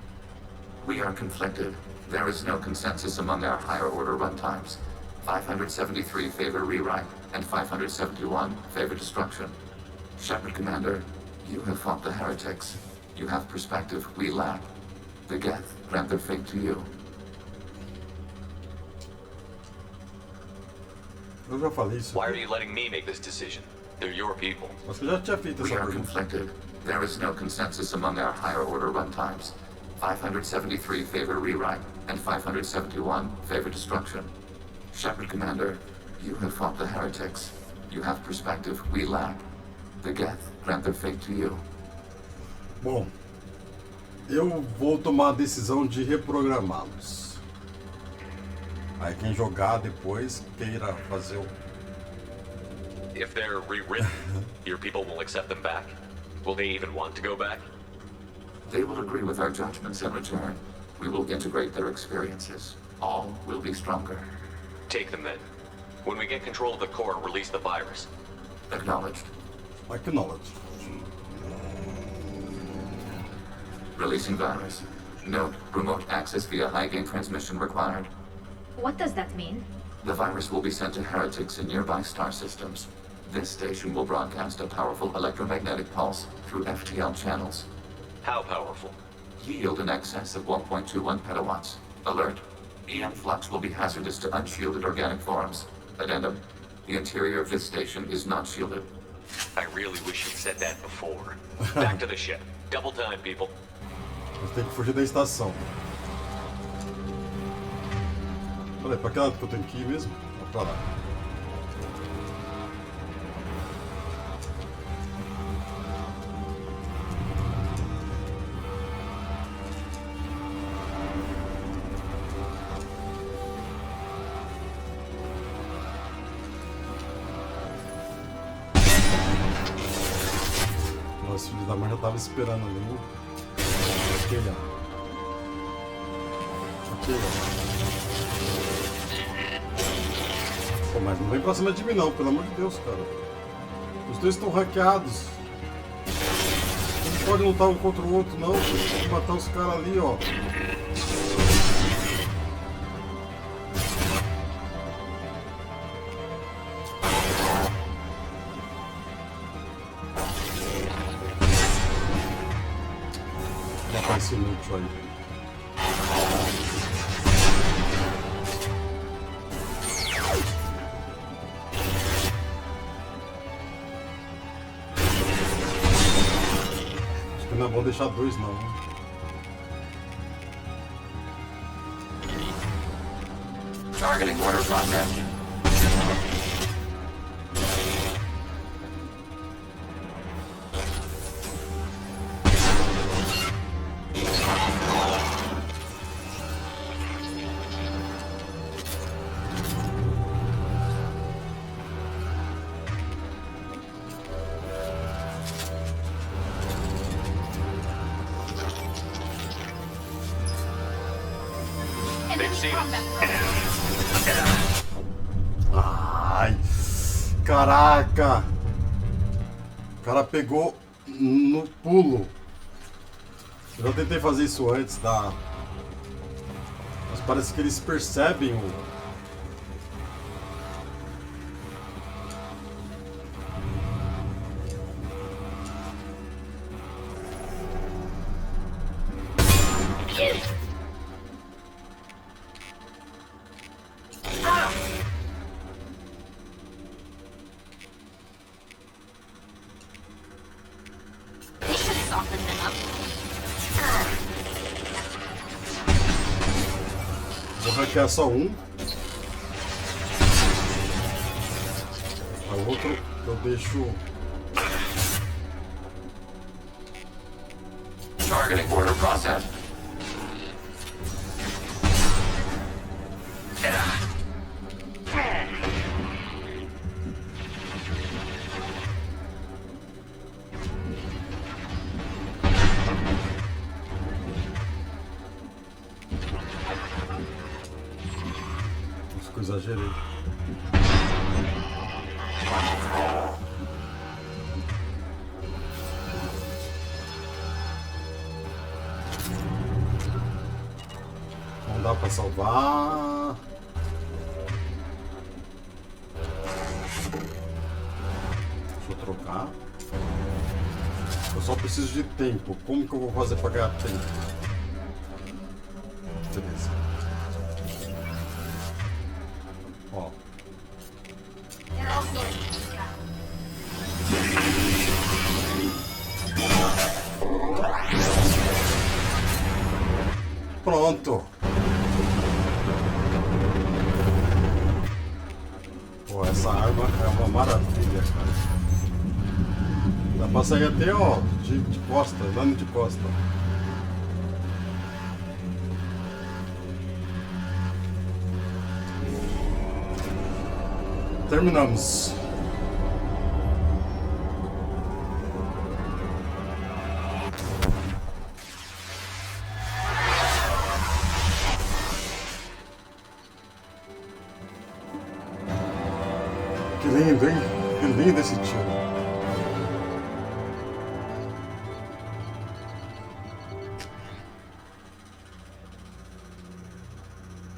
We are conflicted. There is no consensus among our higher order runtimes. 573 favor rewrite, and 571 favor destruction. Shepard Commander, you have fought the heretics. You have perspective we lack. The Geth grant their fate to you. Eu já falei isso. Why are you letting me make this decision? They're your people. Mas eu já tinha feito We essa are pergunta. conflicted. There is no consensus among our higher order runtimes. 573 favor rewrite, and 571 favor destruction. Shepard Commander, you have fought the heretics. You have perspective we lack. The Geth grant their fate to you. Bom, eu vou tomar a decisão de reprogramá-los. Aí quem jogar depois queira fazer o... If they're rewritten, your people will accept them back? Will they even want to go back? They will agree with our judgments in return. We will integrate their experiences. All will be stronger. Take them then. When we get control of the core, release the virus. Acknowledged. Acknowledged. Releasing virus. Note, remote access via high-gain transmission required. What does that mean? The virus will be sent to heretics in nearby star systems. This station will broadcast a powerful electromagnetic pulse through FTL channels. How powerful? Yield in excess of 1.21 petawatts. Alert. EM flux will be hazardous to unshielded organic forms. Addendum. The interior of this station is not shielded. I really wish you'd said that before. Back to the ship. Double time, people. Nós temos que fugir da estação. Peraí, pra que lado que eu tenho que ir mesmo? Vou pra lá. Nossa, o filho da mãe já tava esperando ali, né? Aquele, ó. Aquele, ó. Pô, mas não vem pra cima de mim não, pelo amor de Deus, cara. Os dois estão hackeados. Não pode lutar um contra o outro, não. Tem que matar os caras ali, ó. Esse inútil aí. Acho que não é bom deixar dois não. Targeting order process. Ai, caraca! O cara pegou no pulo. Eu já tentei fazer isso antes da... Mas parece que eles percebem o... Vou hackear só um. O outro eu deixo... Targeting order process. Acho que eu exagerei. Não dá pra salvar. Deixa eu trocar. Eu só preciso de tempo. Como que eu vou fazer pra ganhar tempo? Beleza. Ó. Pronto. Pô, essa arma é uma maravilha, cara. Dá pra sair até, ó, de costa, dando de costa. Terminamos. Que lindo, hein? Que lindo esse tiro.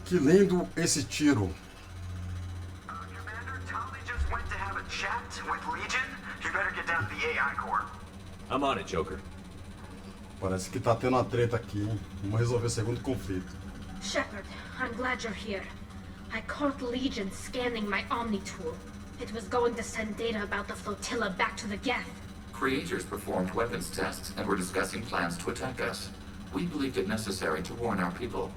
Que lindo esse tiro. I'm on it, Joker. Parece que tá tendo uma treta aqui, hein? Vamos resolver o segundo conflito. Shepard, I'm glad you're here. I caught Legion scanning my Omni tool. It was going to send data about the flotilla back to the Geth. Creators performed weapons tests and were discussing plans to attack us. We believed it necessary to warn our people.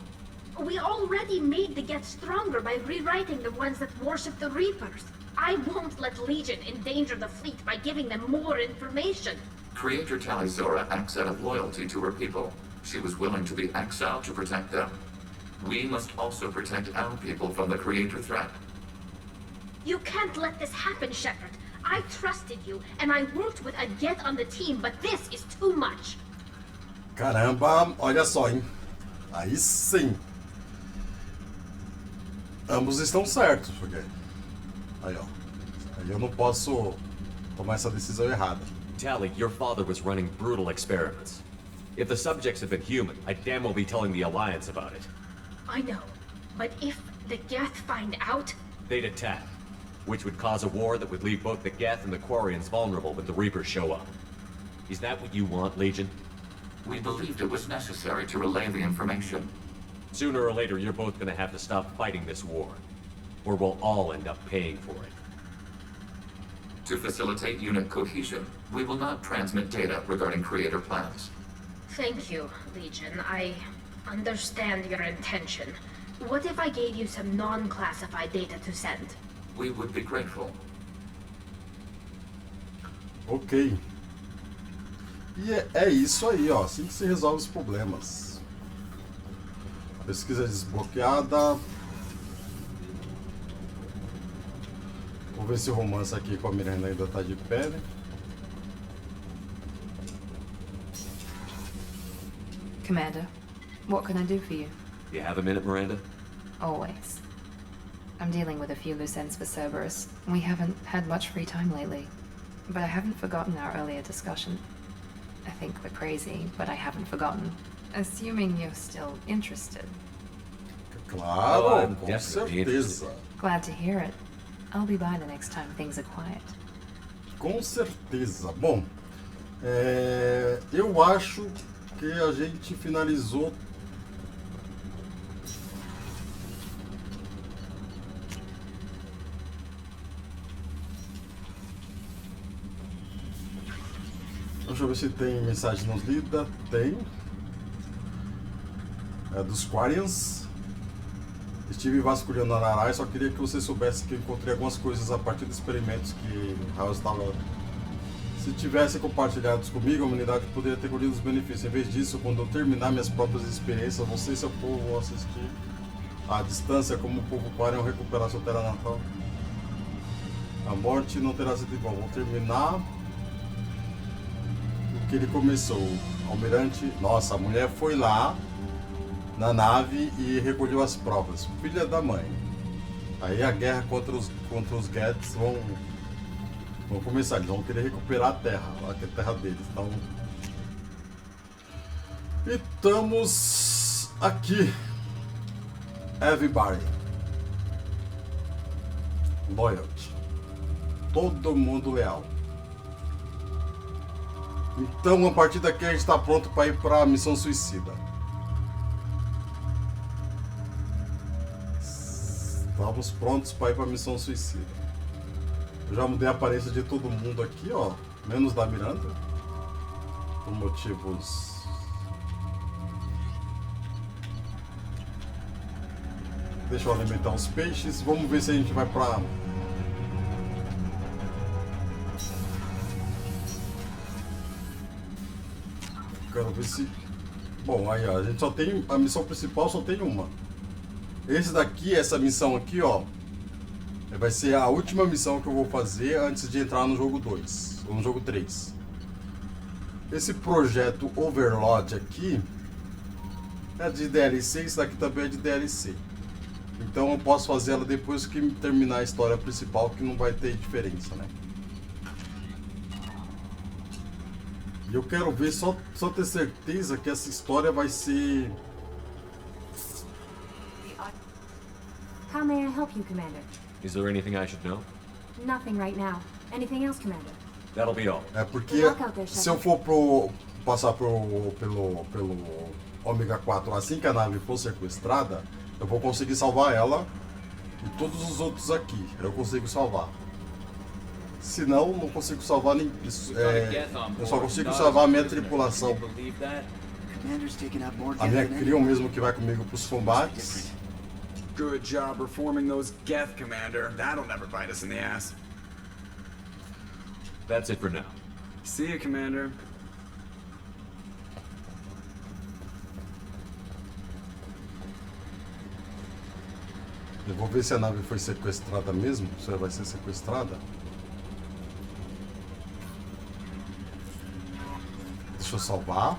We already made the Geth stronger by rewriting the ones that worship the Reapers. I won't let Legion endanger the fleet by giving them more information. Creator Tali acts out of loyalty to her people. She was willing to be exiled to protect them. We must also protect our people from the Creator threat. You can't let this happen, Shepard. I trusted you, and I worked with a Geth on the team, but this is too much. Caramba, olha só, hein? Aí sim. Ambos estão certos, porque... Aí, ó. Aí eu não posso tomar essa decisão errada. Tali, your father was running brutal experiments. If the subjects had been human, I'd damn well be telling the Alliance about it. I know, but if the Geth find out... They'd attack, which would cause a war that would leave both the Geth and the Quarians vulnerable when the Reapers show up. Is that what you want, Legion? We believed it was necessary to relay the information. Sooner or later, you're both gonna have to stop fighting this war, or we'll all end up paying for it. To facilitate unit cohesion, we will not transmit data regarding Creator plans. Thank you, Legion. I understand your intention. What if I gave you some non-classified data to send? We would be grateful. Ok. E é isso aí, ó. Assim que se resolve os problemas. Pesquisa desbloqueada. Vou ver se o romance aqui com a Miranda ainda tá de pé, né? Commander, what can I do for you? You have a minute, Miranda? Always. I'm dealing with a few loose ends for Cerberus. We haven't had much free time lately. But I haven't forgotten our earlier discussion. I think we're crazy, but I haven't forgotten. Assuming you're still interested. Claro, com certeza. Glad to hear it. I'll be by the next time things are quiet. Com certeza. Bom, eu acho que a gente finalizou. Deixa eu ver se tem mensagem não lida. Tem. É dos Quarians. Estive vasculhando a Narai, só queria que você soubesse que eu encontrei algumas coisas a partir dos experimentos que House estava. Se tivesse compartilhado comigo, a humanidade poderia ter colhido os benefícios. Em vez disso, quando eu terminar minhas próprias experiências, você e seu povo vão assistir à distância como o povo Quarian recuperar sua terra natal. A morte não terá sido igual. Vou terminar o que ele começou. Almirante, nossa, a mulher foi lá na nave e recolheu as provas. Filha da mãe. Aí a guerra contra os Geths vão começar. Eles vão querer recuperar a terra, a terra deles. Então, e estamos aqui. Everybody. Loyalty. Todo mundo leal. Então, a partir daqui a gente está pronto para ir para a missão suicida. Estamos prontos para ir para a missão suicida. Eu já mudei a aparência de todo mundo aqui, ó, menos da Miranda, por motivos. Deixa eu alimentar os peixes. Vamos ver se a gente vai para. Quero ver se. Bom, aí ó, a gente só tem. A missão principal só tem uma. Esse daqui, essa missão aqui, ó, vai ser a última missão que eu vou fazer antes de entrar no jogo 2, ou no jogo 3. Esse projeto Overlord aqui é de DLC, esse daqui também é de DLC. Então eu posso fazer ela depois que terminar a história principal, que não vai ter diferença, né? E eu quero ver, só ter certeza que essa história vai ser... How may I help you, Commander? Is there anything I should know? Nothing right now. Anything else, Commander? That'll be all. É porque se eu for passar pelo Ômega 4 assim que a nave for sequestrada, eu vou conseguir salvar ela e todos os outros aqui. Eu consigo salvar. Se não, não consigo salvar nem isso. Eu só consigo salvar a minha tripulação. A minha crew mesmo que vai comigo para os combates. Good job reforming those Geth, Commander. That'll never bite us in the ass. That's it for now. See you, Commander. Eu vou ver se a nave foi sequestrada mesmo. Se ela vai ser sequestrada. Deixa eu salvar.